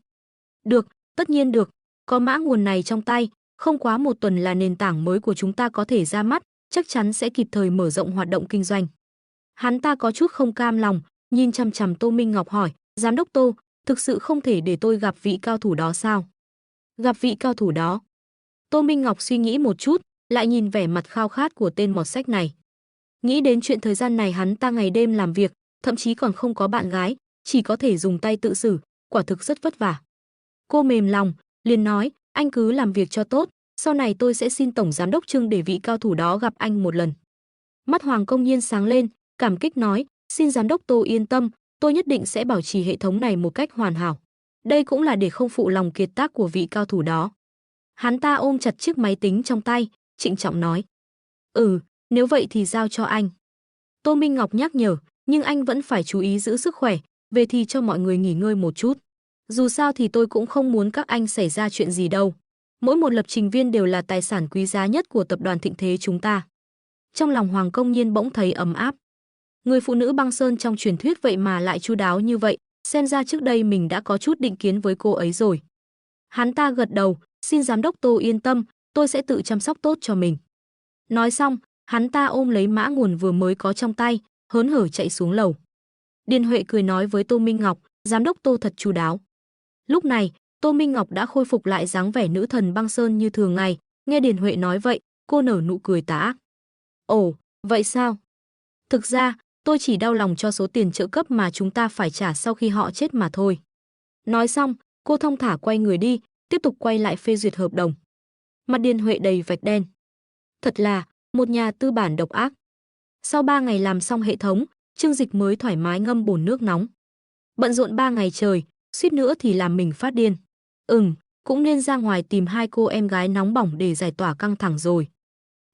Được, tất nhiên được, có mã nguồn này trong tay, không quá một tuần là nền tảng mới của chúng ta có thể ra mắt, chắc chắn sẽ kịp thời mở rộng hoạt động kinh doanh. Hắn ta có chút không cam lòng, nhìn chằm chằm Tô Minh Ngọc hỏi, giám đốc Tô, thực sự không thể để tôi gặp vị cao thủ đó sao? Gặp vị cao thủ đó? Tô Minh Ngọc suy nghĩ một chút, lại nhìn vẻ mặt khao khát của tên mọt sách này. Nghĩ đến chuyện thời gian này hắn ta ngày đêm làm việc, thậm chí còn không có bạn gái, chỉ có thể dùng tay tự xử, quả thực rất vất vả. Cô mềm lòng, liền nói, anh cứ làm việc cho tốt, sau này tôi sẽ xin tổng giám đốc Trương để vị cao thủ đó gặp anh một lần. Mắt Hoàng Công Nhiên sáng lên, cảm kích nói, xin giám đốc Tô yên tâm, tôi nhất định sẽ bảo trì hệ thống này một cách hoàn hảo. Đây cũng là để không phụ lòng kiệt tác của vị cao thủ đó. Hắn ta ôm chặt chiếc máy tính trong tay, trịnh trọng nói. Nếu vậy thì giao cho anh. Tô Minh Ngọc nhắc nhở, nhưng anh vẫn phải chú ý giữ sức khỏe, về thì cho mọi người nghỉ ngơi một chút. Dù sao thì tôi cũng không muốn các anh xảy ra chuyện gì đâu. Mỗi một lập trình viên đều là tài sản quý giá nhất của tập đoàn Thịnh Thế chúng ta. Trong lòng Hoàng Công Nhiên bỗng thấy ấm áp. Người phụ nữ băng sơn trong truyền thuyết vậy mà lại chu đáo như vậy, xem ra trước đây mình đã có chút định kiến với cô ấy rồi. Hắn ta gật đầu, xin giám đốc Tô yên tâm, tôi sẽ tự chăm sóc tốt cho mình. Nói xong, hắn ta ôm lấy mã nguồn vừa mới có trong tay, hớn hở chạy xuống lầu. Điền Huệ cười nói với Tô Minh Ngọc, giám đốc Tô thật chu đáo. Lúc này, Tô Minh Ngọc đã khôi phục lại dáng vẻ nữ thần băng sơn như thường ngày, nghe Điền Huệ nói vậy, cô nở nụ cười tà ác. Ồ, vậy sao? Thực ra, tôi chỉ đau lòng cho số tiền trợ cấp mà chúng ta phải trả sau khi họ chết mà thôi. Nói xong, cô thong thả quay người đi, tiếp tục quay lại phê duyệt hợp đồng. Mặt Điền Huệ đầy vạch đen. Thật là, một nhà tư bản độc ác. Sau 3 ngày làm xong hệ thống, Trương Dịch mới thoải mái ngâm bồn nước nóng. Bận rộn 3 ngày trời, suýt nữa thì làm mình phát điên. cũng nên ra ngoài tìm hai cô em gái nóng bỏng để giải tỏa căng thẳng rồi.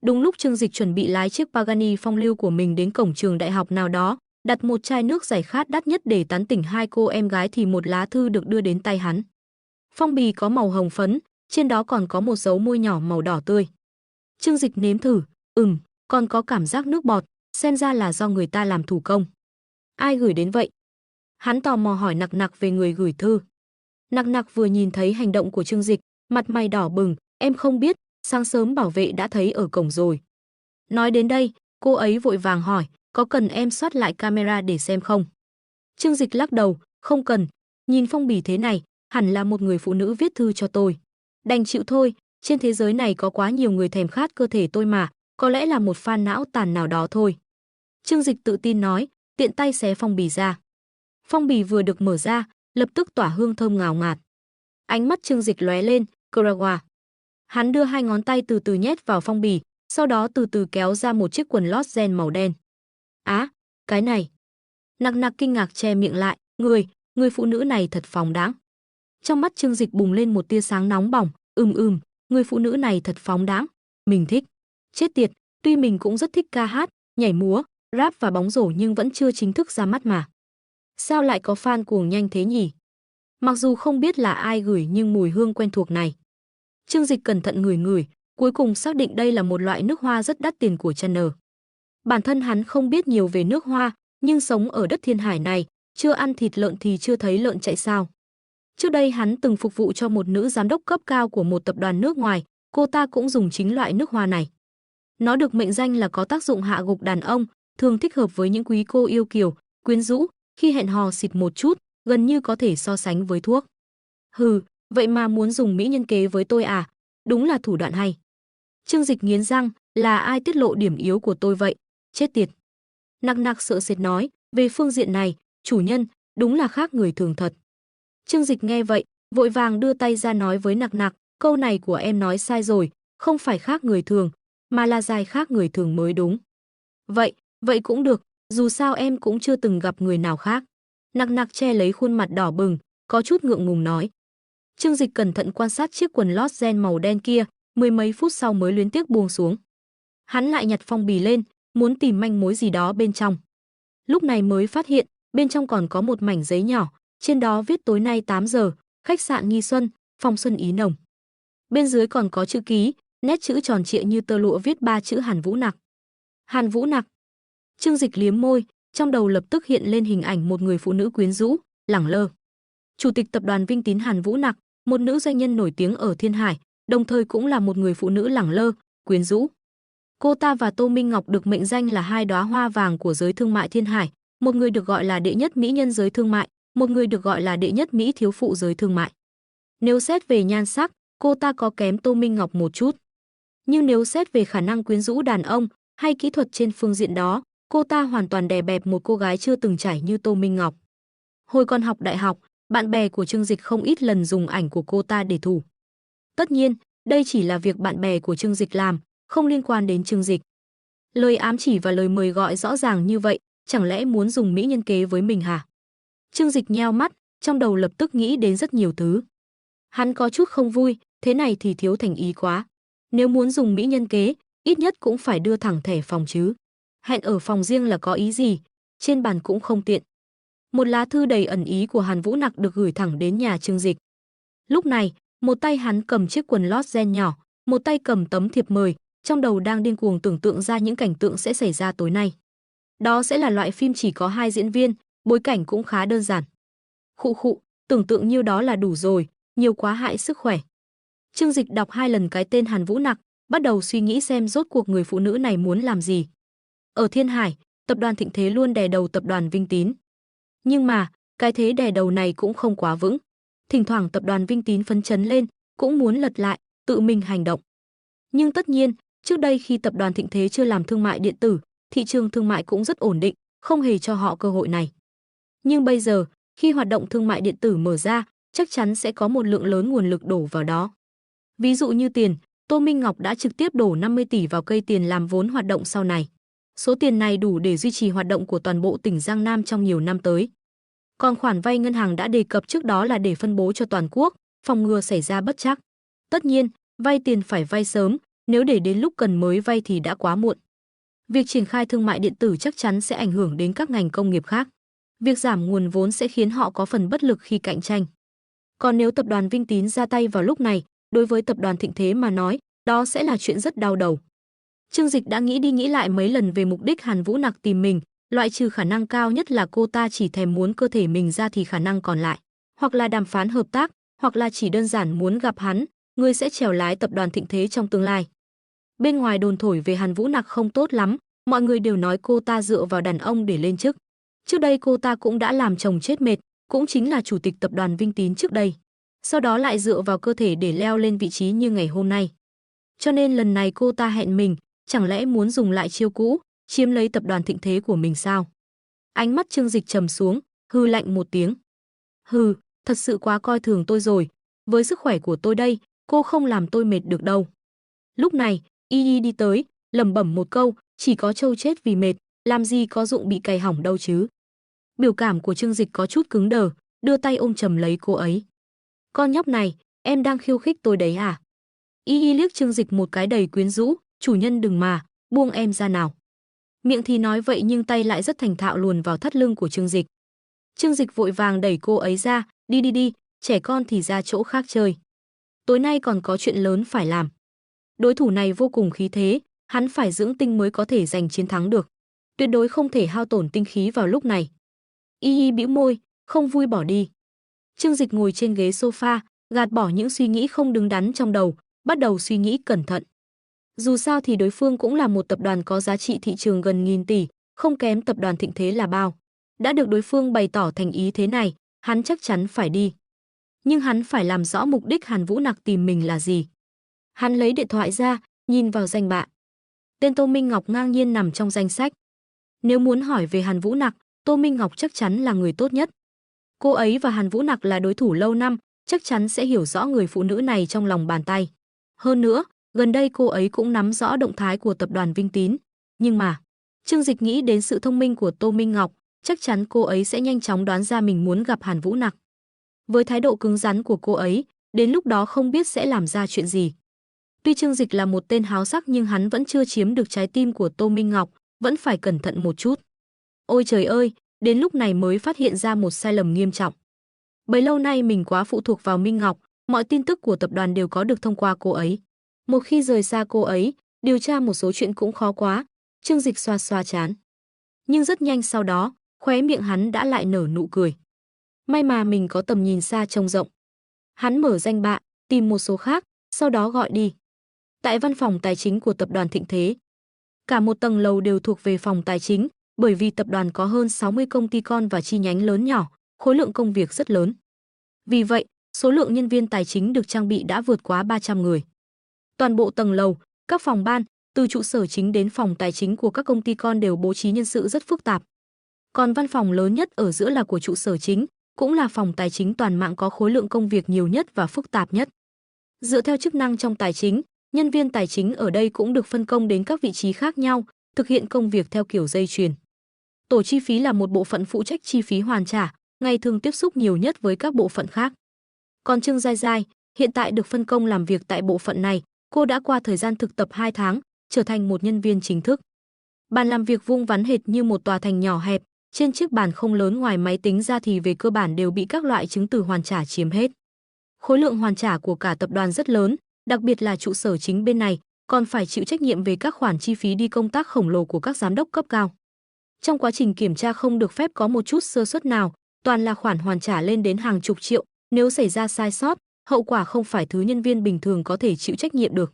Đúng lúc Trương Dịch chuẩn bị lái chiếc Pagani phong lưu của mình đến cổng trường đại học nào đó, đặt một chai nước giải khát đắt nhất để tán tỉnh hai cô em gái thì một lá thư được đưa đến tay hắn. Phong bì có màu hồng phấn, trên đó còn có một dấu môi nhỏ màu đỏ tươi. Trương Dịch nếm thử, còn có cảm giác nước bọt, xem ra là do người ta làm thủ công. Ai gửi đến vậy? Hắn tò mò hỏi Nặc Nặc về người gửi thư. Nặc Nặc vừa nhìn thấy hành động của Trương Dịch, mặt mày đỏ bừng, em không biết, sáng sớm bảo vệ đã thấy ở cổng rồi. Nói đến đây, cô ấy vội vàng hỏi, có cần em soát lại camera để xem không? Trương Dịch lắc đầu, không cần, nhìn phong bì thế này, hẳn là một người phụ nữ viết thư cho tôi. Đành chịu thôi, trên thế giới này có quá nhiều người thèm khát cơ thể tôi mà, có lẽ là một fan não tàn nào đó thôi. Trương Dịch tự tin nói, tiện tay xé phong bì ra. Phong bì vừa được mở ra, lập tức tỏa hương thơm ngào ngạt. Ánh mắt Trương Dịch lóe lên, Kurawa. Hắn đưa hai ngón tay từ từ nhét vào phong bì, sau đó từ từ kéo ra một chiếc quần lót ren màu đen. Á, cái này. Nặc Nặc kinh ngạc che miệng lại, người phụ nữ này thật phóng đãng. Trong mắt Trương Dịch bùng lên một tia sáng nóng bỏng, người phụ nữ này thật phóng đãng, mình thích. Chết tiệt, tuy mình cũng rất thích ca hát, nhảy múa, rap và bóng rổ nhưng vẫn chưa chính thức ra mắt mà. Sao lại có fan cuồng nhanh thế nhỉ? Mặc dù không biết là ai gửi nhưng mùi hương quen thuộc này. Trương Dịch cẩn thận ngửi, cuối cùng xác định đây là một loại nước hoa rất đắt tiền của Chanel. Bản thân hắn không biết nhiều về nước hoa, nhưng sống ở đất Thiên Hải này, chưa ăn thịt lợn thì chưa thấy lợn chạy sao. Trước đây hắn từng phục vụ cho một nữ giám đốc cấp cao của một tập đoàn nước ngoài, cô ta cũng dùng chính loại nước hoa này. Nó được mệnh danh là có tác dụng hạ gục đàn ông, thường thích hợp với những quý cô yêu kiều, quyến rũ, khi hẹn hò xịt một chút, gần như có thể so sánh với thuốc. Hừ, vậy mà muốn dùng mỹ nhân kế với tôi à? Đúng là thủ đoạn hay. Trương Dịch nghiến răng, là ai tiết lộ điểm yếu của tôi vậy? Chết tiệt. Nặc Nặc sợ sệt nói, về phương diện này, chủ nhân, đúng là khác người thường thật. Trương Dịch nghe vậy, vội vàng đưa tay ra nói với Nặc Nặc, câu này của em nói sai rồi, không phải khác người thường, mà là dài khác người thường mới đúng. Vậy cũng được, dù sao em cũng chưa từng gặp người nào khác. Nặc Nặc che lấy khuôn mặt đỏ bừng, có chút ngượng ngùng nói. Trương Dịch cẩn thận quan sát chiếc quần lót ren màu đen kia, mười mấy phút sau mới luyến tiếc buông xuống. Hắn lại nhặt phong bì lên, muốn tìm manh mối gì đó bên trong. Lúc này mới phát hiện, bên trong còn có một mảnh giấy nhỏ, trên đó viết tối nay 8 giờ, khách sạn Nghi Xuân, phòng Xuân Ý Nồng. Bên dưới còn có chữ ký, nét chữ tròn trịa như tơ lụa viết 3 chữ Hàn Vũ Nặc. Hàn Vũ Nặc. Trương Dịch liếm môi, trong đầu lập tức hiện lên hình ảnh một người phụ nữ quyến rũ, lẳng lơ. Chủ tịch tập đoàn Vinh Tín Hàn Vũ Nặc, một nữ doanh nhân nổi tiếng ở Thiên Hải, đồng thời cũng là một người phụ nữ lẳng lơ, quyến rũ. Cô ta và Tô Minh Ngọc được mệnh danh là hai đóa hoa vàng của giới thương mại Thiên Hải, một người được gọi là đệ nhất mỹ nhân giới thương mại, một người được gọi là đệ nhất mỹ thiếu phụ giới thương mại. Nếu xét về nhan sắc, cô ta có kém Tô Minh Ngọc một chút. Nhưng nếu xét về khả năng quyến rũ đàn ông hay kỹ thuật trên phương diện đó, cô ta hoàn toàn đè bẹp một cô gái chưa từng trải như Tô Minh Ngọc. Hồi còn học đại học, bạn bè của Trương Dịch không ít lần dùng ảnh của cô ta để thủ. Tất nhiên, đây chỉ là việc bạn bè của Trương Dịch làm, không liên quan đến Trương Dịch. Lời ám chỉ và lời mời gọi rõ ràng như vậy, chẳng lẽ muốn dùng mỹ nhân kế với mình hả? Trương Dịch nheo mắt, trong đầu lập tức nghĩ đến rất nhiều thứ. Hắn có chút không vui, thế này thì thiếu thành ý quá. Nếu muốn dùng mỹ nhân kế, ít nhất cũng phải đưa thẳng thẻ phòng chứ. Hẹn ở phòng riêng là có ý gì, trên bàn cũng không tiện. Một lá thư đầy ẩn ý của Hàn Vũ Nặc được gửi thẳng đến nhà Trương Dịch. Lúc này, một tay hắn cầm chiếc quần lót ren nhỏ, một tay cầm tấm thiệp mời, trong đầu đang điên cuồng tưởng tượng ra những cảnh tượng sẽ xảy ra tối nay. Đó sẽ là loại phim chỉ có 2 diễn viên, bối cảnh cũng khá đơn giản. Khụ, tưởng tượng nhiêu đó là đủ rồi, nhiều quá hại sức khỏe. Trương Dịch đọc 2 lần cái tên Hàn Vũ Nặc, bắt đầu suy nghĩ xem rốt cuộc người phụ nữ này muốn làm gì. Ở Thiên Hải, tập đoàn Thịnh Thế luôn đè đầu tập đoàn Vinh Tín. Nhưng mà, cái thế đè đầu này cũng không quá vững. Thỉnh thoảng tập đoàn Vinh Tín phấn chấn lên, cũng muốn lật lại, tự mình hành động. Nhưng tất nhiên, trước đây khi tập đoàn Thịnh Thế chưa làm thương mại điện tử, thị trường thương mại cũng rất ổn định, không hề cho họ cơ hội này. Nhưng bây giờ, khi hoạt động thương mại điện tử mở ra, chắc chắn sẽ có một lượng lớn nguồn lực đổ vào đó. Ví dụ như tiền, Tô Minh Ngọc đã trực tiếp đổ 50 tỷ vào cây tiền làm vốn hoạt động sau này. Số tiền này đủ để duy trì hoạt động của toàn bộ tỉnh Giang Nam trong nhiều năm tới. Còn khoản vay ngân hàng đã đề cập trước đó là để phân bố cho toàn quốc, phòng ngừa xảy ra bất trắc. Tất nhiên, vay tiền phải vay sớm, nếu để đến lúc cần mới vay thì đã quá muộn. Việc triển khai thương mại điện tử chắc chắn sẽ ảnh hưởng đến các ngành công nghiệp khác. Việc giảm nguồn vốn sẽ khiến họ có phần bất lực khi cạnh tranh. Còn nếu tập đoàn Vinh Tín ra tay vào lúc này, đối với tập đoàn Thịnh Thế mà nói, đó sẽ là chuyện rất đau đầu. Trương Dịch đã nghĩ đi nghĩ lại mấy lần về mục đích Hàn Vũ Nặc tìm mình, loại trừ khả năng cao nhất là cô ta chỉ thèm muốn cơ thể mình ra thì khả năng còn lại, hoặc là đàm phán hợp tác, hoặc là chỉ đơn giản muốn gặp hắn, người sẽ chèo lái tập đoàn Thịnh Thế trong tương lai. Bên ngoài đồn thổi về Hàn Vũ Nặc không tốt lắm, mọi người đều nói cô ta dựa vào đàn ông để lên chức. Trước đây cô ta cũng đã làm chồng chết mệt, cũng chính là chủ tịch tập đoàn Vinh Tín trước đây. Sau đó lại dựa vào cơ thể để leo lên vị trí như ngày hôm nay. Cho nên lần này cô ta hẹn mình, chẳng lẽ muốn dùng lại chiêu cũ, chiếm lấy tập đoàn Thịnh Thế của mình sao? Ánh mắt Trương Dịch trầm xuống, hừ lạnh một tiếng. Hừ, thật sự quá coi thường tôi rồi, với sức khỏe của tôi đây, cô không làm tôi mệt được đâu. Lúc này, Y đi tới, lẩm bẩm một câu, chỉ có trâu chết vì mệt, làm gì có dụng bị cày hỏng đâu chứ. Biểu cảm của Trương Dịch có chút cứng đờ, đưa tay ôm chầm lấy cô ấy. Con nhóc này, em đang khiêu khích tôi đấy à? Y liếc Trương Dịch một cái đầy quyến rũ, chủ nhân đừng mà, buông em ra nào. Miệng thì nói vậy nhưng tay lại rất thành thạo luồn vào thắt lưng của Trương Dịch. Trương Dịch vội vàng đẩy cô ấy ra, đi, trẻ con thì ra chỗ khác chơi. Tối nay còn có chuyện lớn phải làm. Đối thủ này vô cùng khí thế, hắn phải dưỡng tinh mới có thể giành chiến thắng được. Tuyệt đối không thể hao tổn tinh khí vào lúc này. Y bĩu môi, không vui bỏ đi. Trương Dịch ngồi trên ghế sofa, gạt bỏ những suy nghĩ không đứng đắn trong đầu, bắt đầu suy nghĩ cẩn thận. Dù sao thì đối phương cũng là một tập đoàn có giá trị thị trường gần 1.000 tỷ, không kém tập đoàn Thịnh Thế là bao. Đã được đối phương bày tỏ thành ý thế này, hắn chắc chắn phải đi. Nhưng hắn phải làm rõ mục đích Hàn Vũ Nặc tìm mình là gì. Hắn lấy điện thoại ra, nhìn vào danh bạ. Tên Tô Minh Ngọc ngang nhiên nằm trong danh sách. Nếu muốn hỏi về Hàn Vũ Nặc, Tô Minh Ngọc chắc chắn là người tốt nhất. Cô ấy và Hàn Vũ Nặc là đối thủ lâu năm, chắc chắn sẽ hiểu rõ người phụ nữ này trong lòng bàn tay. Hơn nữa, gần đây cô ấy cũng nắm rõ động thái của tập đoàn Vinh Tín. Nhưng mà, Trương Dịch nghĩ đến sự thông minh của Tô Minh Ngọc, chắc chắn cô ấy sẽ nhanh chóng đoán ra mình muốn gặp Hàn Vũ Nặc. Với thái độ cứng rắn của cô ấy, đến lúc đó không biết sẽ làm ra chuyện gì. Tuy Trương Dịch là một tên háo sắc nhưng hắn vẫn chưa chiếm được trái tim của Tô Minh Ngọc, vẫn phải cẩn thận một chút. Ôi trời ơi, đến lúc này mới phát hiện ra một sai lầm nghiêm trọng. Bấy lâu nay mình quá phụ thuộc vào Minh Ngọc, mọi tin tức của tập đoàn đều có được thông qua cô ấy. Một khi rời xa cô ấy, điều tra một số chuyện cũng khó quá. Trương Dịch xoa xoa trán. Nhưng rất nhanh sau đó, khóe miệng hắn đã lại nở nụ cười. May mà mình có tầm nhìn xa trông rộng. Hắn mở danh bạ, tìm một số khác, sau đó gọi đi. Tại văn phòng tài chính của tập đoàn Thịnh Thế. Cả một tầng lầu đều thuộc về phòng tài chính, bởi vì tập đoàn có hơn 60 công ty con và chi nhánh lớn nhỏ, khối lượng công việc rất lớn. Vì vậy, số lượng nhân viên tài chính được trang bị đã vượt quá 300 người. Toàn bộ tầng lầu, các phòng ban, từ trụ sở chính đến phòng tài chính của các công ty con đều bố trí nhân sự rất phức tạp. Còn văn phòng lớn nhất ở giữa là của trụ sở chính, cũng là phòng tài chính toàn mạng có khối lượng công việc nhiều nhất và phức tạp nhất. Dựa theo chức năng trong tài chính, nhân viên tài chính ở đây cũng được phân công đến các vị trí khác nhau, thực hiện công việc theo kiểu dây chuyền. Tổ chi phí là một bộ phận phụ trách chi phí hoàn trả, ngày thường tiếp xúc nhiều nhất với các bộ phận khác. Còn Trương Giai Giai, hiện tại được phân công làm việc tại bộ phận này, cô đã qua thời gian thực tập 2 tháng, trở thành một nhân viên chính thức. Bàn làm việc vuông vắn hệt như một tòa thành nhỏ hẹp, trên chiếc bàn không lớn ngoài máy tính ra thì về cơ bản đều bị các loại chứng từ hoàn trả chiếm hết. Khối lượng hoàn trả của cả tập đoàn rất lớn, đặc biệt là trụ sở chính bên này, còn phải chịu trách nhiệm về các khoản chi phí đi công tác khổng lồ của các giám đốc cấp cao. Trong quá trình kiểm tra không được phép có một chút sơ suất nào, toàn là khoản hoàn trả lên đến hàng chục triệu, nếu xảy ra sai sót, hậu quả không phải thứ nhân viên bình thường có thể chịu trách nhiệm được.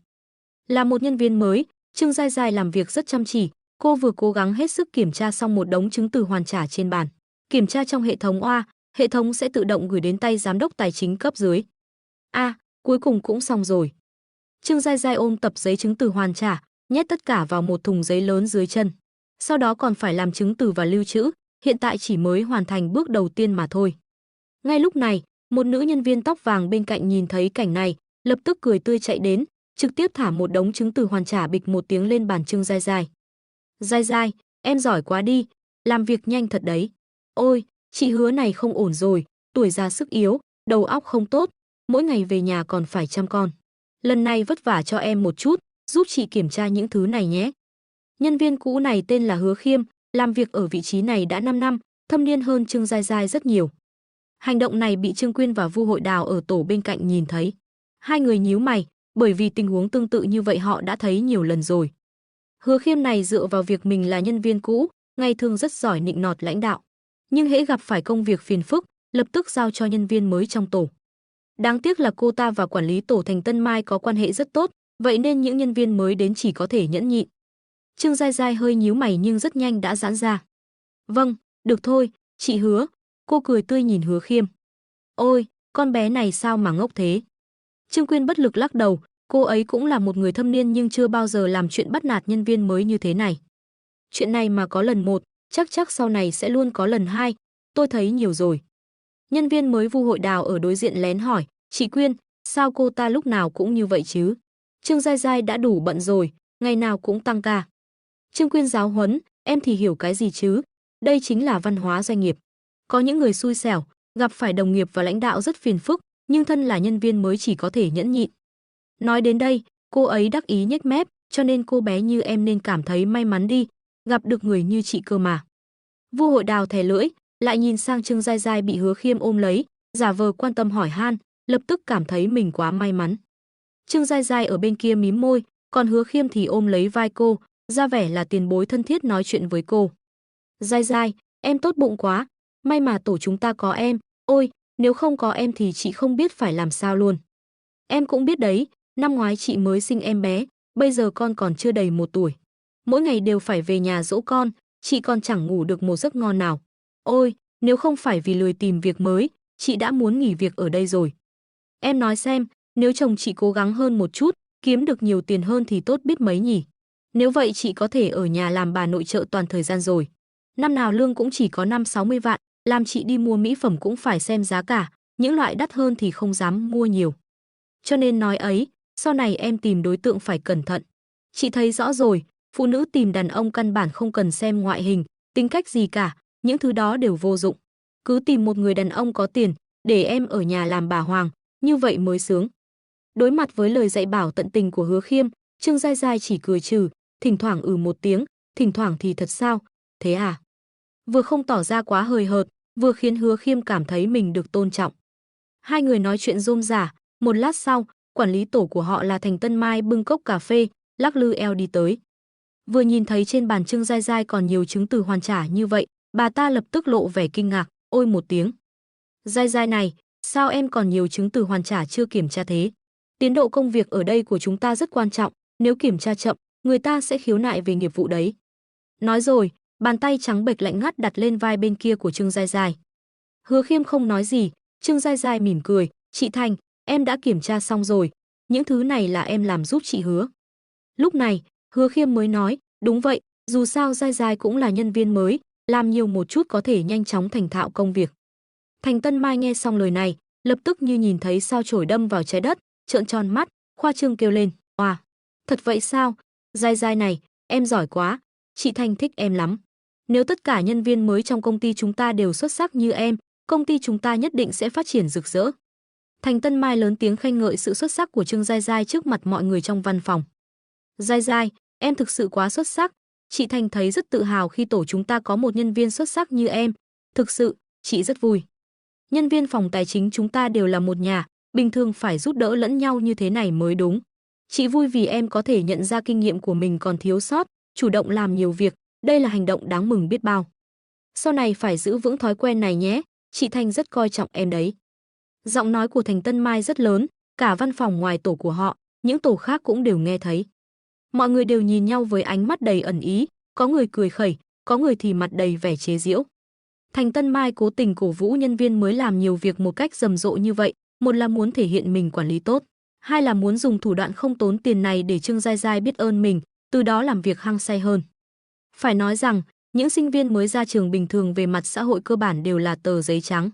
Là một nhân viên mới, Trương Giai Giai làm việc rất chăm chỉ, cô vừa cố gắng hết sức kiểm tra xong một đống chứng từ hoàn trả trên bàn. Kiểm tra trong hệ thống hệ thống sẽ tự động gửi đến tay giám đốc tài chính cấp dưới. Cuối cùng cũng xong rồi. Trương Giai Giai ôm tập giấy chứng từ hoàn trả, nhét tất cả vào một thùng giấy lớn dưới chân. Sau đó còn phải làm chứng từ và lưu trữ, hiện tại chỉ mới hoàn thành bước đầu tiên mà thôi. Ngay lúc này, một nữ nhân viên tóc vàng bên cạnh nhìn thấy cảnh này, lập tức cười tươi chạy đến, trực tiếp thả một đống chứng từ hoàn trả bịch một tiếng lên bàn Trương Giai Giai. Giai Giai, em giỏi quá đi, làm việc nhanh thật đấy. Ôi, chị Hứa này không ổn rồi, tuổi già sức yếu, đầu óc không tốt, mỗi ngày về nhà còn phải chăm con. Lần này vất vả cho em một chút, giúp chị kiểm tra những thứ này nhé. Nhân viên cũ này tên là Hứa Khiêm, làm việc ở vị trí này đã 5 năm, thâm niên hơn Trương Giai Giai rất nhiều. Hành động này bị Trương Quyên và Vu Hội Đào ở tổ bên cạnh nhìn thấy. Hai người nhíu mày, bởi vì tình huống tương tự như vậy họ đã thấy nhiều lần rồi. Hứa Khiêm này dựa vào việc mình là nhân viên cũ, ngày thường rất giỏi nịnh nọt lãnh đạo, nhưng hễ gặp phải công việc phiền phức, lập tức giao cho nhân viên mới trong tổ. Đáng tiếc là cô ta và quản lý tổ Thành Tân Mai có quan hệ rất tốt, vậy nên những nhân viên mới đến chỉ có thể nhẫn nhịn. Trương Giai Giai hơi nhíu mày nhưng rất nhanh đã giãn ra. Vâng, được thôi, chị Hứa. Cô cười tươi nhìn Hứa Khiêm. Ôi, con bé này sao mà ngốc thế? Trương Quyên bất lực lắc đầu, cô ấy cũng là một người thâm niên nhưng chưa bao giờ làm chuyện bắt nạt nhân viên mới như thế này. Chuyện này mà có lần một, chắc sau này sẽ luôn có lần hai, tôi thấy nhiều rồi. Nhân viên mới Vu Hội Đào ở đối diện lén hỏi, chị Quyên, sao cô ta lúc nào cũng như vậy chứ? Trương Giai Giai đã đủ bận rồi, ngày nào cũng tăng ca. Trương Quyên giáo huấn, em thì hiểu cái gì chứ? Đây chính là văn hóa doanh nghiệp. Có những người xui xẻo, gặp phải đồng nghiệp và lãnh đạo rất phiền phức, nhưng thân là nhân viên mới chỉ có thể nhẫn nhịn. Nói đến đây, cô ấy đắc ý nhếch mép, cho nên cô bé như em nên cảm thấy may mắn đi, gặp được người như chị cơ mà. Vu Hội Đào thè lưỡi, lại nhìn sang Trương Giai Giai bị Hứa Khiêm ôm lấy, giả vờ quan tâm hỏi han, lập tức cảm thấy mình quá may mắn. Trương Giai Giai ở bên kia mím môi, còn Hứa Khiêm thì ôm lấy vai cô, ra vẻ là tiền bối thân thiết nói chuyện với cô. Giai Giai, em tốt bụng quá, may mà tổ chúng ta có em, ôi, nếu không có em thì chị không biết phải làm sao luôn. Em cũng biết đấy, năm ngoái chị mới sinh em bé, bây giờ con còn chưa đầy 1 tuổi. Mỗi ngày đều phải về nhà dỗ con, chị còn chẳng ngủ được một giấc ngon nào. Ôi, nếu không phải vì lười tìm việc mới, chị đã muốn nghỉ việc ở đây rồi. Em nói xem, nếu chồng chị cố gắng hơn một chút, kiếm được nhiều tiền hơn thì tốt biết mấy nhỉ. Nếu vậy chị có thể ở nhà làm bà nội trợ toàn thời gian rồi. Năm nào lương cũng chỉ có 50-60 vạn, làm chị đi mua mỹ phẩm cũng phải xem giá cả, những loại đắt hơn thì không dám mua nhiều. Cho nên nói ấy, sau này em tìm đối tượng phải cẩn thận. Chị thấy rõ rồi, phụ nữ tìm đàn ông căn bản không cần xem ngoại hình, tính cách gì cả, những thứ đó đều vô dụng. Cứ tìm một người đàn ông có tiền, để em ở nhà làm bà hoàng, như vậy mới sướng. Đối mặt với lời dạy bảo tận tình của Hứa Khiêm, Trương Giai Giai chỉ cười trừ, thỉnh thoảng một tiếng, thỉnh thoảng thì thật sao, thế à? Vừa không tỏ ra quá hời hợt, vừa khiến Hứa Khiêm cảm thấy mình được tôn trọng. Hai người nói chuyện rôm rả, một lát sau, quản lý tổ của họ là Thành Tân Mai bưng cốc cà phê, lắc lư eo đi tới. Vừa nhìn thấy trên bàn Trương Giai Giai còn nhiều chứng từ hoàn trả như vậy, bà ta lập tức lộ vẻ kinh ngạc, ôi một tiếng. Giai Giai này, sao em còn nhiều chứng từ hoàn trả chưa kiểm tra thế? Tiến độ công việc ở đây của chúng ta rất quan trọng, nếu kiểm tra chậm, người ta sẽ khiếu nại về nghiệp vụ đấy. Nói rồi, bàn tay trắng bệch lạnh ngắt đặt lên vai bên kia của Trương Giai Giai. Hứa Khiêm không nói gì, Trương Giai Giai mỉm cười, chị Thành, em đã kiểm tra xong rồi, những thứ này là em làm giúp chị Hứa. Lúc này, Hứa Khiêm mới nói, đúng vậy, dù sao Giai Giai cũng là nhân viên mới, làm nhiều một chút có thể nhanh chóng thành thạo công việc. Thành Tân Mai nghe xong lời này, lập tức như nhìn thấy sao chổi đâm vào trái đất, trợn tròn mắt, khoa trương kêu lên, "Oa, thật vậy sao? Giai Giai này, em giỏi quá, chị Thành thích em lắm. Nếu tất cả nhân viên mới trong công ty chúng ta đều xuất sắc như em, công ty chúng ta nhất định sẽ phát triển rực rỡ." Thành Tân Mai lớn tiếng khen ngợi sự xuất sắc của Trương Giai Giai trước mặt mọi người trong văn phòng. "Giai Giai, em thực sự quá xuất sắc, chị Thành thấy rất tự hào khi tổ chúng ta có một nhân viên xuất sắc như em, thực sự, chị rất vui. Nhân viên phòng tài chính chúng ta đều là một nhà, bình thường phải giúp đỡ lẫn nhau như thế này mới đúng. Chị vui vì em có thể nhận ra kinh nghiệm của mình còn thiếu sót, chủ động làm nhiều việc, đây là hành động đáng mừng biết bao. Sau này phải giữ vững thói quen này nhé, chị Thành rất coi trọng em đấy." Giọng nói của Thành Tân Mai rất lớn, cả văn phòng ngoài tổ của họ, những tổ khác cũng đều nghe thấy. Mọi người đều nhìn nhau với ánh mắt đầy ẩn ý, có người cười khẩy, có người thì mặt đầy vẻ chế giễu. Thành Tân Mai cố tình cổ vũ nhân viên mới làm nhiều việc một cách rầm rộ như vậy, một là muốn thể hiện mình quản lý tốt, hai là muốn dùng thủ đoạn không tốn tiền này để Trương Giai Giai biết ơn mình, từ đó làm việc hăng say hơn. Phải nói rằng, những sinh viên mới ra trường bình thường về mặt xã hội cơ bản đều là tờ giấy trắng.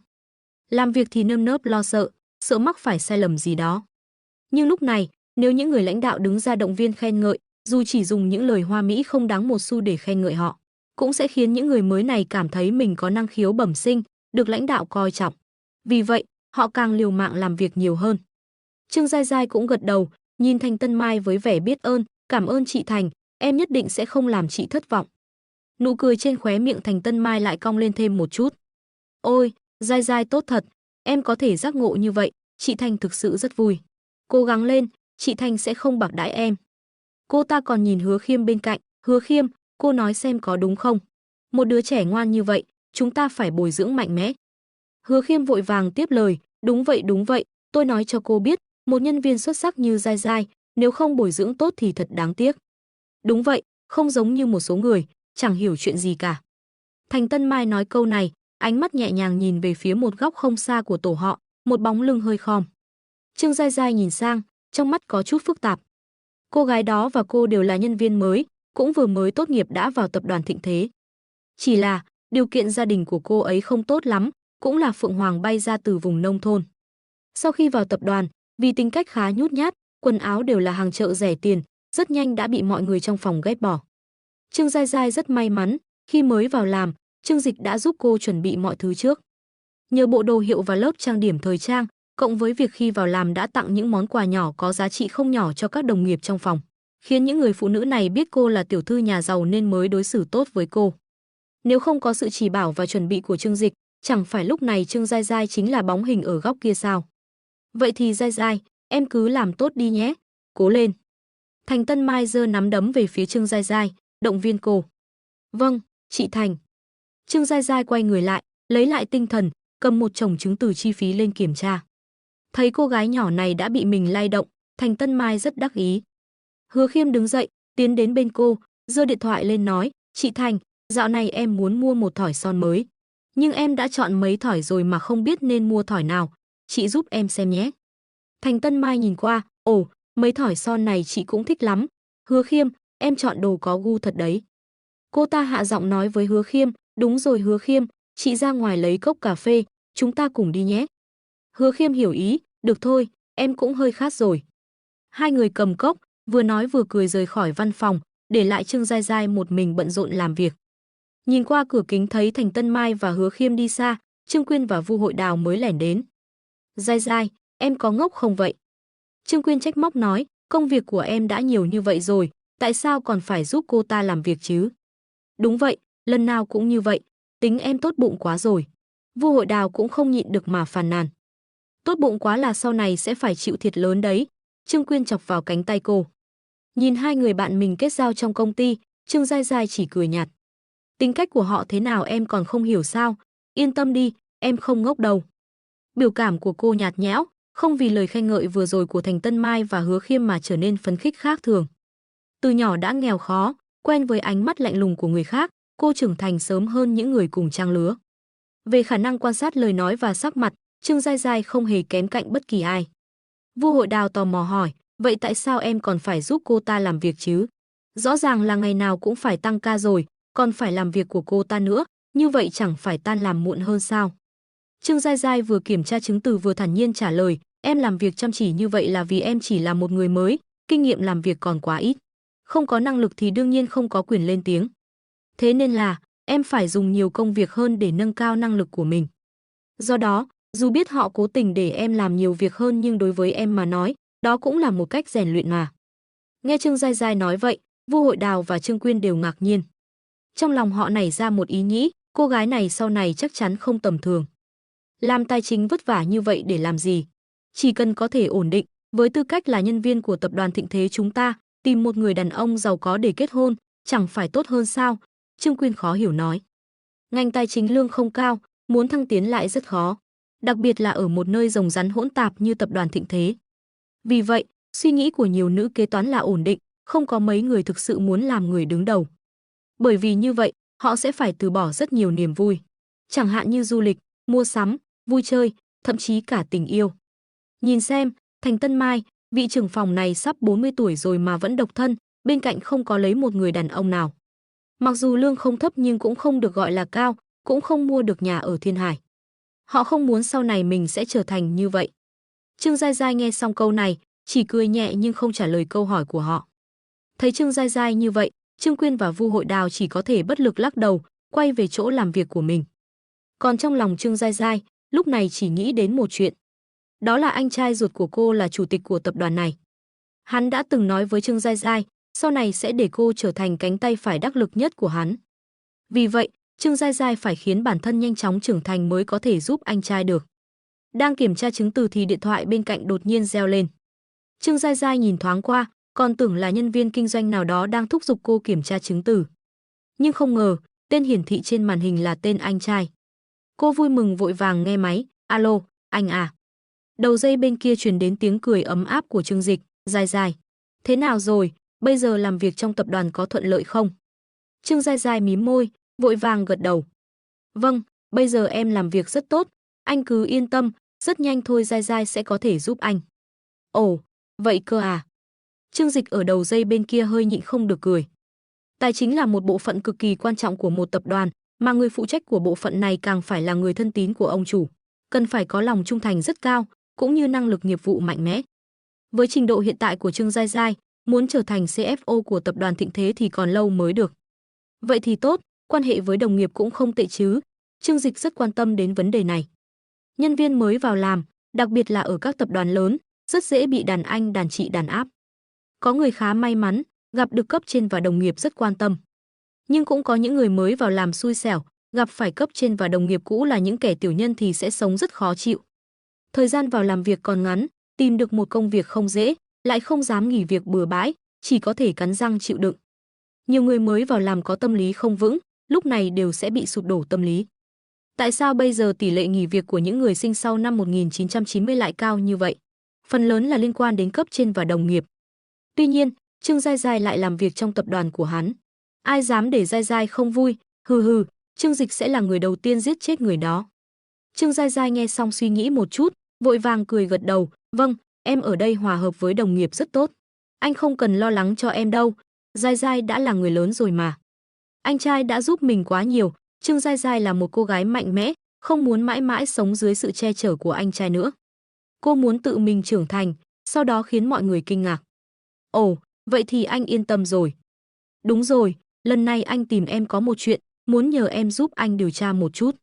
Làm việc thì nơm nớp lo sợ, sợ mắc phải sai lầm gì đó. Nhưng lúc này, nếu những người lãnh đạo đứng ra động viên khen ngợi, dù chỉ dùng những lời hoa mỹ không đáng một xu để khen ngợi họ, cũng sẽ khiến những người mới này cảm thấy mình có năng khiếu bẩm sinh, được lãnh đạo coi trọng. Vì vậy, họ càng liều mạng làm việc nhiều hơn. Trương Giai Giai cũng gật đầu, nhìn Thành Tân Mai với vẻ biết ơn, cảm ơn chị Thành, em nhất định sẽ không làm chị thất vọng. Nụ cười trên khóe miệng Thành Tân Mai lại cong lên thêm một chút. Ôi, Giai Giai tốt thật, em có thể giác ngộ như vậy, chị Thành thực sự rất vui. Cố gắng lên, chị Thành sẽ không bạc đãi em. Cô ta còn nhìn Hứa Khiêm bên cạnh, Hứa Khiêm, cô nói xem có đúng không? Một đứa trẻ ngoan như vậy, chúng ta phải bồi dưỡng mạnh mẽ. Hứa Khiêm vội vàng tiếp lời, đúng vậy, tôi nói cho cô biết, một nhân viên xuất sắc như Giai Giai, nếu không bồi dưỡng tốt thì thật đáng tiếc. Đúng vậy, không giống như một số người, chẳng hiểu chuyện gì cả. Thành Tân Mai nói câu này, ánh mắt nhẹ nhàng nhìn về phía một góc không xa của tổ họ, một bóng lưng hơi khom. Trương Giai Giai nhìn sang, trong mắt có chút phức tạp. Cô gái đó và cô đều là nhân viên mới, cũng vừa mới tốt nghiệp đã vào tập đoàn Thịnh Thế. Chỉ là, điều kiện gia đình của cô ấy không tốt lắm, cũng là phượng hoàng bay ra từ vùng nông thôn. Sau khi vào tập đoàn, vì tính cách khá nhút nhát, quần áo đều là hàng chợ rẻ tiền, rất nhanh đã bị mọi người trong phòng ghét bỏ. Trương Giai Giai rất may mắn, khi mới vào làm, Trương Dịch đã giúp cô chuẩn bị mọi thứ trước. Nhờ bộ đồ hiệu và lớp trang điểm thời trang, cộng với việc khi vào làm đã tặng những món quà nhỏ có giá trị không nhỏ cho các đồng nghiệp trong phòng, khiến những người phụ nữ này biết cô là tiểu thư nhà giàu nên mới đối xử tốt với cô. Nếu không có sự chỉ bảo và chuẩn bị của Trương Dịch, chẳng phải lúc này Trương Giai Giai chính là bóng hình ở góc kia sao? Vậy thì Giai Giai, em cứ làm tốt đi nhé, cố lên. Thành Tân Mai giơ nắm đấm về phía Trương Giai Giai, động viên cô. Vâng, chị Thành. Trương Giai Giai quay người lại, lấy lại tinh thần, cầm một chồng chứng từ chi phí lên kiểm tra. Thấy cô gái nhỏ này đã bị mình lay động, Thành Tân Mai rất đắc ý. Hứa Khiêm đứng dậy, tiến đến bên cô, giơ điện thoại lên nói, chị Thành, dạo này em muốn mua một thỏi son mới. Nhưng em đã chọn mấy thỏi rồi mà không biết nên mua thỏi nào, chị giúp em xem nhé. Thành Tân Mai nhìn qua, ồ, mấy thỏi son này chị cũng thích lắm. Hứa Khiêm, em chọn đồ có gu thật đấy. Cô ta hạ giọng nói với Hứa Khiêm, đúng rồi Hứa Khiêm, chị ra ngoài lấy cốc cà phê, chúng ta cùng đi nhé. Hứa Khiêm hiểu ý, được thôi, em cũng hơi khát rồi. Hai người cầm cốc, vừa nói vừa cười rời khỏi văn phòng, để lại Trương Giai Giai một mình bận rộn làm việc. Nhìn qua cửa kính thấy Thành Tân Mai và Hứa Khiêm đi xa, Trương Quyên và Vu Hội Đào mới lẻn đến. Giai Giai, em có ngốc không vậy? Trương Quyên trách móc nói, công việc của em đã nhiều như vậy rồi, tại sao còn phải giúp cô ta làm việc chứ? Đúng vậy, lần nào cũng như vậy, tính em tốt bụng quá rồi. Vu Hội Đào cũng không nhịn được mà phàn nàn. Tốt bụng quá là sau này sẽ phải chịu thiệt lớn đấy. Trương Quyên chọc vào cánh tay cô. Nhìn hai người bạn mình kết giao trong công ty, Trương Giai Giai chỉ cười nhạt. Tính cách của họ thế nào em còn không hiểu sao? Yên tâm đi, em không ngốc đâu. Biểu cảm của cô nhạt nhẽo, không vì lời khen ngợi vừa rồi của Thành Tân Mai và Hứa Khiêm mà trở nên phấn khích khác thường. Từ nhỏ đã nghèo khó, quen với ánh mắt lạnh lùng của người khác, cô trưởng thành sớm hơn những người cùng trang lứa. Về khả năng quan sát lời nói và sắc mặt, Trương Giai Giai không hề kém cạnh bất kỳ ai. Vu Hội Đào tò mò hỏi, vậy tại sao em còn phải giúp cô ta làm việc chứ? Rõ ràng là ngày nào cũng phải tăng ca rồi, còn phải làm việc của cô ta nữa, như vậy chẳng phải tan làm muộn hơn sao? Trương Giai Giai vừa kiểm tra chứng từ vừa thản nhiên trả lời, em làm việc chăm chỉ như vậy là vì em chỉ là một người mới, kinh nghiệm làm việc còn quá ít. Không có năng lực thì đương nhiên không có quyền lên tiếng. Thế nên là, em phải dùng nhiều công việc hơn để nâng cao năng lực của mình. Do đó, dù biết họ cố tình để em làm nhiều việc hơn nhưng đối với em mà nói, đó cũng là một cách rèn luyện mà. Nghe Trương Giai Giai nói vậy, Vu Hội Đào và Trương Quyên đều ngạc nhiên. Trong lòng họ nảy ra một ý nghĩ, cô gái này sau này chắc chắn không tầm thường. Làm tài chính vất vả như vậy để làm gì? Chỉ cần có thể ổn định, với tư cách là nhân viên của tập đoàn Thịnh Thế chúng ta, tìm một người đàn ông giàu có để kết hôn, chẳng phải tốt hơn sao? Trương Quyên khó hiểu nói. Ngành tài chính lương không cao, muốn thăng tiến lại rất khó. Đặc biệt là ở một nơi rồng rắn hỗn tạp như tập đoàn Thịnh Thế. Vì vậy, suy nghĩ của nhiều nữ kế toán là ổn định, không có mấy người thực sự muốn làm người đứng đầu. Bởi vì như vậy, họ sẽ phải từ bỏ rất nhiều niềm vui. Chẳng hạn như du lịch, mua sắm, vui chơi, thậm chí cả tình yêu. Nhìn xem, Thành Tân Mai, vị trưởng phòng này sắp 40 tuổi rồi mà vẫn độc thân, bên cạnh không có lấy một người đàn ông nào. Mặc dù lương không thấp nhưng cũng không được gọi là cao, cũng không mua được nhà ở Thiên Hải. Họ không muốn sau này mình sẽ trở thành như vậy. Trương Giai Giai nghe xong câu này, chỉ cười nhẹ nhưng không trả lời câu hỏi của họ. Thấy Trương Giai Giai như vậy, Trương Quyên và Vu Hội Đào chỉ có thể bất lực lắc đầu, quay về chỗ làm việc của mình. Còn trong lòng Trương Giai Giai, lúc này chỉ nghĩ đến một chuyện, Đó là anh trai ruột của cô, là chủ tịch của tập đoàn này. Hắn đã từng nói với Trương Giai Giai, sau này sẽ để cô trở thành cánh tay phải đắc lực nhất của hắn. Vì vậy, Trương Giai Giai phải khiến bản thân nhanh chóng trưởng thành mới có thể giúp anh trai được. Đang kiểm tra chứng từ thì điện thoại bên cạnh đột nhiên reo lên. Trương Giai Giai nhìn thoáng qua, còn tưởng là nhân viên kinh doanh nào đó đang thúc giục cô kiểm tra chứng từ. Nhưng không ngờ, tên hiển thị trên màn hình là tên anh trai. Cô vui mừng vội vàng nghe máy, "Alo, anh à." Đầu dây bên kia truyền đến tiếng cười ấm áp của Trương Dịch, "Giai Giai, thế nào rồi, bây giờ làm việc trong tập đoàn có thuận lợi không?" Trương Giai Giai mím môi, vội vàng gật đầu. "Vâng, bây giờ em làm việc rất tốt, anh cứ yên tâm, rất nhanh thôi Giai Giai sẽ có thể giúp anh." "Ồ, vậy cơ à?" Trương Dịch ở đầu dây bên kia hơi nhịn không được cười. Tài chính là một bộ phận cực kỳ quan trọng của một tập đoàn, mà người phụ trách của bộ phận này càng phải là người thân tín của ông chủ, cần phải có lòng trung thành rất cao, cũng như năng lực nghiệp vụ mạnh mẽ. Với trình độ hiện tại của Trương Giai Giai, muốn trở thành CFO của tập đoàn thịnh thế thì còn lâu mới được. Vậy thì tốt, quan hệ với đồng nghiệp cũng không tệ chứ. Trương Dịch rất quan tâm đến vấn đề này. Nhân viên mới vào làm, đặc biệt là ở các tập đoàn lớn, rất dễ bị đàn anh đàn chị đàn áp. Có người khá may mắn, gặp được cấp trên và đồng nghiệp rất quan tâm. Nhưng cũng có những người mới vào làm xui xẻo, gặp phải cấp trên và đồng nghiệp cũ là những kẻ tiểu nhân thì sẽ sống rất khó chịu. Thời gian vào làm việc còn ngắn, tìm được một công việc không dễ, lại không dám nghỉ việc bừa bãi, chỉ có thể cắn răng chịu đựng. Nhiều người mới vào làm có tâm lý không vững, lúc này đều sẽ bị sụp đổ tâm lý. Tại sao bây giờ tỷ lệ nghỉ việc của những người sinh sau năm 1990 lại cao như vậy? Phần lớn là liên quan đến cấp trên và đồng nghiệp. Tuy nhiên, Trương Giai Giai lại làm việc trong tập đoàn của hắn. Ai dám để Giai Giai không vui, hừ hừ, Trương Dịch sẽ là người đầu tiên giết chết người đó. Trương Giai Giai nghe xong suy nghĩ một chút, vội vàng cười gật đầu, "Vâng, em ở đây hòa hợp với đồng nghiệp rất tốt. Anh không cần lo lắng cho em đâu, Giai Giai đã là người lớn rồi mà." Anh trai đã giúp mình quá nhiều, Trương Giai Giai là một cô gái mạnh mẽ, không muốn mãi mãi sống dưới sự che chở của anh trai nữa. Cô muốn tự mình trưởng thành, sau đó khiến mọi người kinh ngạc. "Ồ, vậy thì anh yên tâm rồi." "Đúng rồi, lần này anh tìm em có một chuyện, muốn nhờ em giúp anh điều tra một chút."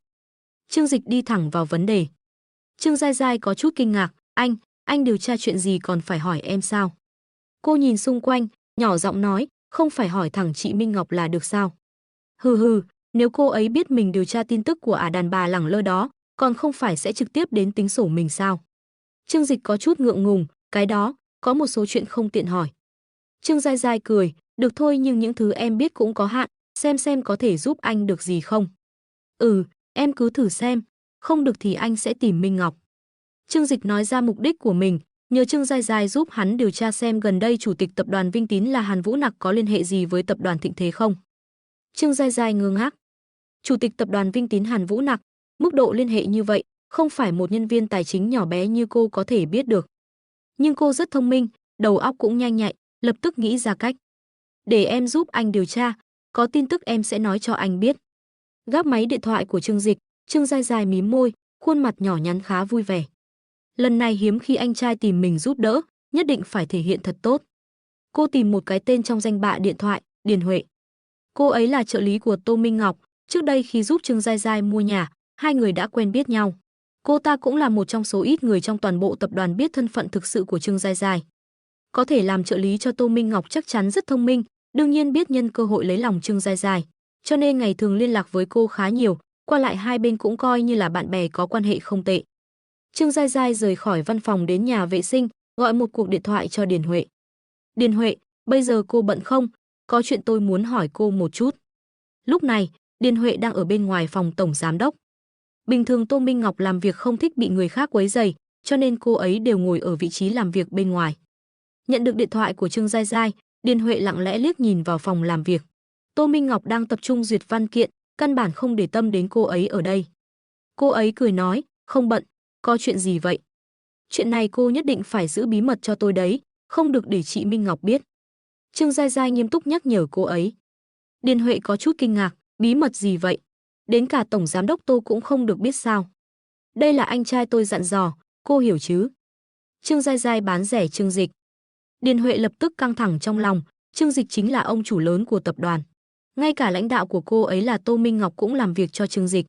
Trương Dịch đi thẳng vào vấn đề. Trương Giai Giai có chút kinh ngạc, anh điều tra chuyện gì còn phải hỏi em sao?" Cô nhìn xung quanh, nhỏ giọng nói, "Không phải hỏi thẳng chị Minh Ngọc là được sao?" "Hừ hừ, nếu cô ấy biết mình điều tra tin tức của đàn bà lẳng lơ đó, còn không phải sẽ trực tiếp đến tính sổ mình sao?" Trương Dịch có chút ngượng ngùng, "Cái đó, có một số chuyện không tiện hỏi." Trương Giai Giai cười, "Được thôi, nhưng những thứ em biết cũng có hạn, xem có thể giúp anh được gì không." "Ừ, em cứ thử xem, không được thì anh sẽ tìm Minh Ngọc." Trương Dịch nói ra mục đích của mình, nhờ Trương Giai Giai giúp hắn điều tra xem gần đây chủ tịch tập đoàn Vinh Tín là Hàn Vũ Nặc có liên hệ gì với tập đoàn Thịnh Thế không. Trương Giai Giai ngơ ngác. Chủ tịch tập đoàn Vinh Tín Hàn Vũ Nặc, mức độ liên hệ như vậy, không phải một nhân viên tài chính nhỏ bé như cô có thể biết được. Nhưng cô rất thông minh, đầu óc cũng nhanh nhạy, lập tức nghĩ ra cách. "Để em giúp anh điều tra, có tin tức em sẽ nói cho anh biết." Gác máy điện thoại của Trương Dịch, Trương Giai Giai mím môi, khuôn mặt nhỏ nhắn khá vui vẻ. Lần này hiếm khi anh trai tìm mình giúp đỡ, nhất định phải thể hiện thật tốt. Cô tìm một cái tên trong danh bạ điện thoại, Điền Huệ. Cô ấy là trợ lý của Tô Minh Ngọc, trước đây khi giúp Trương Giai Giai mua nhà, hai người đã quen biết nhau. Cô ta cũng là một trong số ít người trong toàn bộ tập đoàn biết thân phận thực sự của Trương Giai Giai. Có thể làm trợ lý cho Tô Minh Ngọc chắc chắn rất thông minh, đương nhiên biết nhân cơ hội lấy lòng Trương Giai Giai, cho nên ngày thường liên lạc với cô khá nhiều, qua lại hai bên cũng coi như là bạn bè có quan hệ không tệ. Trương Giai Giai rời khỏi văn phòng đến nhà vệ sinh, gọi một cuộc điện thoại cho Điền Huệ. "Điền Huệ, bây giờ cô bận không? Có chuyện tôi muốn hỏi cô một chút." Lúc này, Điền Huệ đang ở bên ngoài phòng tổng giám đốc. Bình thường Tô Minh Ngọc làm việc không thích bị người khác quấy rầy, cho nên cô ấy đều ngồi ở vị trí làm việc bên ngoài. Nhận được điện thoại của Trương Giai Giai, Điền Huệ lặng lẽ liếc nhìn vào phòng làm việc. Tô Minh Ngọc đang tập trung duyệt văn kiện, căn bản không để tâm đến cô ấy ở đây. Cô ấy cười nói, "Không bận, có chuyện gì vậy?" "Chuyện này cô nhất định phải giữ bí mật cho tôi đấy, không được để chị Minh Ngọc biết." Trương Giai Giai nghiêm túc nhắc nhở cô ấy. Điền Huệ có chút kinh ngạc, "Bí mật gì vậy? Đến cả tổng giám đốc Tô cũng không được biết sao?" "Đây là anh trai tôi dặn dò, cô hiểu chứ?" Trương Giai Giai bán rẻ Trương Dịch. Điền Huệ lập tức căng thẳng trong lòng, Trương Dịch chính là ông chủ lớn của tập đoàn. Ngay cả lãnh đạo của cô ấy là Tô Minh Ngọc cũng làm việc cho Trương Dịch.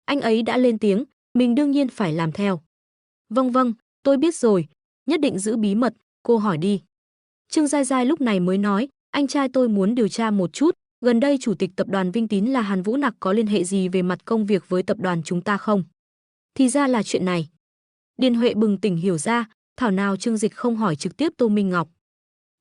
Anh ấy đã lên tiếng, mình đương nhiên phải làm theo. "Vâng vâng, Tôi biết rồi, nhất định giữ bí mật, cô hỏi đi. Trương Giai Giai lúc này mới nói, anh trai tôi muốn điều tra một chút, gần đây chủ tịch tập đoàn Vinh Tín là Hàn Vũ Nặc có liên hệ gì về mặt công việc với tập đoàn chúng ta không? Thì ra là chuyện này. Điền Huệ bừng tỉnh hiểu ra, thảo nào Trương Dịch không hỏi trực tiếp Tô Minh Ngọc.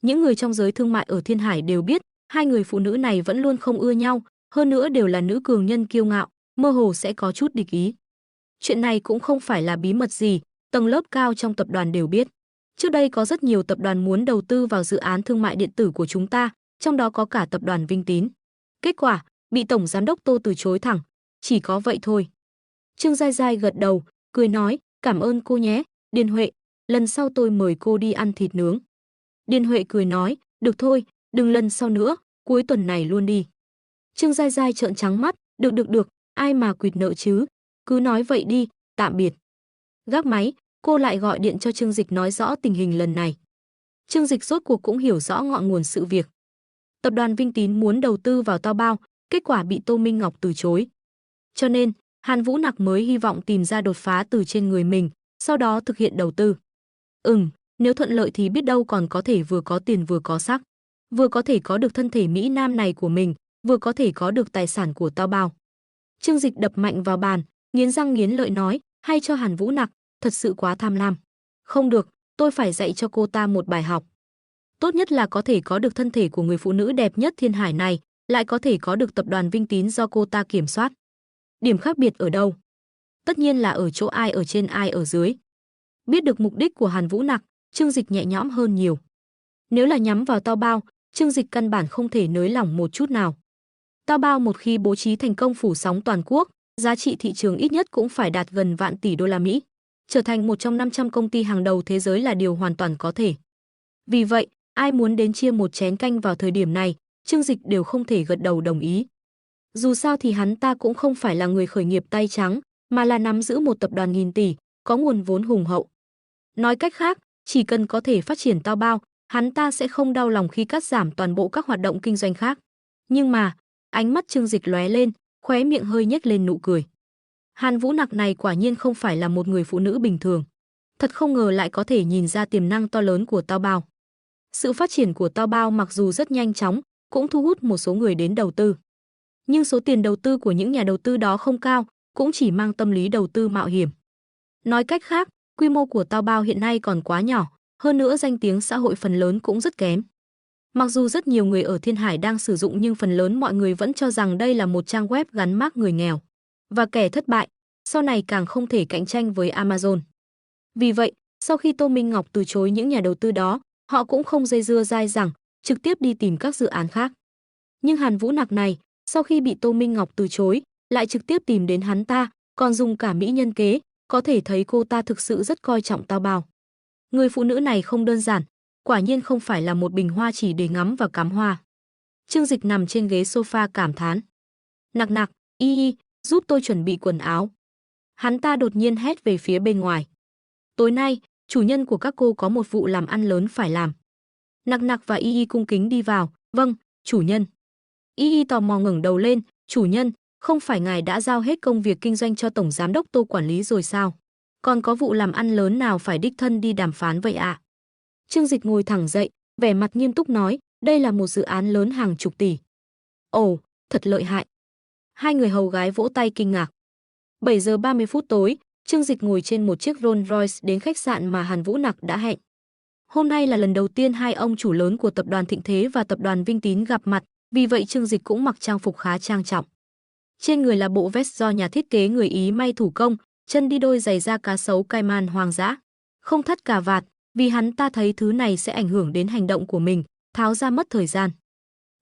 Những người trong giới thương mại ở Thiên Hải đều biết, hai người phụ nữ này vẫn luôn không ưa nhau, hơn nữa đều là nữ cường nhân kiêu ngạo, mơ hồ sẽ có chút địch ý. Chuyện này cũng không phải là bí mật gì, tầng lớp cao trong tập đoàn đều biết. Trước đây có rất nhiều tập đoàn muốn đầu tư vào dự án thương mại điện tử của chúng ta, trong đó có cả tập đoàn Vinh Tín. Kết quả, bị tổng giám đốc Tô từ chối thẳng, chỉ có vậy thôi. Trương Giai Giai gật đầu, cười nói, cảm ơn cô nhé, Điền Huệ, lần sau tôi mời cô đi ăn thịt nướng. Điền Huệ cười nói, được thôi, đừng lần sau nữa, cuối tuần này luôn đi. Trương Giai Giai trợn trắng mắt, được, ai mà quỵt nợ chứ, cứ nói vậy đi, tạm biệt. Gác máy, cô lại gọi điện cho Trương Dịch nói rõ tình hình lần này. Trương Dịch rốt cuộc cũng hiểu rõ ngọn nguồn sự việc. Tập đoàn Vinh Tín muốn đầu tư vào Tao Bao, kết quả bị Tô Minh Ngọc từ chối. Cho nên, Hàn Vũ Nặc mới hy vọng tìm ra đột phá từ trên người mình, sau đó thực hiện đầu tư. Nếu thuận lợi thì biết đâu còn có thể vừa có tiền vừa có sắc, vừa có thể có được thân thể Mỹ Nam này của mình, vừa có thể có được tài sản của Tao Bao. Trương Dịch đập mạnh vào bàn, nghiến răng nghiến lợi nói, hay cho Hàn Vũ Nặc, thật sự quá tham lam. Không được, tôi phải dạy cho cô ta một bài học. Tốt nhất là có thể có được thân thể của người phụ nữ đẹp nhất Thiên Hải này, lại có thể có được tập đoàn Vinh Tín do cô ta kiểm soát. Điểm khác biệt ở đâu? Tất nhiên là ở chỗ ai ở trên ai ở dưới. Biết được mục đích của Hàn Vũ Nặc, Trương Dịch nhẹ nhõm hơn nhiều. Nếu là nhắm vào Tao Bao, Trương Dịch căn bản không thể nới lỏng một chút nào. Tao Bao một khi bố trí thành công phủ sóng toàn quốc, giá trị thị trường ít nhất cũng phải đạt gần vạn tỷ đô la Mỹ. Trở thành một trong 500 công ty hàng đầu thế giới là điều hoàn toàn có thể. Vì vậy, ai muốn đến chia một chén canh vào thời điểm này, Trương Dịch đều không thể gật đầu đồng ý. Dù sao thì hắn ta cũng không phải là người khởi nghiệp tay trắng, mà là nắm giữ một tập đoàn nghìn tỷ, có nguồn vốn hùng hậu. Nói cách khác, chỉ cần có thể phát triển Tao Bao, hắn ta sẽ không đau lòng khi cắt giảm toàn bộ các hoạt động kinh doanh khác. Nhưng mà, ánh mắt Trương Dịch lóe lên, khóe miệng hơi nhếch lên nụ cười. Hàn Vũ Nặc này quả nhiên không phải là một người phụ nữ bình thường. Thật không ngờ lại có thể nhìn ra tiềm năng to lớn của Tao Bao. Sự phát triển của Tao Bao mặc dù rất nhanh chóng, cũng thu hút một số người đến đầu tư. Nhưng số tiền đầu tư của những nhà đầu tư đó không cao, cũng chỉ mang tâm lý đầu tư mạo hiểm. Nói cách khác, quy mô của Tao Bao hiện nay còn quá nhỏ, hơn nữa danh tiếng xã hội phần lớn cũng rất kém. Mặc dù rất nhiều người ở Thiên Hải đang sử dụng nhưng phần lớn mọi người vẫn cho rằng đây là một trang web gắn mác người nghèo. Và kẻ thất bại, sau này càng không thể cạnh tranh với Amazon. Vì vậy, sau khi Tô Minh Ngọc từ chối những nhà đầu tư đó, họ cũng không dây dưa dai dẳng, trực tiếp đi tìm các dự án khác. Nhưng Hàn Vũ Nặc này, sau khi bị Tô Minh Ngọc từ chối, lại trực tiếp tìm đến hắn ta, còn dùng cả mỹ nhân kế, có thể thấy cô ta thực sự rất coi trọng Tao Bao. Người phụ nữ này không đơn giản, quả nhiên không phải là một bình hoa chỉ để ngắm và cắm hoa. Trương Dịch nằm trên ghế sofa cảm thán. Nặc nặc, y, giúp tôi chuẩn bị quần áo. Hắn ta đột nhiên hét về phía bên ngoài. Tối nay, chủ nhân của các cô có một vụ làm ăn lớn phải làm. Nặc nặc và y cung kính đi vào. Vâng, chủ nhân. Y tò mò ngẩng đầu lên. Chủ nhân, không phải ngài đã giao hết công việc kinh doanh cho tổng giám đốc Tô quản lý rồi sao? Còn có vụ làm ăn lớn nào phải đích thân đi đàm phán vậy ạ? Trương Dịch ngồi thẳng dậy, vẻ mặt nghiêm túc nói, đây là một dự án lớn hàng chục tỷ. Ồ, thật lợi hại. Hai người hầu gái vỗ tay kinh ngạc. 7 giờ 30 phút tối, Trương Dịch ngồi trên một chiếc Rolls Royce đến khách sạn mà Hàn Vũ Nặc đã hẹn. Hôm nay là lần đầu tiên hai ông chủ lớn của tập đoàn Thịnh Thế và tập đoàn Vinh Tín gặp mặt, vì vậy Trương Dịch cũng mặc trang phục khá trang trọng. Trên người là bộ vest do nhà thiết kế người Ý may thủ công, chân đi đôi giày da cá sấu Cayman hoang dã. Không thắt cà vạt, vì hắn ta thấy thứ này sẽ ảnh hưởng đến hành động của mình, tháo ra mất thời gian.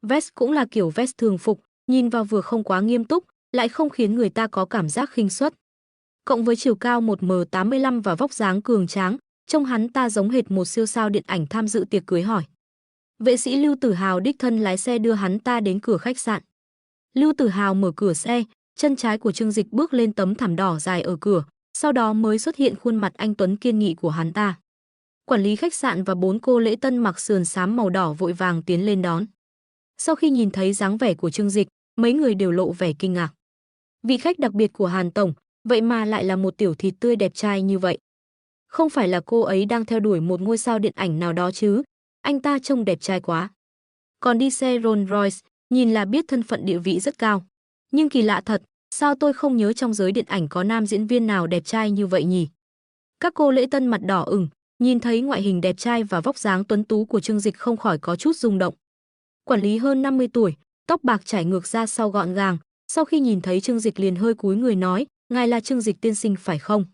Vest cũng là kiểu vest thường phục, nhìn vào vừa không quá nghiêm túc, lại không khiến người ta có cảm giác khinh suất. Cộng với chiều cao 1m85 và vóc dáng cường tráng, trông hắn ta giống hệt một siêu sao điện ảnh tham dự tiệc cưới hỏi. Vệ sĩ Lưu Tử Hào đích thân lái xe đưa hắn ta đến cửa khách sạn. Lưu Tử Hào mở cửa xe, chân trái của Trương Dịch bước lên tấm thảm đỏ dài ở cửa, sau đó mới xuất hiện khuôn mặt anh tuấn kiên nghị của hắn ta. Quản lý khách sạn và 4 cô lễ tân mặc sườn xám màu đỏ vội vàng tiến lên đón. Sau khi nhìn thấy dáng vẻ của Trương Dịch, mấy người đều lộ vẻ kinh ngạc. Vị khách đặc biệt của Hàn tổng, vậy mà lại là một tiểu thịt tươi đẹp trai như vậy. Không phải là cô ấy đang theo đuổi một ngôi sao điện ảnh nào đó chứ? Anh ta trông đẹp trai quá. Còn đi xe Rolls Royce, nhìn là biết thân phận địa vị rất cao. Nhưng kỳ lạ thật, sao tôi không nhớ trong giới điện ảnh có nam diễn viên nào đẹp trai như vậy nhỉ? Các cô lễ tân mặt đỏ ửng, nhìn thấy ngoại hình đẹp trai và vóc dáng tuấn tú của Trương Dịch không khỏi có chút rung động. Quản lý hơn 50 tuổi, tóc bạc chải ngược ra sau gọn gàng, sau khi nhìn thấy Trương Dịch liền hơi cúi người nói, ngài là Trương Dịch tiên sinh phải không?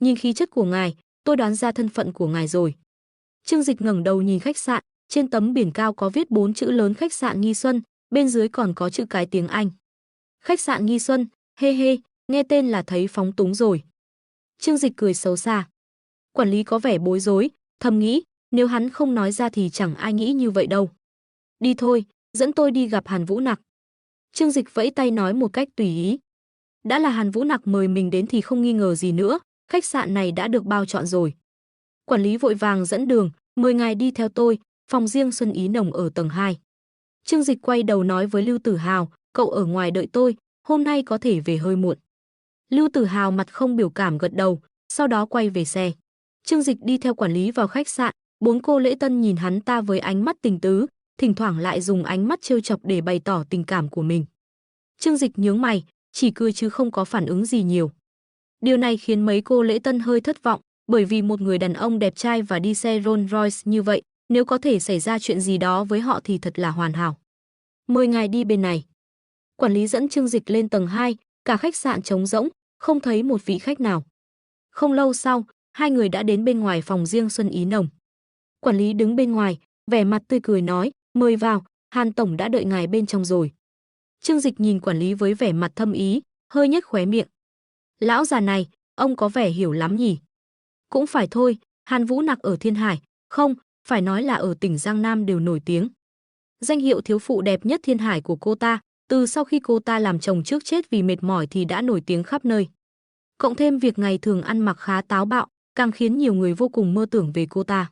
Nhìn khí chất của ngài, tôi đoán ra thân phận của ngài rồi. Trương Dịch ngẩng đầu nhìn khách sạn, trên tấm biển cao có viết 4 chữ lớn khách sạn Nghi Xuân, bên dưới còn có chữ cái tiếng Anh. Khách sạn Nghi Xuân, hê hê, nghe tên là thấy phóng túng rồi. Trương Dịch cười xấu xa. Quản lý có vẻ bối rối, thầm nghĩ, nếu hắn không nói ra thì chẳng ai nghĩ như vậy đâu. Đi thôi, dẫn tôi đi gặp Hàn Vũ Nặc. Trương Dịch vẫy tay nói một cách tùy ý. Đã là Hàn Vũ Nặc mời mình đến thì không nghi ngờ gì nữa, khách sạn này đã được bao chọn rồi. Quản lý vội vàng dẫn đường, mời ngài đi theo tôi, phòng riêng Xuân Ý Nồng ở tầng 2. Trương Dịch quay đầu nói với Lưu Tử Hào, cậu ở ngoài đợi tôi, hôm nay có thể về hơi muộn. Lưu Tử Hào mặt không biểu cảm gật đầu, sau đó quay về xe. Trương Dịch đi theo quản lý vào khách sạn, 4 cô lễ tân nhìn hắn ta với ánh mắt tình tứ, thỉnh thoảng lại dùng ánh mắt trêu chọc để bày tỏ tình cảm của mình. Trương Dịch nhướng mày, chỉ cười chứ không có phản ứng gì nhiều. Điều này khiến mấy cô lễ tân hơi thất vọng, bởi vì một người đàn ông đẹp trai và đi xe Rolls Royce như vậy, nếu có thể xảy ra chuyện gì đó với họ thì thật là hoàn hảo. Mời ngài đi bên này. Quản lý dẫn Trương Dịch lên tầng 2, cả khách sạn trống rỗng, không thấy một vị khách nào. Không lâu sau, hai người đã đến bên ngoài phòng riêng Xuân Ý Nồng. Quản lý đứng bên ngoài, vẻ mặt tươi cười nói, mời vào, Hàn tổng đã đợi ngài bên trong rồi. Trương Dịch nhìn quản lý với vẻ mặt thâm ý, hơi nhếch khóe miệng. Lão già này, ông có vẻ hiểu lắm nhỉ? Cũng phải thôi, Hàn Vũ Nặc ở Thiên Hải, không, phải nói là ở tỉnh Giang Nam đều nổi tiếng. Danh hiệu thiếu phụ đẹp nhất Thiên Hải của cô ta, từ sau khi cô ta làm chồng trước chết vì mệt mỏi thì đã nổi tiếng khắp nơi. Cộng thêm việc ngày thường ăn mặc khá táo bạo, càng khiến nhiều người vô cùng mơ tưởng về cô ta.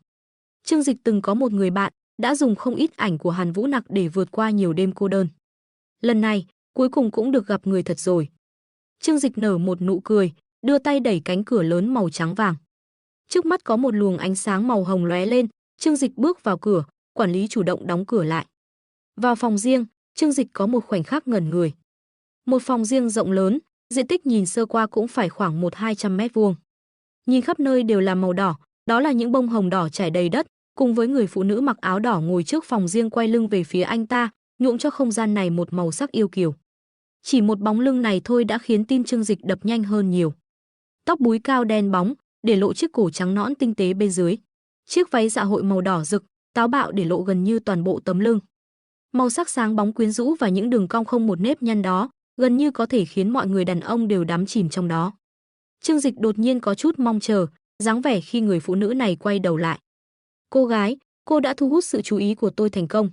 Trương Dịch từng có một người bạn, đã dùng không ít ảnh của Hàn Vũ Nặc để vượt qua nhiều đêm cô đơn. Lần này, cuối cùng cũng được gặp người thật rồi. Trương Dịch nở một nụ cười, đưa tay đẩy cánh cửa lớn màu trắng vàng. Trước mắt có một luồng ánh sáng màu hồng lóe lên, Trương Dịch bước vào cửa, quản lý chủ động đóng cửa lại. Vào phòng riêng, Trương Dịch có một khoảnh khắc ngẩn người. Một phòng riêng rộng lớn, diện tích nhìn sơ qua cũng phải khoảng 100-200 mét vuông. Nhìn khắp nơi đều là màu đỏ, đó là những bông hồng đỏ trải đầy đất, cùng với người phụ nữ mặc áo đỏ ngồi trước phòng riêng quay lưng về phía anh ta, nhuộm cho không gian này một màu sắc yêu kiều. Chỉ một bóng lưng này thôi đã khiến tim Trương Dịch đập nhanh hơn nhiều. Tóc búi cao đen bóng, để lộ chiếc cổ trắng nõn tinh tế bên dưới. Chiếc váy dạ hội màu đỏ rực, táo bạo để lộ gần như toàn bộ tấm lưng. Màu sắc sáng bóng quyến rũ và những đường cong không một nếp nhăn đó, gần như có thể khiến mọi người đàn ông đều đắm chìm trong đó. Trương Dịch đột nhiên có chút mong chờ, dáng vẻ khi người phụ nữ này quay đầu lại. Cô gái, cô đã thu hút sự chú ý của tôi thành công.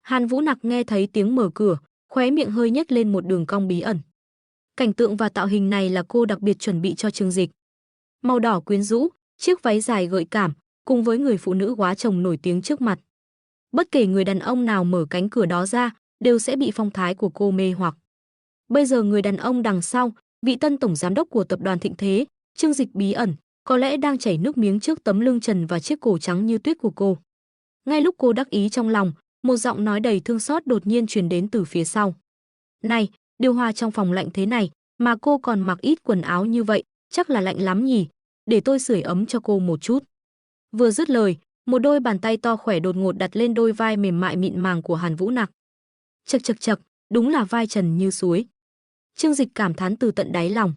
Hàn Vũ Nặc nghe thấy tiếng mở cửa, khóe miệng hơi nhếch lên một đường cong bí ẩn. Cảnh tượng và tạo hình này là cô đặc biệt chuẩn bị cho Trương Dịch. Màu đỏ quyến rũ, chiếc váy dài gợi cảm, cùng với người phụ nữ góa chồng nổi tiếng trước mặt. Bất kể người đàn ông nào mở cánh cửa đó ra, đều sẽ bị phong thái của cô mê hoặc. Bây giờ người đàn ông đằng sau, vị tân tổng giám đốc của tập đoàn Thịnh Thế, Trương Dịch bí ẩn, có lẽ đang chảy nước miếng trước tấm lưng trần và chiếc cổ trắng như tuyết của cô. Ngay lúc cô đắc ý trong lòng, một giọng nói đầy thương xót đột nhiên truyền đến từ phía sau. Này, điều hòa trong phòng lạnh thế này, mà cô còn mặc ít quần áo như vậy, chắc là lạnh lắm nhỉ, để tôi sưởi ấm cho cô một chút. Vừa dứt lời, một đôi bàn tay to khỏe đột ngột đặt lên đôi vai mềm mại mịn màng của Hàn Vũ Nặc. Chậc chậc chậc, đúng là vai trần như suối. Trương Dịch cảm thán từ tận đáy lòng.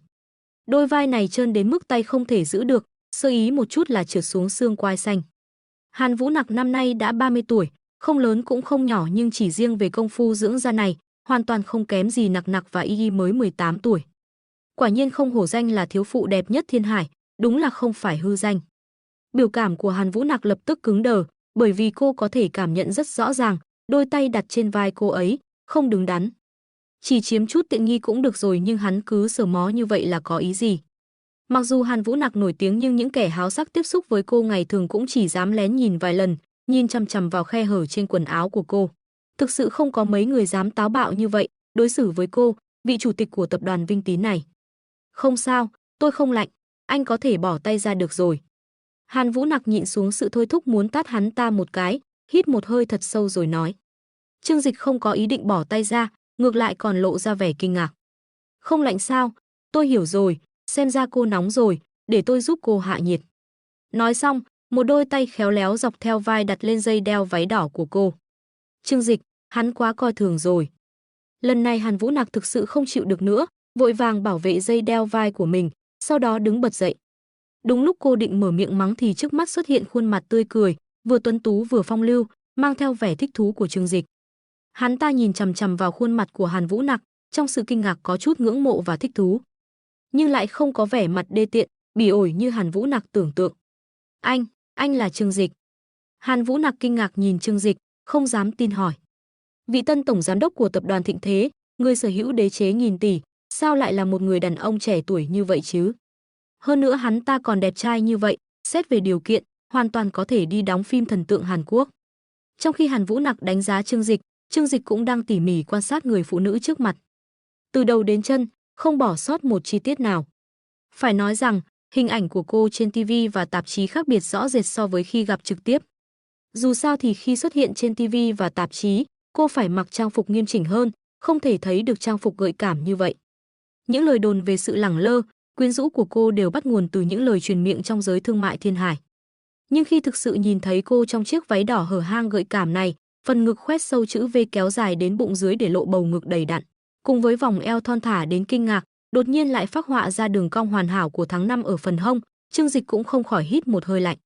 Đôi vai này trơn đến mức tay không thể giữ được, sơ ý một chút là trượt xuống xương quai xanh. Hàn Vũ Nặc năm nay đã 30 tuổi, không lớn cũng không nhỏ nhưng chỉ riêng về công phu dưỡng da này, hoàn toàn không kém gì Nặc Nặc và Y Y mới 18 tuổi. Quả nhiên không hổ danh là thiếu phụ đẹp nhất Thiên Hải, đúng là không phải hư danh. Biểu cảm của Hàn Vũ Nặc lập tức cứng đờ, bởi vì cô có thể cảm nhận rất rõ ràng, đôi tay đặt trên vai cô ấy, không đứng đắn. Chỉ chiếm chút tiện nghi cũng được rồi nhưng hắn cứ sờ mó như vậy là có ý gì? Mặc dù Hàn Vũ Nặc nổi tiếng nhưng những kẻ háo sắc tiếp xúc với cô ngày thường cũng chỉ dám lén nhìn vài lần, nhìn chằm chằm vào khe hở trên quần áo của cô. Thực sự không có mấy người dám táo bạo như vậy, đối xử với cô, vị chủ tịch của tập đoàn Vinh Tín này. Không sao, tôi không lạnh, anh có thể bỏ tay ra được rồi. Hàn Vũ Nặc nhịn xuống sự thôi thúc muốn tát hắn ta một cái, hít một hơi thật sâu rồi nói. Trương Dịch không có ý định bỏ tay ra, ngược lại còn lộ ra vẻ kinh ngạc. Không lạnh sao? Tôi hiểu rồi, xem ra cô nóng rồi, để tôi giúp cô hạ nhiệt. Nói xong, một đôi tay khéo léo dọc theo vai đặt lên dây đeo váy đỏ của cô. Trương Dịch, hắn quá coi thường rồi. Lần này Hàn Vũ Nặc thực sự không chịu được nữa, vội vàng bảo vệ dây đeo vai của mình, sau đó đứng bật dậy. Đúng lúc cô định mở miệng mắng thì trước mắt xuất hiện khuôn mặt tươi cười, vừa tuấn tú vừa phong lưu, mang theo vẻ thích thú của Trương Dịch. Hắn ta nhìn chằm chằm vào khuôn mặt của Hàn Vũ Nặc, trong sự kinh ngạc có chút ngưỡng mộ và thích thú, nhưng lại không có vẻ mặt đê tiện, bỉ ổi như Hàn Vũ Nặc tưởng tượng. Anh là Trương Dịch. Hàn Vũ Nặc kinh ngạc nhìn Trương Dịch, không dám tin hỏi. Vị tân tổng giám đốc của tập đoàn Thịnh Thế, người sở hữu đế chế nghìn tỷ, sao lại là một người đàn ông trẻ tuổi như vậy chứ? Hơn nữa hắn ta còn đẹp trai như vậy, xét về điều kiện, hoàn toàn có thể đi đóng phim thần tượng Hàn Quốc. Trong khi Hàn Vũ Nặc đánh giá Trương Dịch cũng đang tỉ mỉ quan sát người phụ nữ trước mặt. Từ đầu đến chân, không bỏ sót một chi tiết nào. Phải nói rằng, hình ảnh của cô trên TV và tạp chí khác biệt rõ rệt so với khi gặp trực tiếp. Dù sao thì khi xuất hiện trên TV và tạp chí, cô phải mặc trang phục nghiêm chỉnh hơn, không thể thấy được trang phục gợi cảm như vậy. Những lời đồn về sự lẳng lơ, quyến rũ của cô đều bắt nguồn từ những lời truyền miệng trong giới thương mại thiên hải. Nhưng khi thực sự nhìn thấy cô trong chiếc váy đỏ hở hang gợi cảm này, phần ngực khoét sâu chữ V kéo dài đến bụng dưới để lộ bầu ngực đầy đặn, cùng với vòng eo thon thả đến kinh ngạc, đột nhiên lại phác họa ra đường cong hoàn hảo của tháng 5 ở phần hông, Trương Dịch cũng không khỏi hít một hơi lạnh.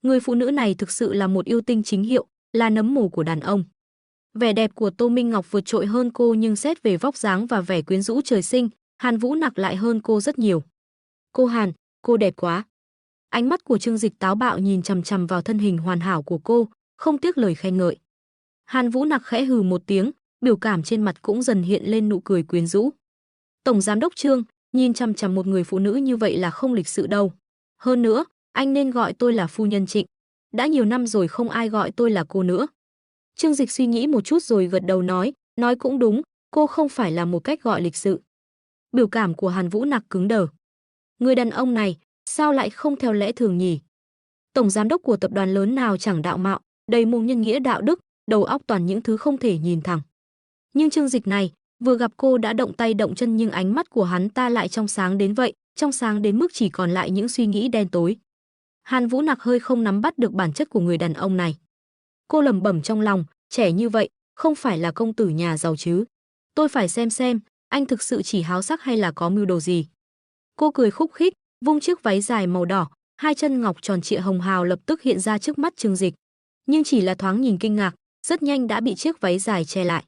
Người phụ nữ này thực sự là một yêu tinh chính hiệu, là nấm mồ của đàn ông. Vẻ đẹp của Tô Minh Ngọc vượt trội hơn cô, nhưng xét về vóc dáng và vẻ quyến rũ trời sinh, Hàn Vũ Nặc lại hơn cô rất nhiều. Cô Hàn, cô đẹp quá. Ánh mắt của Trương Dịch táo bạo nhìn chằm chằm vào thân hình hoàn hảo của cô, không tiếc lời khen ngợi. Hàn Vũ Nặc khẽ hừ một tiếng, biểu cảm trên mặt cũng dần hiện lên nụ cười quyến rũ. Tổng giám đốc Trương, nhìn chằm chằm một người phụ nữ như vậy là không lịch sự đâu. Hơn nữa, anh nên gọi tôi là phu nhân Trịnh. Đã nhiều năm rồi không ai gọi tôi là cô nữa. Trương Dịch suy nghĩ một chút rồi gật đầu nói cũng đúng, cô không phải là một cách gọi lịch sự. Biểu cảm của Hàn Vũ Nặc cứng đờ. Người đàn ông này, sao lại không theo lẽ thường nhỉ? Tổng giám đốc của tập đoàn lớn nào chẳng đạo mạo, đầy mồm nhân nghĩa đạo đức, đầu óc toàn những thứ không thể nhìn thẳng. Nhưng Trương Dịch này, vừa gặp cô đã động tay động chân, nhưng ánh mắt của hắn ta lại trong sáng đến vậy, trong sáng đến mức chỉ còn lại những suy nghĩ đen tối. Hàn Vũ Nặc hơi không nắm bắt được bản chất của người đàn ông này. Cô lẩm bẩm trong lòng, trẻ như vậy, không phải là công tử nhà giàu chứ? Tôi phải xem, anh thực sự chỉ háo sắc hay là có mưu đồ gì? Cô cười khúc khích, vung chiếc váy dài màu đỏ, hai chân ngọc tròn trịa hồng hào lập tức hiện ra trước mắt Trương Dịch. Nhưng chỉ là thoáng nhìn kinh ngạc, rất nhanh đã bị chiếc váy dài che lại.